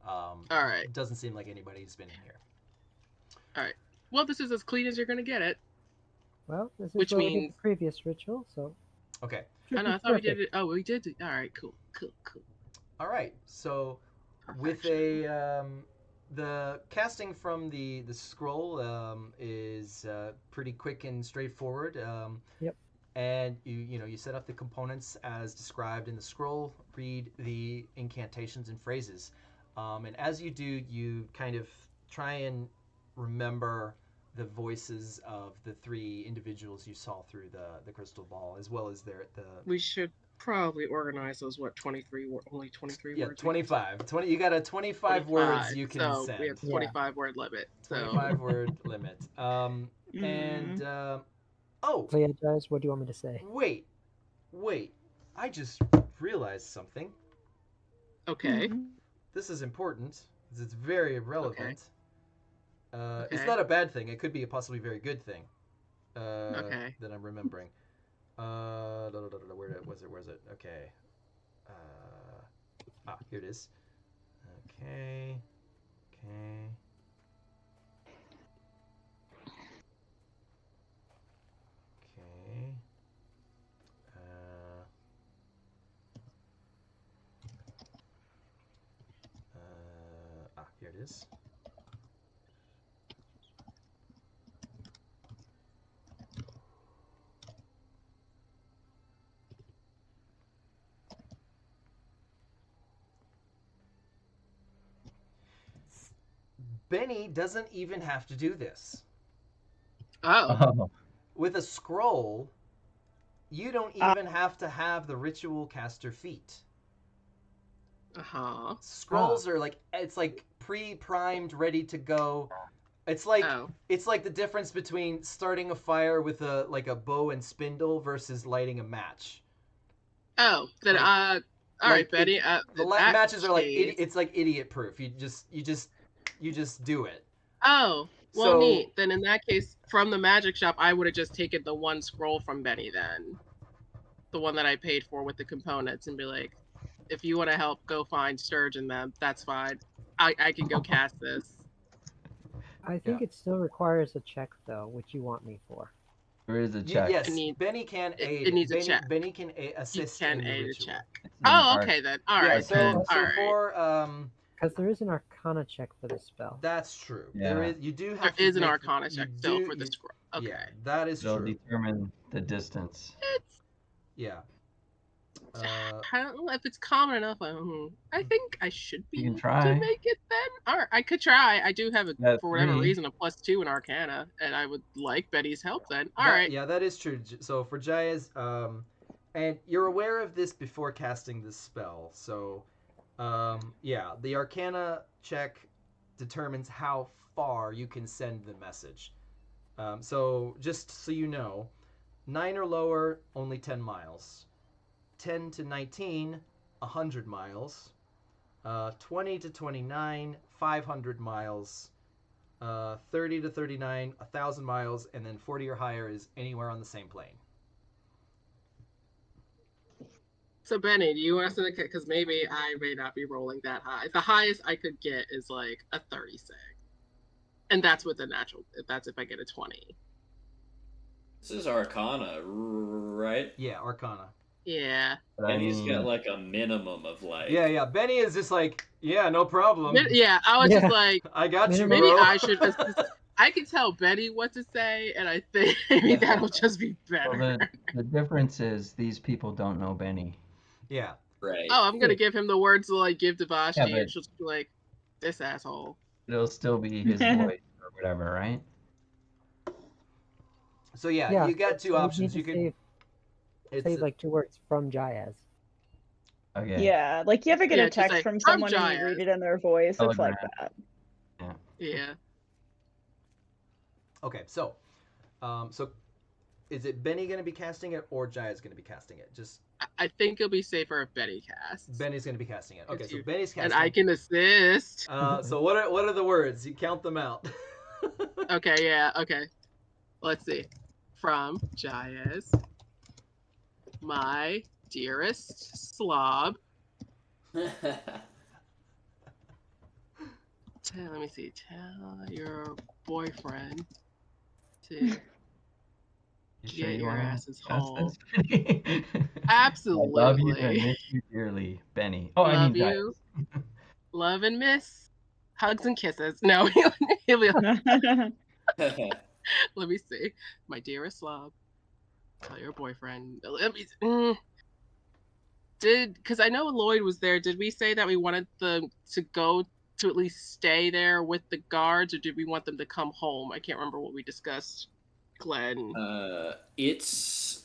All right. It doesn't seem like anybody's been in here. All right. Well, this is as clean as you're gonna get it. Well, this is Which where we did means- the previous ritual, so. Okay. I know. I thought we did it. Oh, we did. All right. Cool. All right. So with Perfection. the casting from the scroll is pretty quick and straightforward. Yep. And you set up the components as described in the scroll. Read the incantations and phrases, and as you do, you kind of try and remember the voices of the three individuals you saw through the crystal ball, as well as the We should probably organize those. What 23? Only 23 yeah, words. 25. 20. You got a 25 words you can So send. we have Yeah. 25 word limit. So 25 word limit. And oh, So yeah, Jaez, what do you want me to say? wait. I just realized something. okay. This is important because it's very relevant. It's Okay. not a bad thing. It could be a possibly very good thing. Okay. That I'm remembering. Where was it? Okay. Here it is. Okay. Here it is. Beni doesn't even have to do this. Oh. Oh, With a scroll, you don't even have to have the ritual caster feat. Scrolls are like, it's like pre-primed, ready to go. It's like the difference between starting a fire with a bow and spindle versus lighting a match. Oh, then Like- all right, like Betty. The matches are like it's like idiot proof. You just do it. Oh, well, So- neat. Then in that case, from the magic shop, I would have just taken the one scroll from Benny then, the one that I paid for with the components, and be like, if you want to help, go find Sturge and them. That's fine. I can go cast this. I think it still requires a check though, which you want me for. there is a check. Yes, It Benny can aid. it needs a Benny, check. Benny can You assist can in the aid a ritual. check. It's an Oh, art- okay then. All Yeah, right. so then. All right. for Because there is an Arcana check for the spell. that's true. Yeah. There is you do There have to is an make- Arcana you check do- still for the you- scroll. Okay. Yeah, that is It'll true. determine the distance. It's Yeah. I don't know if it's common enough. I think I should be You can able try. to make it then. All right, I could try. I do have Got for whatever 3. reason a +2 in Arcana, and I would like Betty's help then. All That- right. Yeah, that is true. So for Jaez, and you're aware of this before casting this spell. So, yeah, the Arcana check determines how far you can send the message. So just so you know, 9 or lower, only 10 miles. 10 to 19, 100 miles. 20 to 29, 500 miles. 30 to 39, 1,000 miles, and then 40 or higher is anywhere on the same plane. So Benny, do you want us to because maybe I may not be rolling that high. The highest I could get is like a 36, and that's with the natural. That's if I get a 20. This is Arcana, right? Yeah, Arcana. Yeah. But I And he's got mean, like a minimum of like. Yeah. Benny is just like, yeah, no problem. Yeah. I was Yeah. just like, I got you, maybe bro. I should. I can tell Betty what to say, and I think maybe that'll just be better. well, the difference is these people don't know Benny. Yeah. Right. Oh, I'm gonna give him the words to like give to Vashti, Yeah, and but- she'll just be like, "This asshole." It'll still be his voice or whatever, right? So yeah, you got two so options. need You to can say like 2 words from Jaez. Okay. Yeah, like you ever get Yeah, a just text like, from "From someone and you read Jaez." it in their voice. It's like Telegram. that. Yeah. Okay, so is it Benny going to be casting it or Jaez going to be casting it? Just I think it'll be safer if Betty casts. Benny's going to be casting it. Okay, It's so you. Benny's casting. And I can assist. So what are the words? You count them out. Okay, yeah, okay. Let's see. From Jaez, my dearest slob. Let me see. Tell your boyfriend to You sure Get you your want asses to ask home. this, Benny? Absolutely. I love you and miss you dearly, Benny. Oh, I Love mean, you. Jaez. Love and miss. Hugs and kisses. No, he'll be let me see. My dearest slob. Tell your boyfriend. Let me. Because I know Lloyd was there. Did we say that we wanted them to go to at least stay there with the guards, or did we want them to come home? I can't remember what we discussed, Glenn. It's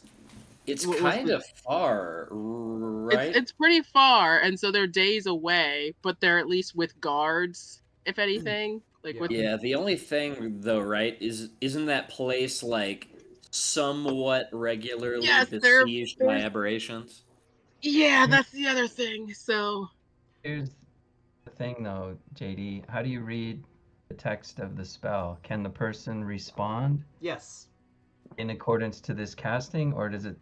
What was kind the- of far, right? It's pretty far, and so they're days away, but they're at least with guards, if anything. Like Yeah. with Yeah, the only thing though, right, isn't that place like somewhat regularly yes, besieged by there's aberrations? yeah, that's the other thing. So Here's the thing, though, JD. How do you read the text of the spell? Can the person respond Yes. in accordance to this casting, or does it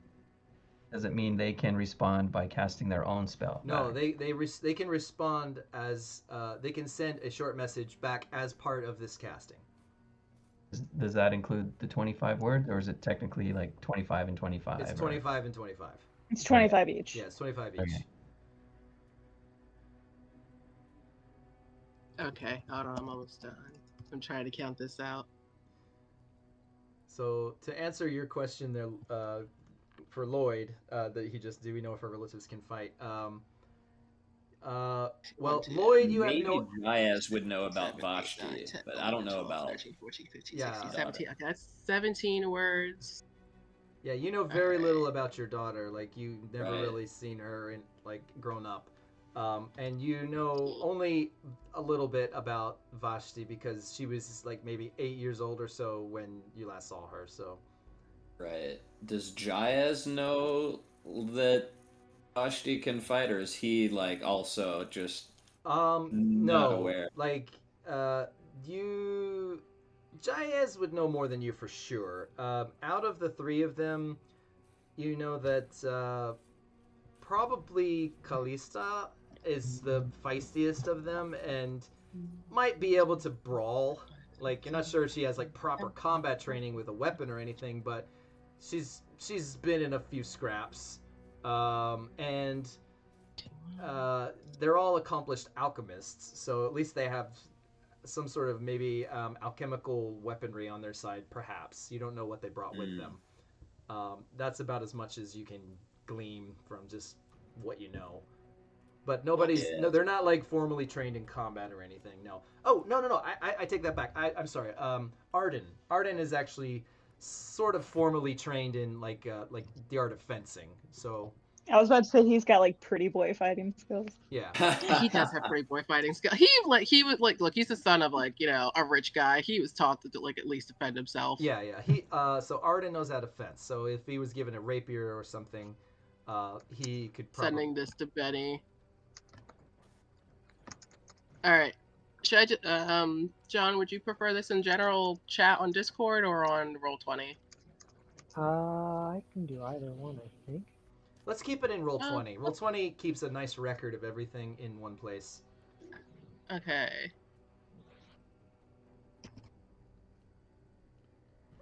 mean they can respond by casting their own spell? No, back? they can respond as they can send a short message back as part of this casting. Does that include the 25 words, or is it technically like 25 and 25? It's 25 and 25. It's 25 each. Yeah, it's 25 each. Okay. okay, hold on, I'm almost done. I'm trying to count this out. So to answer your question there, for Lloyd, that he just, do we know if our relatives can fight? Well, Lloyd, you have Maybe no. Jaez would know about 7, 8, 9, Vashti, 10, but 11, I don't know 12, about 13, 14, 15, Yeah. 16, 17. Okay, that's 17 words. Yeah, you know very Alright. little about your daughter. Like, you never Right. really seen her in, like, grown up. And you know only a little bit about Vashti because she was like maybe 8 years old or so when you last saw her. So right. Does Jaez know that Vashti can fight, or is he like also just not no, aware? like you, Jaez would know more than you for sure. Out of the three of them, you know that probably Kalista is the feistiest of them and might be able to brawl. Like, you're not sure if she has like proper combat training with a weapon or anything, but she's been in a few scraps. And they're all accomplished alchemists, so at least they have some sort of maybe alchemical weaponry on their side. Perhaps you don't know what they brought with them. That's about as much as you can glean from just what you know. But nobody's Yeah. no, they're not like formally trained in combat or anything. No. Oh no. I take that back. I'm sorry. Arden is actually sort of formally trained in like the art of fencing. So I was about to say he's got like pretty boy fighting skills. yeah. He does have pretty boy fighting skill. He was like, look, he's the son of like, a rich guy. He was taught to like at least defend himself. Yeah. He so Arden knows how to fence. So if he was given a rapier or something, he could probably. Sending this to Benny. All right. Should I just, John, would you prefer this in general chat on Discord or on Roll20? I can do either one, I think. Let's keep it in Roll20. Oh. Roll20 keeps a nice record of everything in one place. Okay.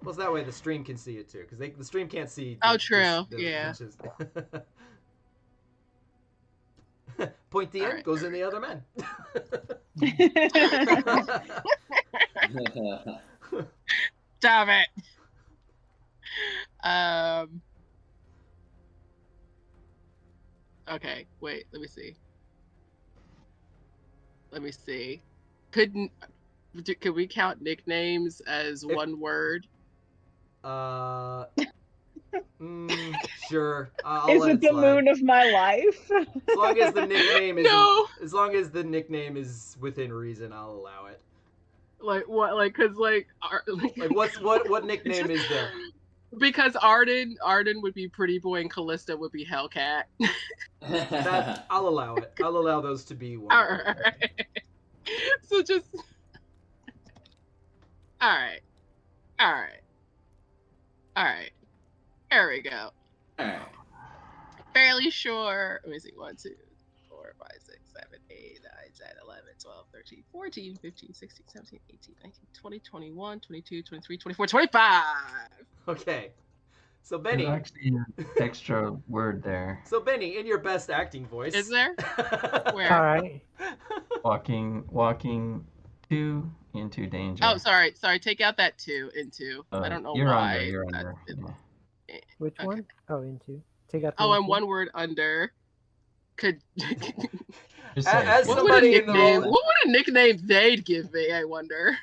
Well, that way the stream can see it too, because the stream can't see. Oh, true. Yeah. Inches. Point the end Alright. goes in the other man. Damn it. Okay, wait, let me see. Could we count nicknames as one word? Sure. I'll Is let it the slide. moon of my life? As long as the nickname is No. as long as the nickname is within reason, I'll allow it. Like what? Like, cause like What nickname is there? Because Arden would be Pretty Boy and Callista would be Hellcat. That I'll allow it. I'll allow those to be one. Alright. So just Alright. There we go. Alright. Fairly sure. Let me see. 1, 2, 4, 5, 6, 7, 8, 9, 10, 11, 12, 13, 14, 15, 16, 17, 18, 19, 20, 21, 22, 23, 24, 25. Okay. So There's Benny, actually an extra word there. so Benny, in your best acting voice. Is there? All Where? right. Walking into danger. Oh, sorry. Take out that two into. I don't know You're why. You're that- under. it- Yeah. Which Okay. one? Oh, into. Take out the Oh, and into. one word under. Could Just say As it. somebody in the role. What would a nickname they'd give me? I wonder.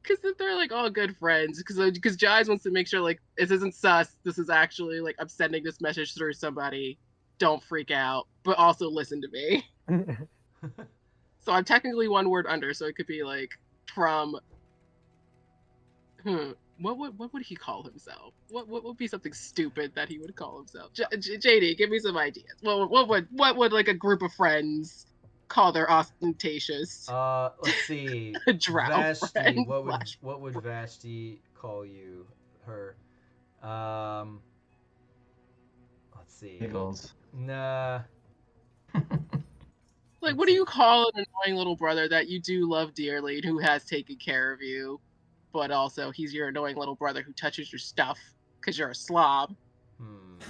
Because they're like all good friends. Because Jaez wants to make sure like this isn't sus. This is actually like I'm sending this message through somebody. Don't freak out, but also listen to me. So I'm technically one word under, so it could be like from. What would he call himself? What would be something stupid that he would call himself? JD, give me some ideas. What would like a group of friends call their ostentatious Let's see. drow Vashti. friend? What would Vashti call you? Her. Let's see. Giggles. Nah. Like, what do you call an annoying little brother that you do love dearly and who has taken care of you, but also he's your annoying little brother who touches your stuff because you're a slob?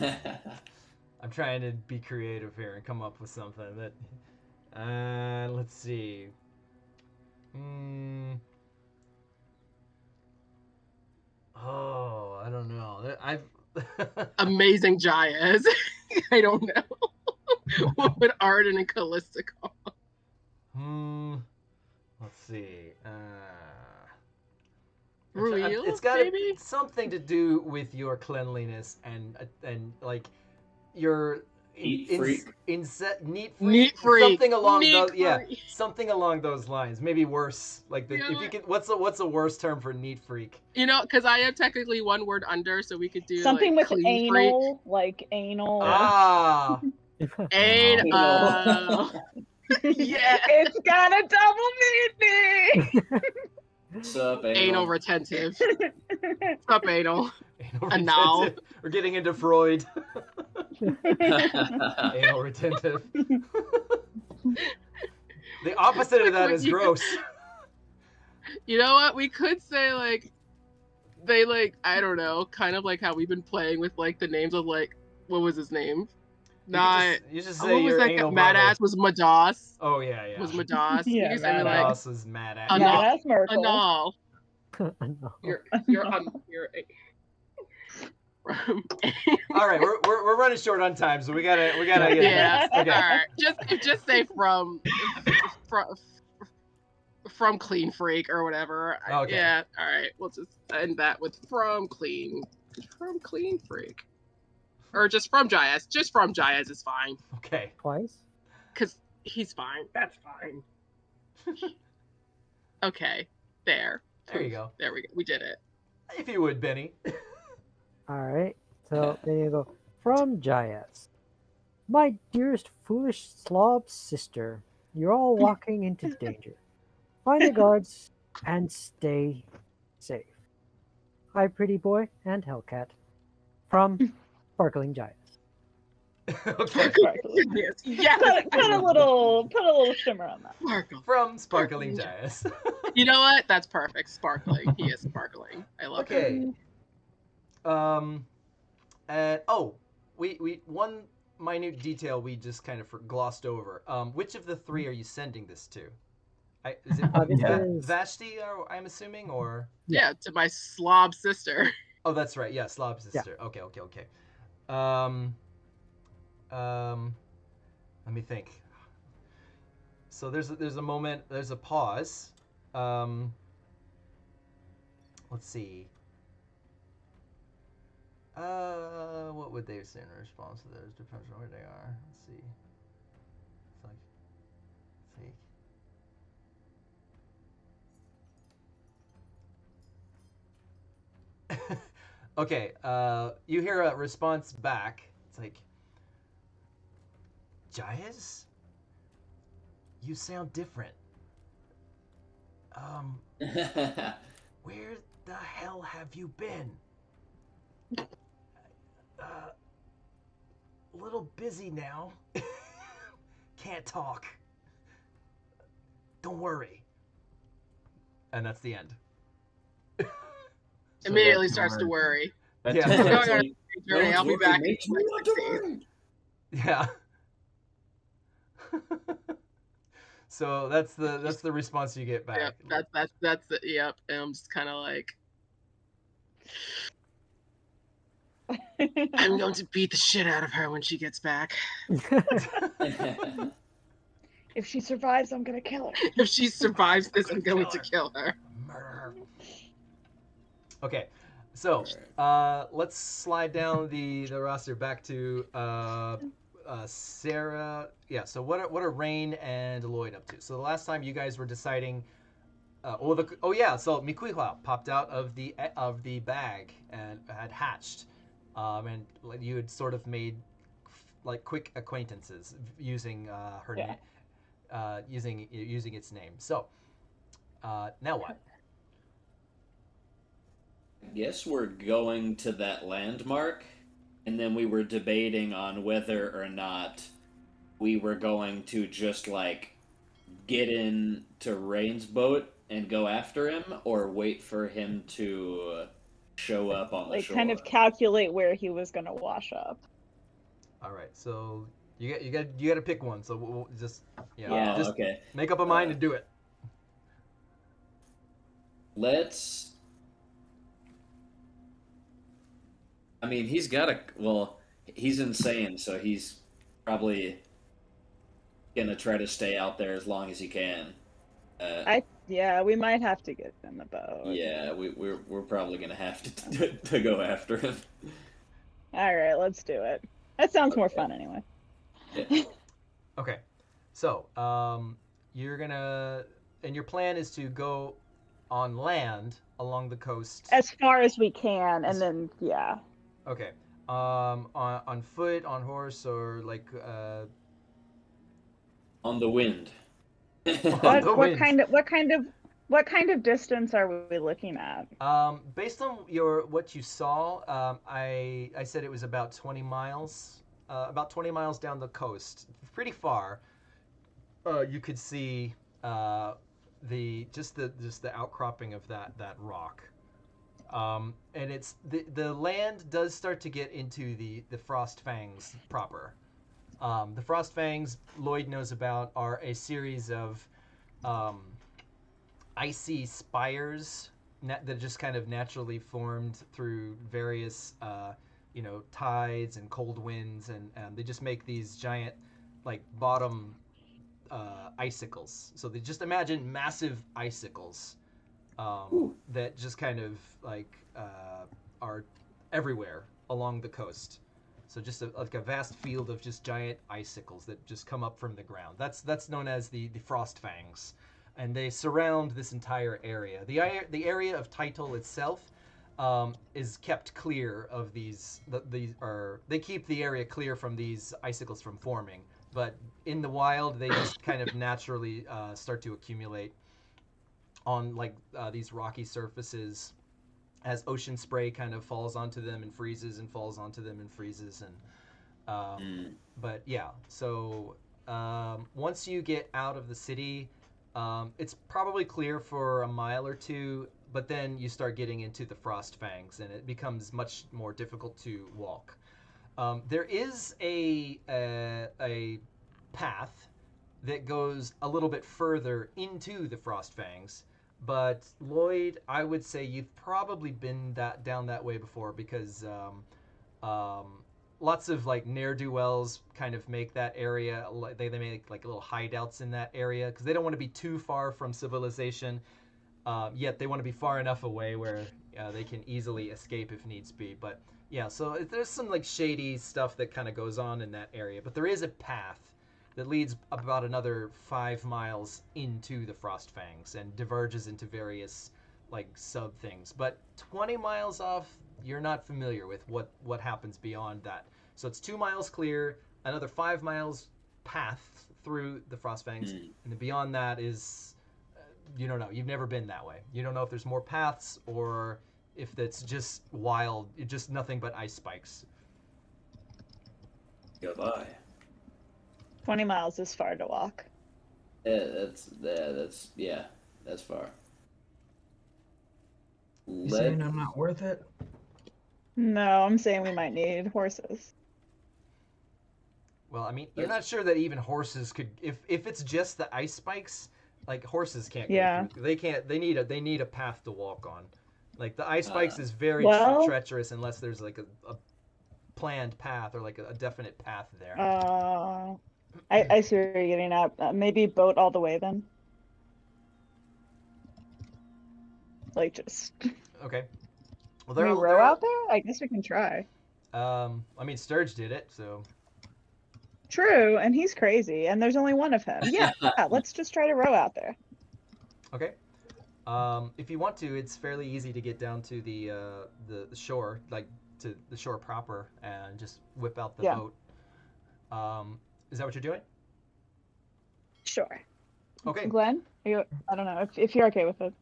I'm trying to be creative here and come up with something that. Let's see. Oh, I don't know. I've. Amazing Jaez. I don't know. What would Arden and Callista call? Let's see. Real? It's got maybe? something to do with your cleanliness and like your Neat freak. neat freak. Something along Neat those freak. something along those lines. Maybe worse. Like You know if you could, what's a worse term for neat freak? You know, because I am technically one word under, so we could do Something like with clean freak. anal, like anal. Ah. Anal. Yeah. It's got a double meaning. What's up, Anal retentive. Up anal. Anal Anal. retentive. We're getting into Freud. Anal retentive. The opposite of that is gross. You know what? We could say like they like I don't know, kind of like how we've been playing with like the names of like what was his name? You just say what was your that anal mad brother. ass was Madas. Oh yeah. Was Madas. Yeah, You could say Mad like Madas is mad at Anal. Badass Merkel. Anal. No. You're All right, we're running short on time, so we gotta get yeah. okay. All right. Just say from clean freak or whatever. Okay. Yeah. All right. We'll just end that with from clean freak, or just from Jaez. Just from Jaez is fine. Okay. Twice? Cause he's fine. That's fine. Okay. There. There you go. There we go. We did it. If you would, Benny. All right. So then you go from Jaez. My dearest foolish slob sister, you're all walking into danger. Find the guards and stay safe. Hi, pretty boy and Hellcat. From Sparkling Jaez. Okay. Yes. Yes. Put a little shimmer on that. Sparkle. From Sparkling Jaez. You know what? That's perfect. Sparkling. He is sparkling. I love it. Okay. And we one minute detail we just kind of glossed over. Which of the three are you sending this to? Is it This Yeah. is Vashti? I'm assuming, or Yeah, to my slob sister. oh, that's right. Yeah, Slob sister. Okay. Let me think. So there's a moment. There's a pause. Let's see. What would they say in response to those? Depends on where they are. Let's see. It's like, let's see. Okay. You hear a response back. It's like, Jaez, you sound different. Where the hell have you been? A little busy now. Can't talk. Don't worry. And that's the end. Immediately that's starts to your- worry. That's Yeah. your We're plan. going on a journey. I'll be back in Makes me want 6 to days. burn. Yeah. So that's the response you get back. Yep, that's it. Yep, and I'm just kind of like, I'm going to beat the shit out of her when she gets back. If she survives, I'm gonna kill her. If she survives this, I'm going to kill her. Murder her. Okay, so let's slide down the roster back to Sarah. Yeah. So what are Rain and Lloyd up to? So the last time you guys were deciding. So Mikuihua popped out of the bag and had hatched, and you had sort of made like quick acquaintances using her Yeah. using its name. So now what? I guess we're going to that landmark, and then we were debating on whether or not we were going to just like get into Rain's boat and go after him, or wait for him to show up on the Like shore. kind of calculate where he was gonna wash up. All right, so you got to pick one. So we'll just Yeah, just okay. make up a mind and do it. Let's. I mean, he's got a. Well, he's insane, so he's probably gonna try to stay out there as long as he can. We might have to get in the boat. Yeah, we're probably gonna have to go after him. All right, let's do it. That sounds more Okay. fun anyway. Yeah. Okay, so you're gonna and your plan is to go on land along the coast. As far as we can, and then yeah. Okay, on foot, on horse, or like On the wind. On the wind. What kind of distance are we looking at? Based on what you saw, I said it was about 20 miles. About 20 miles down the coast, pretty far. You could see the outcropping of that rock. And it's the land does start to get into the Frost Fangs proper. The Frost Fangs Lloyd knows about are a series of icy spires that just kind of naturally formed through various tides and cold winds, and they just make these giant like bottom icicles. So they just imagine massive icicles that just kind of like are everywhere along the coast. So just like a vast field of just giant icicles that just come up from the ground. That's known as the Frost Fangs, and they surround this entire area. The area of Title itself is kept clear of these. They keep the area clear from these icicles from forming. But in the wild, they just kind of naturally start to accumulate on like these rocky surfaces as ocean spray kind of falls onto them and freezes and falls onto them and freezes. And but yeah, so once you get out of the city, it's probably clear for a mile or two, but then you start getting into the Frost Fangs and it becomes much more difficult to walk. There is a path that goes a little bit further into the Frost Fangs, but Lloyd, I would say you've probably been down that way before, because lots of like ne'er-do-wells kind of make that area. They make like little hideouts in that area because they don't want to be too far from civilization, yet they want to be far enough away where they can easily escape if needs be. But yeah, so there's some like shady stuff that kind of goes on in that area, but there is a path that leads about another 5 miles into the Frost Fangs and diverges into various like sub things. But 20 miles off, you're not familiar with what happens beyond that. So it's 2 miles clear, another 5 miles path through the Frost Fangs, and then beyond that is you don't know. You've never been that way. You don't know if there's more paths or if it's just wild, just nothing but ice spikes. Goodbye. 20 miles is far to walk. That's far. You saying I'm not worth it? No, I'm saying we might need horses. Well, I mean, you're not sure that even horses could. If it's just the ice spikes, like horses can't Yeah. go through. They can't. They need a path to walk on. Like the ice spikes is very Well- treacherous unless there's like a planned path or like a definite path there. I see where you're getting at. Maybe boat all the way then. Like just. Okay. Well, Can we row out there? I guess we can try. I mean, Sturge did it, so. True, and he's crazy, and there's only one of him. Yeah, let's just try to row out there. Okay. If you want to, it's fairly easy to get down to the shore, like to the shore proper, and just whip out the boat. Is that what you're doing? Sure. Okay. Glenn, I don't know if you're okay with it.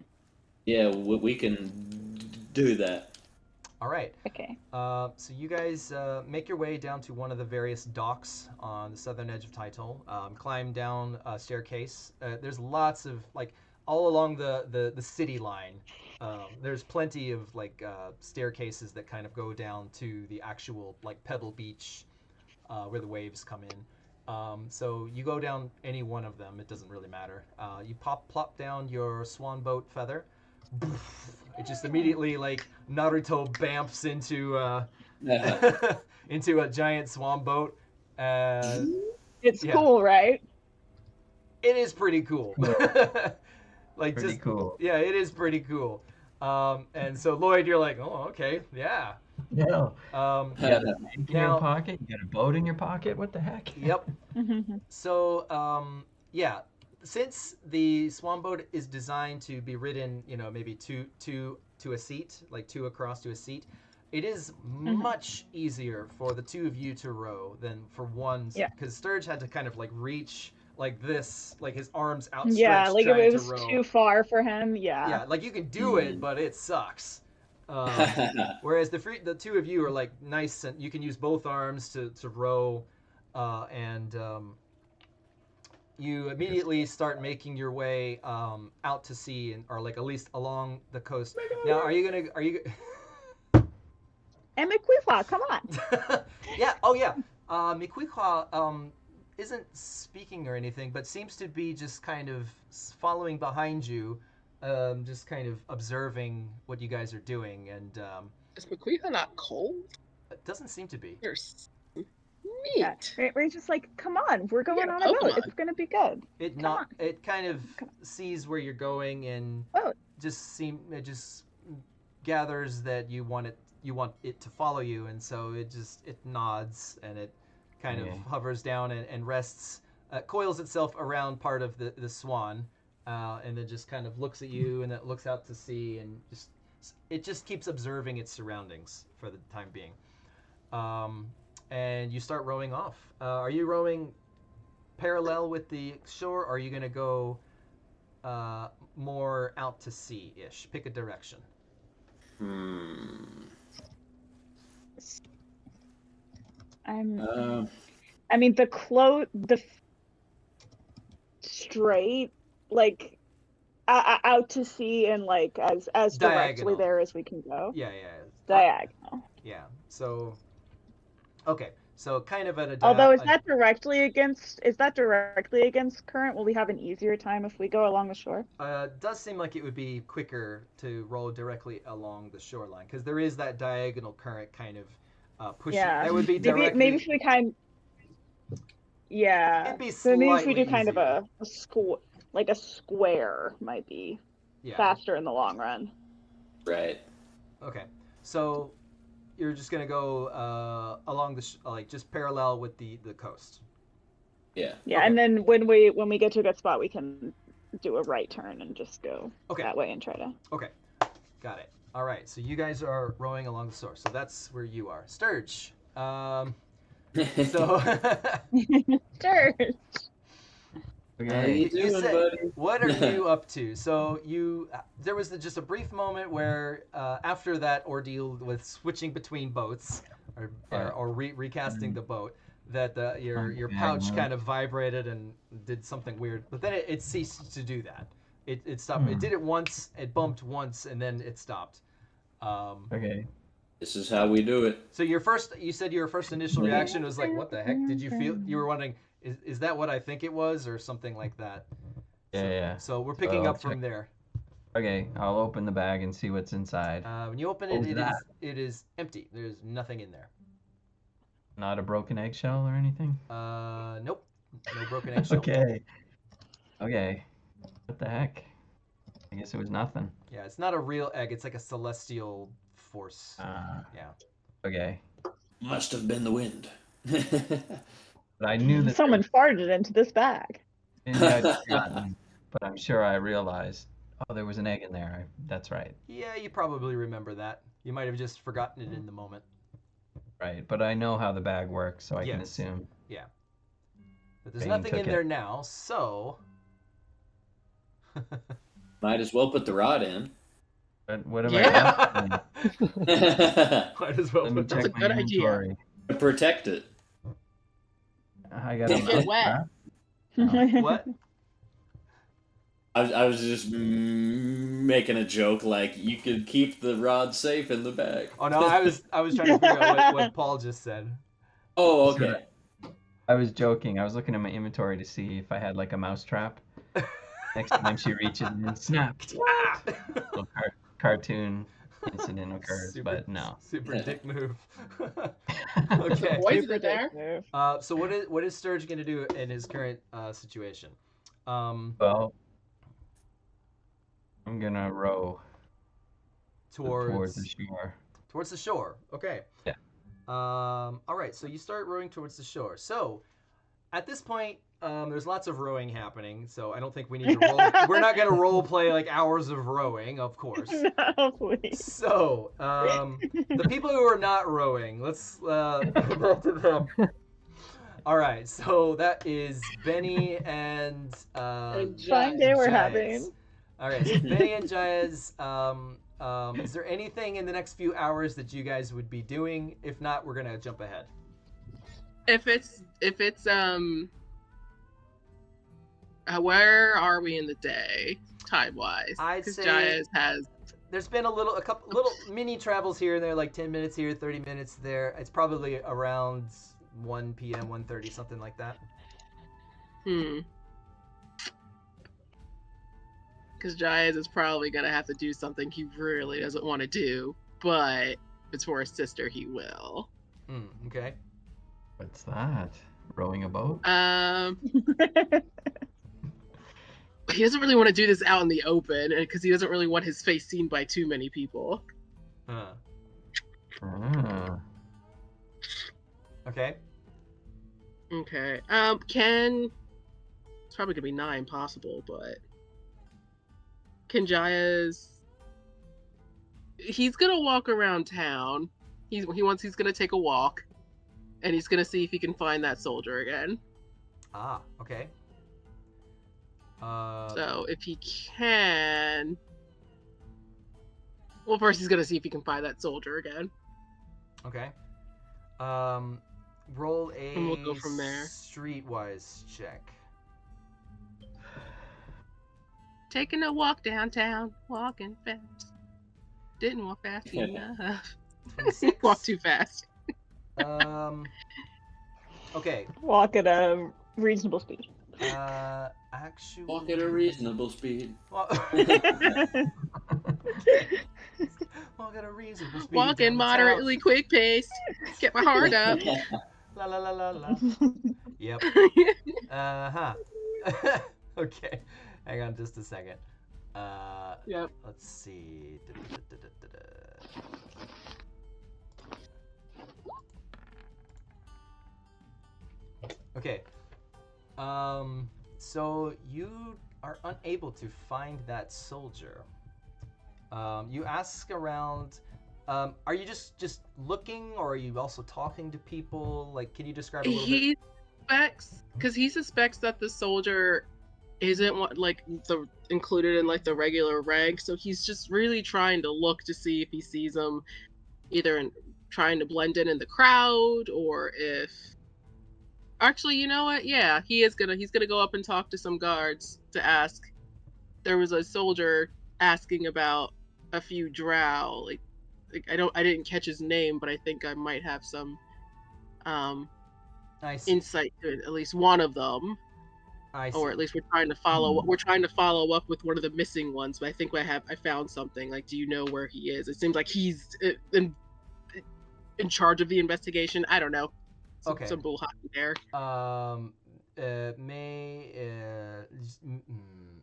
Yeah, we can do that. All right. Okay. So you guys make your way down to one of the various docks on the southern edge of Title. Climb down a staircase. There's lots of like all along the city line. There's plenty of like staircases that kind of go down to the actual like Pebble Beach, where the waves come in. So you go down any one of them. It doesn't really matter. You plop down your swan boat feather. It just immediately like Naruto bamps into into a giant swan boat. It's cool, right? It is pretty cool. Like Pretty just cool. Yeah, it is pretty cool. And so Lloyd, you're like, oh, okay, yeah. Yeah. You got a bank in now- your pocket. You got a boat in your pocket. What the heck? Yep. So yeah, since the swan boat is designed to be ridden, maybe two to a seat, like two across to a seat, it is much easier for the two of you to row than for one. Yeah. Because Sturge had to kind of like reach like this, like his arms outstretched. Yeah, like trying it to was row. too far for him. Yeah. Yeah, like you can do it, but it sucks. Whereas the two of you are like nice, and you can use both arms to row, and you immediately start making your way out to sea, or like at least along the coast. Now, are you? And McQueequaw, come on. Yeah. Oh yeah. Mikwikwa isn't speaking or anything, but seems to be just kind of following behind you, just kind of observing what you guys are doing, and Is McQueequaw not cold? it doesn't seem to be. You're neat. Yeah, we're just like, come on, we're going Yeah, on a boat. Pokemon. It's gonna be good. It kind of sees where you're going, and Oh. it just gathers that you want it to follow you, and so it nods, and it kind of hovers down and rests, coils itself around part of the swan, and then just kind of looks at you, and it looks out to sea, and it just keeps observing its surroundings for the time being. And you start rowing off. Are you rowing parallel with the shore, or are you going to go more out to sea-ish? Pick a direction. I mean, the straight, like, out to sea and like as directly Diagonal. there as we can go. Yeah. Diagonal. Yeah. So, okay. So kind of at a. Although is that directly against current? Will we have an easier time if we go along the shore? Does seem like it would be quicker to roll directly along the shoreline, because there is that diagonal current kind of pushing. Yeah. It would be directly. Maybe if we kind. Yeah. It'd be So maybe if we do slightly kind of easier. a square might be faster in the long run. Right. Okay. So you're just gonna go along the just parallel with the coast. Yeah. Yeah, Okay. and then when we get to a good spot, we can do a right turn and just go that way and try to. Okay. Got it. All right. So you guys are rowing along the shore. So that's where you are. Sturge. So. Sure. How you doing, buddy? What are you up to? So there was just a brief moment where after that ordeal with switching between boats or recasting the boat, that your pouch kind of vibrated and did something weird, but then it ceased to do that. It stopped. It did it once. It bumped once, and then it stopped. Okay. This is how we do it. So you said your first initial reaction was like, what the heck? Did you feel, you were wondering, is that what I think it was, or something like that? Yeah. So we're picking I'll up from there. Okay, I'll open the bag and see what's inside. When you open What it, was it is empty. There's nothing in there. Not a broken eggshell or anything? Nope. No broken eggshell. Okay. What the heck? I guess it was nothing. Yeah, it's not a real egg. It's like a celestial force. Yeah. Okay. Must have been the wind. But I knew that Someone farted into this bag. maybe I'd forgotten, but I'm sure I realized, oh, there was an egg in there. That's right. Yeah, you probably remember that. You might have just forgotten it in the moment. Right, but I know how the bag works, so I can Yes. assume. Yeah. But there's Bane nothing took in it. there now, so... Might as well put the rod in. But what am Yeah. I doing? Might as well Let me put That's a check my good idea. inventory. Protect it. I got Don't get wet. What? I was just making a joke, like you could keep the rod safe in the bag. Oh no, I was trying to figure out what Paul just said. Oh, okay. I was joking. I was looking at my inventory to see if I had like a mouse trap. Next time she reaches and snapped. Little cartoon incident occurs, but no. Super dick move. Okay. Boys are there. Move. So what is Sturge gonna do in his current situation? Well, I'm gonna row towards the shore. Towards the shore. Okay. Yeah. All right. So you start rowing towards the shore. So at this point, there's lots of rowing happening. So I don't think we need to roll. We're not gonna role play like hours of rowing, of course. No, please. So the people who are not rowing, let's go to them. All right. So that is Beni and Fun day we're Jaez. having. All right, so Beni and Jaez, is there anything in the next few hours that you guys would be doing? If not, we're gonna jump ahead. If it's where are we in the day, time wise? I'd Because say- Jaez has. There's been a couple little mini travels here and there, like 10 minutes here, 30 minutes there. It's probably around 1 p.m., 1:30, something like that. Because Jaez is probably gonna have to do something he really doesn't want to do, but if it's for his sister, he will. Okay. What's that? Rowing a boat? He doesn't really want to do this out in the open, because he doesn't really want his face seen by too many people. Okay. Okay. It's probably gonna be 9 possible, but can Jaez? He's gonna walk around town. He's gonna take a walk, and he's gonna see if he can find that soldier again. Ah, okay. So if he can, well, first he's gonna see if he can find that soldier again. Okay. Roll a And we'll go from there. streetwise check. Taking a walk downtown, walking fast. Didn't walk fast enough. 26. Walk too fast. Okay. Walk at a reasonable speed. Actually. Walk at a reasonable speed. Walk at a reasonable speed. Walking downtown. moderately quick pace. Get my heart up. La la la la la. Yep. Okay. Hang on just a second. Yep. Let's see. Okay. So you are unable to find that soldier. You ask around. Are you just looking, or are you also talking to people? Like, can you describe a little bit? He suspects that the soldier isn't included in like the regular rank, so he's just really trying to look to see if he sees him, either trying to blend in the crowd, or if. Actually, you know what? Yeah, he's gonna go up and talk to some guards to ask. There was a soldier asking about a few drow, like I didn't catch his name, but I think I might have some I see. insight to at least one of them. I see. Or at least we're trying to follow up with one of the missing ones. But I think I found something. Like, do you know where he is? It seems like he's in charge of the investigation. I don't know. Okay. Some bull hockey there.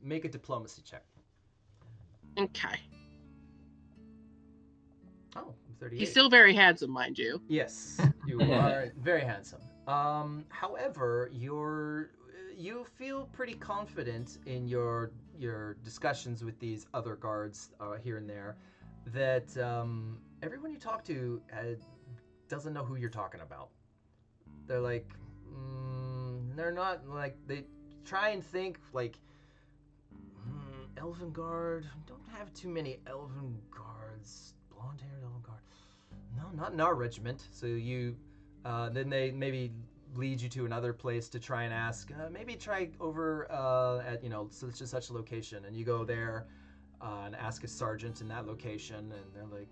Make a diplomacy check. Okay. Oh, 38. He's still very handsome, mind you. Yes, you are very handsome. However, you feel pretty confident in your discussions with these other guards here and there that everyone you talk to doesn't know who you're talking about. They're like, they're not like, they try and think like, Elven Guard. Don't have too many Elven Guards. Blonde-haired Elven Guard. No, not in our regiment. So you, then they maybe lead you to another place to try and ask. Maybe try over at such and such a location, and you go there and ask a sergeant in that location, and they're like,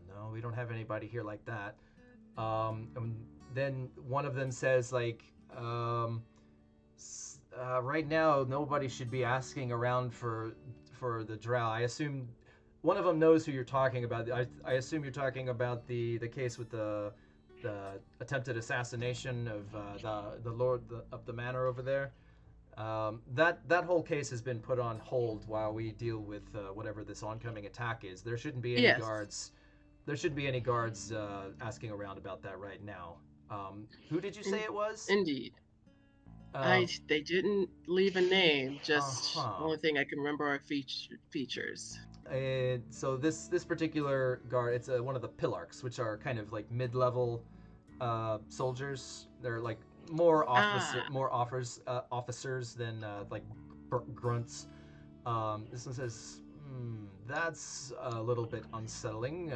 no, we don't have anybody here like that. And then one of them says like, right now nobody should be asking around for the drow. I assume one of them knows who you're talking about. I assume you're talking about the case with the attempted assassination of the lord of the manor over there. That whole case has been put on hold while we deal with whatever this oncoming attack is. There shouldn't be any guards. There shouldn't be any guards asking around about that right now. Who did you say it was? Indeed. They didn't leave a name. Just only thing I can remember are features. So this particular guard, it's one of the pillarks, which are kind of like mid-level soldiers. They're like more officers than like grunts. This one says, that's a little bit unsettling.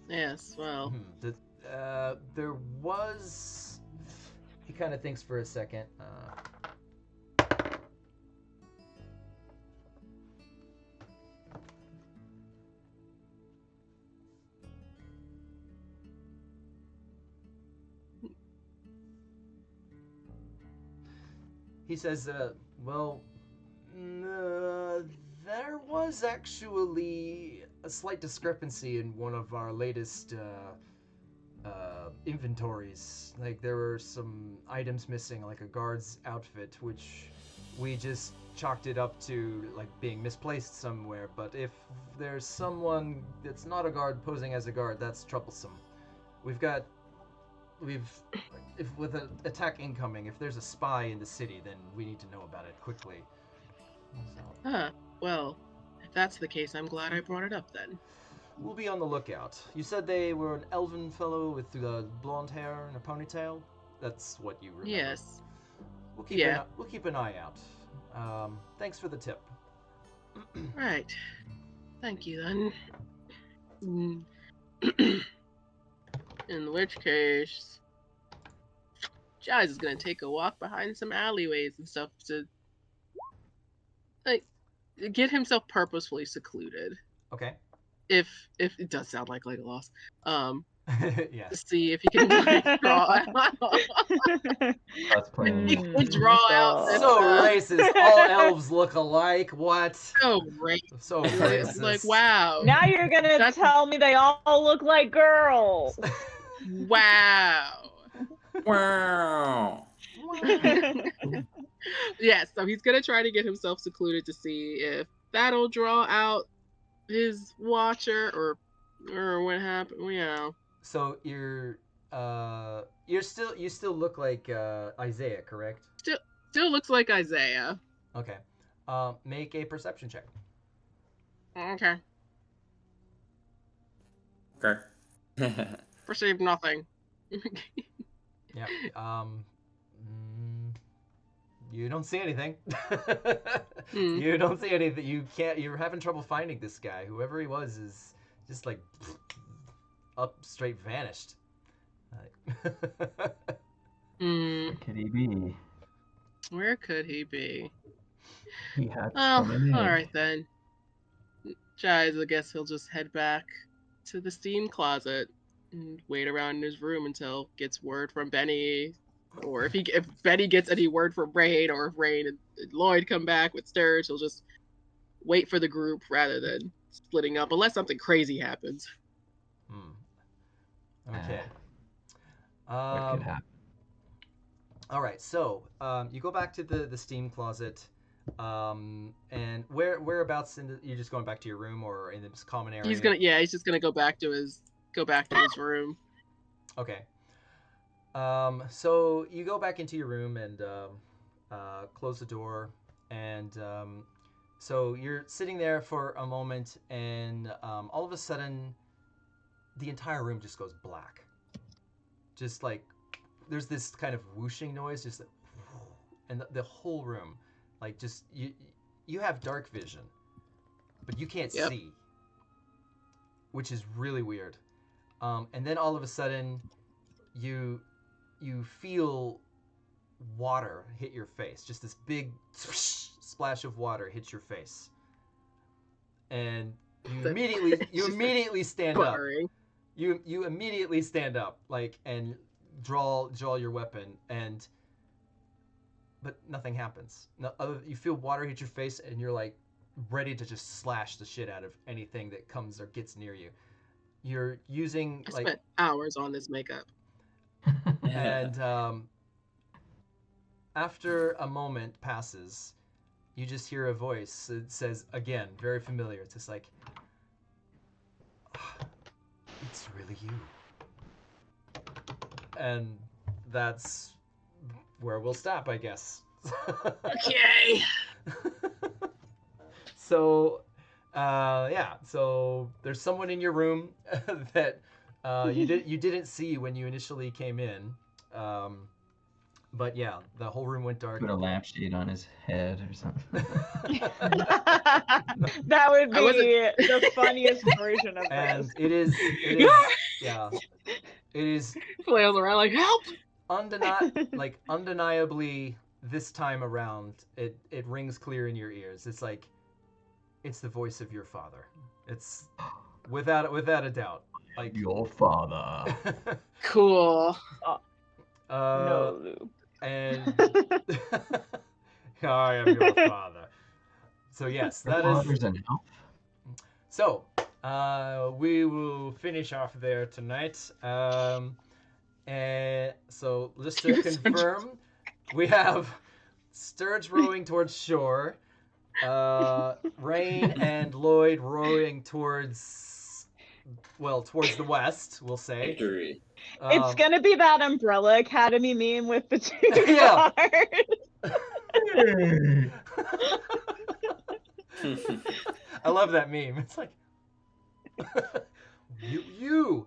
Yes, well. There was. He kind of thinks for a second. He says, well, there was actually a slight discrepancy in one of our latest inventories. Like, there were some items missing, like a guard's outfit, which we just chalked it up to like being misplaced somewhere. But if there's someone that's not a guard posing as a guard, that's troublesome. If with an attack incoming, if there's a spy in the city, then we need to know about it quickly. So. Well, if that's the case, I'm glad I brought it up then. We'll be on the lookout. You said they were an elven fellow with blonde hair and a ponytail? That's what you remember. Yes. We'll keep an eye out. Thanks for the tip. Right. Thank you then. In which case, Jaez is gonna take a walk behind some alleyways and stuff to get himself purposefully secluded. Okay. If it does sound like Legolas. Yes. To see if he can draw out. He can draw out. So racist. All elves look alike. What? So racist. So racist. Like, wow. Now you're gonna tell me they all look like girls. Wow. Wow. Yeah, so he's gonna try to get himself secluded to see if that'll draw out his watcher or what happened. So you still look like Isaiah, correct? Still looks like Isaiah. Okay. Make a perception check. Okay. Okay. Perceive nothing. Yeah. You don't see anything. You don't see anything. You're having trouble finding this guy. Whoever he was is just like up straight vanished. Where could he be? Where could he be? He had All right then. Jaez, I guess he'll just head back to the steam closet and wait around in his room until gets word from Benny, or if Benny gets any word from Rain, or if Rain and Lloyd come back with Sturge, he'll just wait for the group rather than splitting up unless something crazy happens. Okay. What could happen? All right, so you go back to the steam closet, and whereabouts you're just going back to your room or in this common area? He's just gonna go back to his room. Okay. So you go back into your room and close the door, and so you're sitting there for a moment, and all of a sudden, the entire room just goes black. Just like there's this kind of whooshing noise, just like, and the whole room, like just you have dark vision, but you can't see, which is really weird. And then all of a sudden, you feel water hit your face. Just this big splash of water hits your face, and you immediately stand up. You immediately stand up, like, and draw your weapon, but nothing happens. You feel water hit your face, and you're like ready to just slash the shit out of anything that comes or gets near you. You're using I spent hours on this makeup. And after a moment passes, you just hear a voice. It says, again, very familiar. It's just like, it's really you. And that's where we'll stop, I guess. Okay. So, so there's someone in your room that you didn't see when you initially came in. But yeah, the whole room went dark. Put a lampshade on his head or something. That would be the funniest version of and this. It is flails around like, help! Undeniably this time around, it rings clear in your ears. It's like, it's the voice of your father. It's without a doubt. Like your father. Cool. No, Lou. And I am your father. So yes, that is. So we will finish off there tonight. And so just to confirm, we have Sturge rowing towards shore, Rain and Lloyd rowing towards the west, we'll say. Victory. It's gonna be that Umbrella Academy meme with the two cars. I love that meme. It's like you.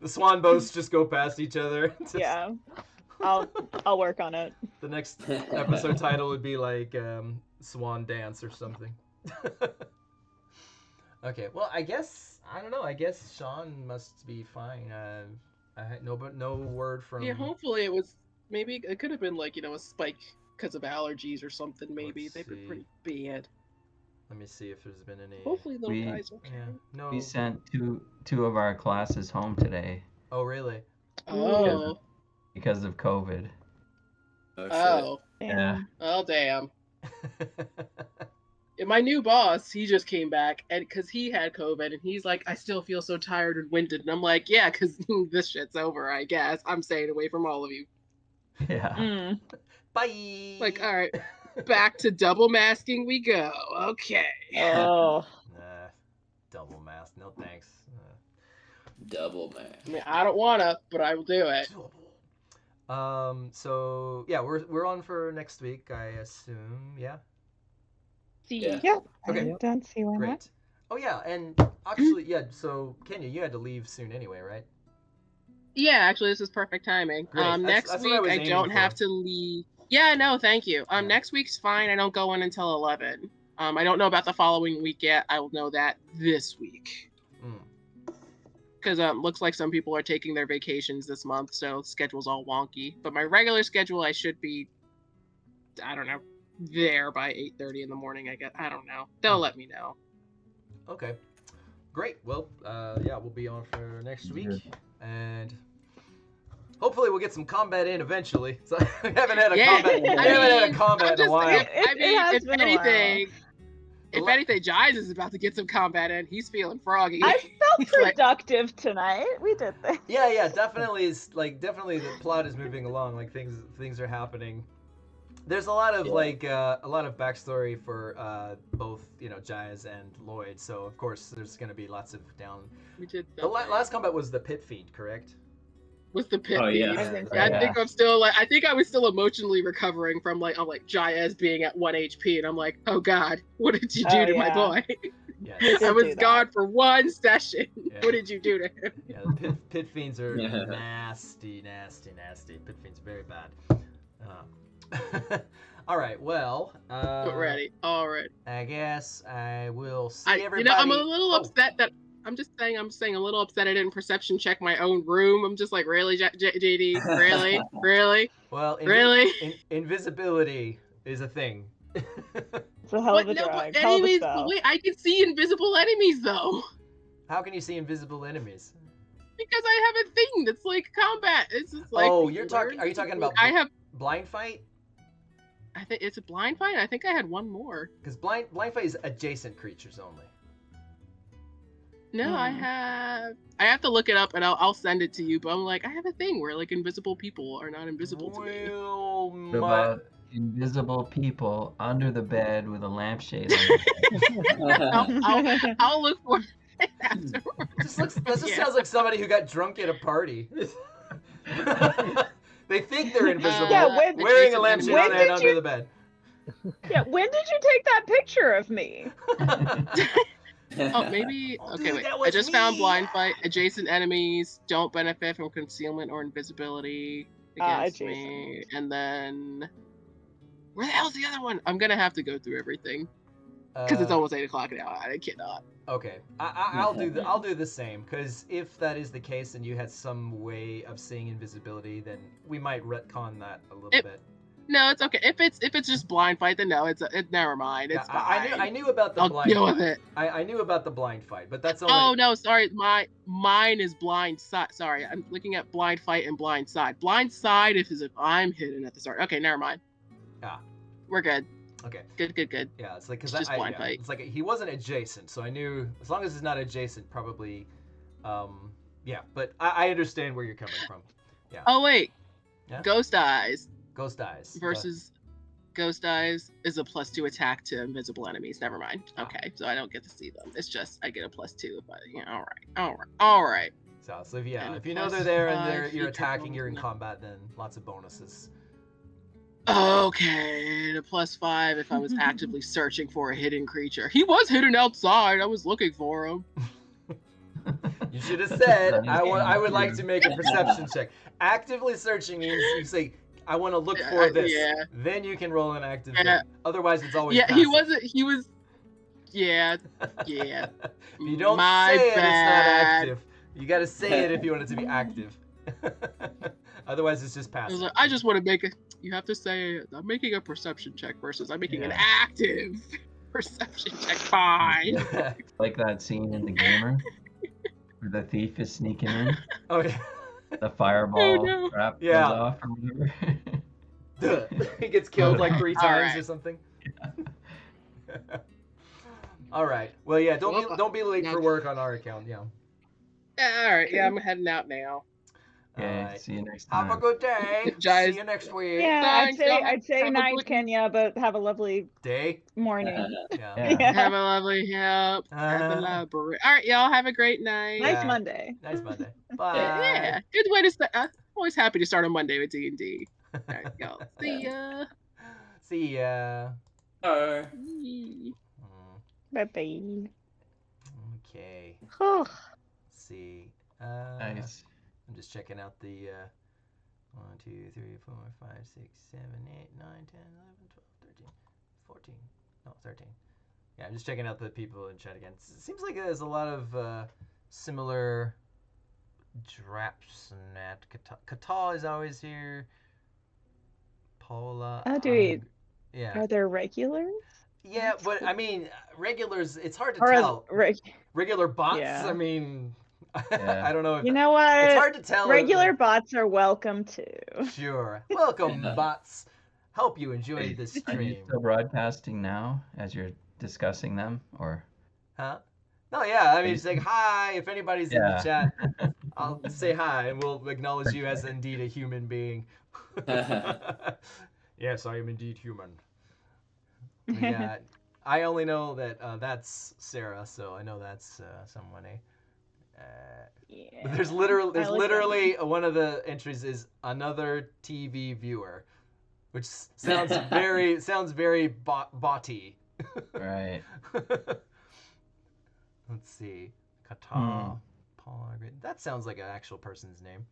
The swan boats just go past each other. Yeah, I'll work on it. The next episode title would be like Swan Dance or something. Okay, well, I don't know. I guess Sean must be fine. I had no word from. Yeah, hopefully it could have been like, a spike because of allergies or something. Maybe they've been pretty bad. Let me see if there's been any. Hopefully little guys okay. Yeah, no. We sent two of our classes home today. Oh, really? Oh. Because of COVID. Oh. Yeah. Oh, damn. And my new boss, he just came back, and because he had COVID, and he's like, I still feel so tired and winded. And I'm like, yeah, because this shit's over, I guess. I'm staying away from all of you. Yeah. Bye. Like, all right, back to double masking we go. Okay. Oh. Double mask. No thanks. Double mask. I mean, I don't wanna, but I will do it. So yeah, we're on for next week, I assume. Yeah. Yeah. Okay. I don't see why not. Oh yeah, and actually, yeah. So Kenya, you had to leave soon anyway, right? Yeah, actually, this is perfect timing. Great. Next week I don't have to leave. Yeah, no, thank you. Next week's fine. I don't go in until 11. I don't know about the following week yet. I will know that this week. Because looks like some people are taking their vacations this month, so the schedule's all wonky. But my regular schedule, I should be, I don't know, there by 8:30 in the morning. I guess. I don't know. They'll let me know. Okay. Great. Well, yeah, we'll be on for next week, Good. and hopefully we'll get some combat in eventually. So we haven't had a Yeah, combat. We I haven't had a mean, combat I'm in a just, while. It has if been a while. anything, if anything, Jaez is about to get some combat in. He's feeling froggy. I felt He's like, productive tonight. We did things. Yeah, definitely. Definitely the plot is moving along. Like things are happening. There's a lot of a lot of backstory for both Jaez and Lloyd. So of course there's gonna be lots of down. we did The last combat was the pit feed, correct? was the pit Oh, feed. yeah. I think so. I Yeah. think I'm still like, I think I was still emotionally recovering from I'm like Jaez being at 1 HP, and I'm like, oh god, what did you do Oh, to my yeah. boy? Yeah. He I did was do that. gone for one session. Yeah. What did you do to him? Yeah, the pit fiends are Yeah. nasty. Pit fiends are very bad. All right, well, Already. I guess I will see everybody. I'm a little Oh, upset that I'm saying a little upset I didn't perception check my own room. I'm just like, really, JD? Really? Really? Well, Really? invisibility is a thing. It's a hell of a drag. Hell of a enemies, spell. wait, I can see invisible enemies though. How can you see invisible enemies? Because I have a thing that's like combat. It's just like, Oh, you're talking. Are you talking about I have, blind fight? I think it's a blind fight. I think I had one more. Because blind fight is adjacent creatures only. No, I have to look it up and I'll send it to you. But I'm like, I have a thing where like invisible people are not invisible to me. Well, What about invisible people under the bed with a lampshade on? I'll look for it afterwards. That just Yeah. sounds like somebody who got drunk at a party. They think they're invisible, Yeah, when- wearing a lampshade when on and did under you- the bed. Yeah, when did you take that picture of me? Oh, maybe. Oh, Okay, dude, wait. that I was just me. found blind fight. Adjacent enemies don't benefit from concealment or invisibility against me. And then where the hell's the other one? I'm gonna have to go through everything because it's almost 8 o'clock now. I cannot. Okay, I'll do the same, because if that is the case and you had some way of seeing invisibility, then we might retcon that a little bit. No, it's okay. If it's just blind fight, then no, it's never mind. It's fine. I knew about the I'll blind deal fight. with it. I knew about the blind fight, but that's only. Oh no, sorry. Mine is blind side. Sorry, I'm looking at blind fight and blind side. Blind side if I'm hidden at the start. Okay, never mind. Ah. We're good. Okay. Good. Yeah, it's like It's just blind fight. It's like he wasn't adjacent, so I knew as long as he's not adjacent, probably. Yeah, but I understand where you're coming from. Yeah. Oh wait. Yeah? Ghost eyes Ghost eyes versus Ghost eyes is a +2 attack to invisible enemies. Never mind. Okay, so I don't get to see them. It's just I get a +2 if I. Yeah. All right. So if you And know they're plus there and 5 you're feature attacking, you're in bonus. combat, then lots of bonuses. Okay, and a +5 if I was actively searching for a hidden creature. He was hidden outside. I was looking for him. You should have said, I would like to make a perception check. Actively searching means you say, I want to look for this. Yeah. Then you can roll an active. Yeah. Otherwise, it's always Yeah, passive. he was. Yeah. If you don't My say it, it's not bad. active. You got to say it if you want it to be active. Otherwise, it's just I was passive. like, I just want to make it. You have to say I'm making a perception check versus I'm making an Yeah. active perception check. Fine. Like that scene in The Gamer where the thief is sneaking in, Okay. the fireball no. trap Yeah. goes off or whatever. He gets killed like 3 All times right. or something. All right. Well, yeah. Don't be late for work on our account. Yeah. All right. Yeah, I'm heading out now. Okay, All right. see you next time. Have a good day. Jaez. See you next week. Yeah, Thanks, y'all. I'd say Have a night, good- Kenya, but have a lovely Day. morning. Yeah. Yeah. Yeah. Have a lovely help at the library. All right, y'all. Have a great night. Nice Yeah. Monday. Nice Monday. Bye. Yeah, good way to start. I'm always happy to start on Monday with D&D. All right, y'all. See ya. See ya. Or Mm, Bye bye. Okay. Oh, Let's see. Nice. I'm just checking out the 1, 2, 3, 4, 5, 6, 7, 8, 9, 10, 11, 12, 13, 14. No, 13. Yeah, I'm just checking out the people in chat again. It seems like there's a lot of similar Drapsnat. Kata is always here. Paula. Oh, do we- Yeah. are there regulars? Yeah, but I mean, regulars. It's hard to Or as tell. Regular bots. Yeah. I mean, Yeah. I don't know if you know what? it's hard to tell. Regular bots are welcome too. Sure. Welcome, bots. Hope you enjoyed this Are you stream. still broadcasting now as you're discussing them, or? Huh? No, yeah. I mean, just like hi. If anybody's in the Yeah. chat, I'll say hi, and we'll acknowledge you as indeed a human being. Yes, I am indeed human. Yeah, I only know that that's Sarah, so I know that's someone. Yeah. But there's literally that. one of the entries is another TV viewer, which sounds very botty. Right. Let's see, Kata, Paul. That sounds like an actual person's name.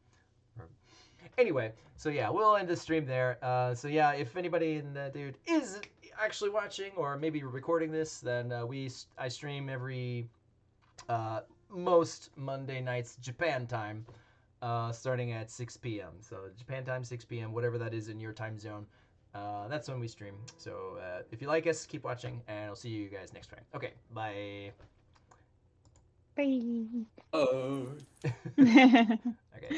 Anyway, so yeah, we'll end the stream there. So yeah, if anybody in the dude is actually watching or maybe recording this, then I stream every most Monday nights Japan time, starting at 6 p.m. So Japan time 6 p.m. whatever that is in your time zone. That's when we stream. So if you like us, keep watching, and I'll see you guys next time. Okay, bye. Bye. Oh. Okay.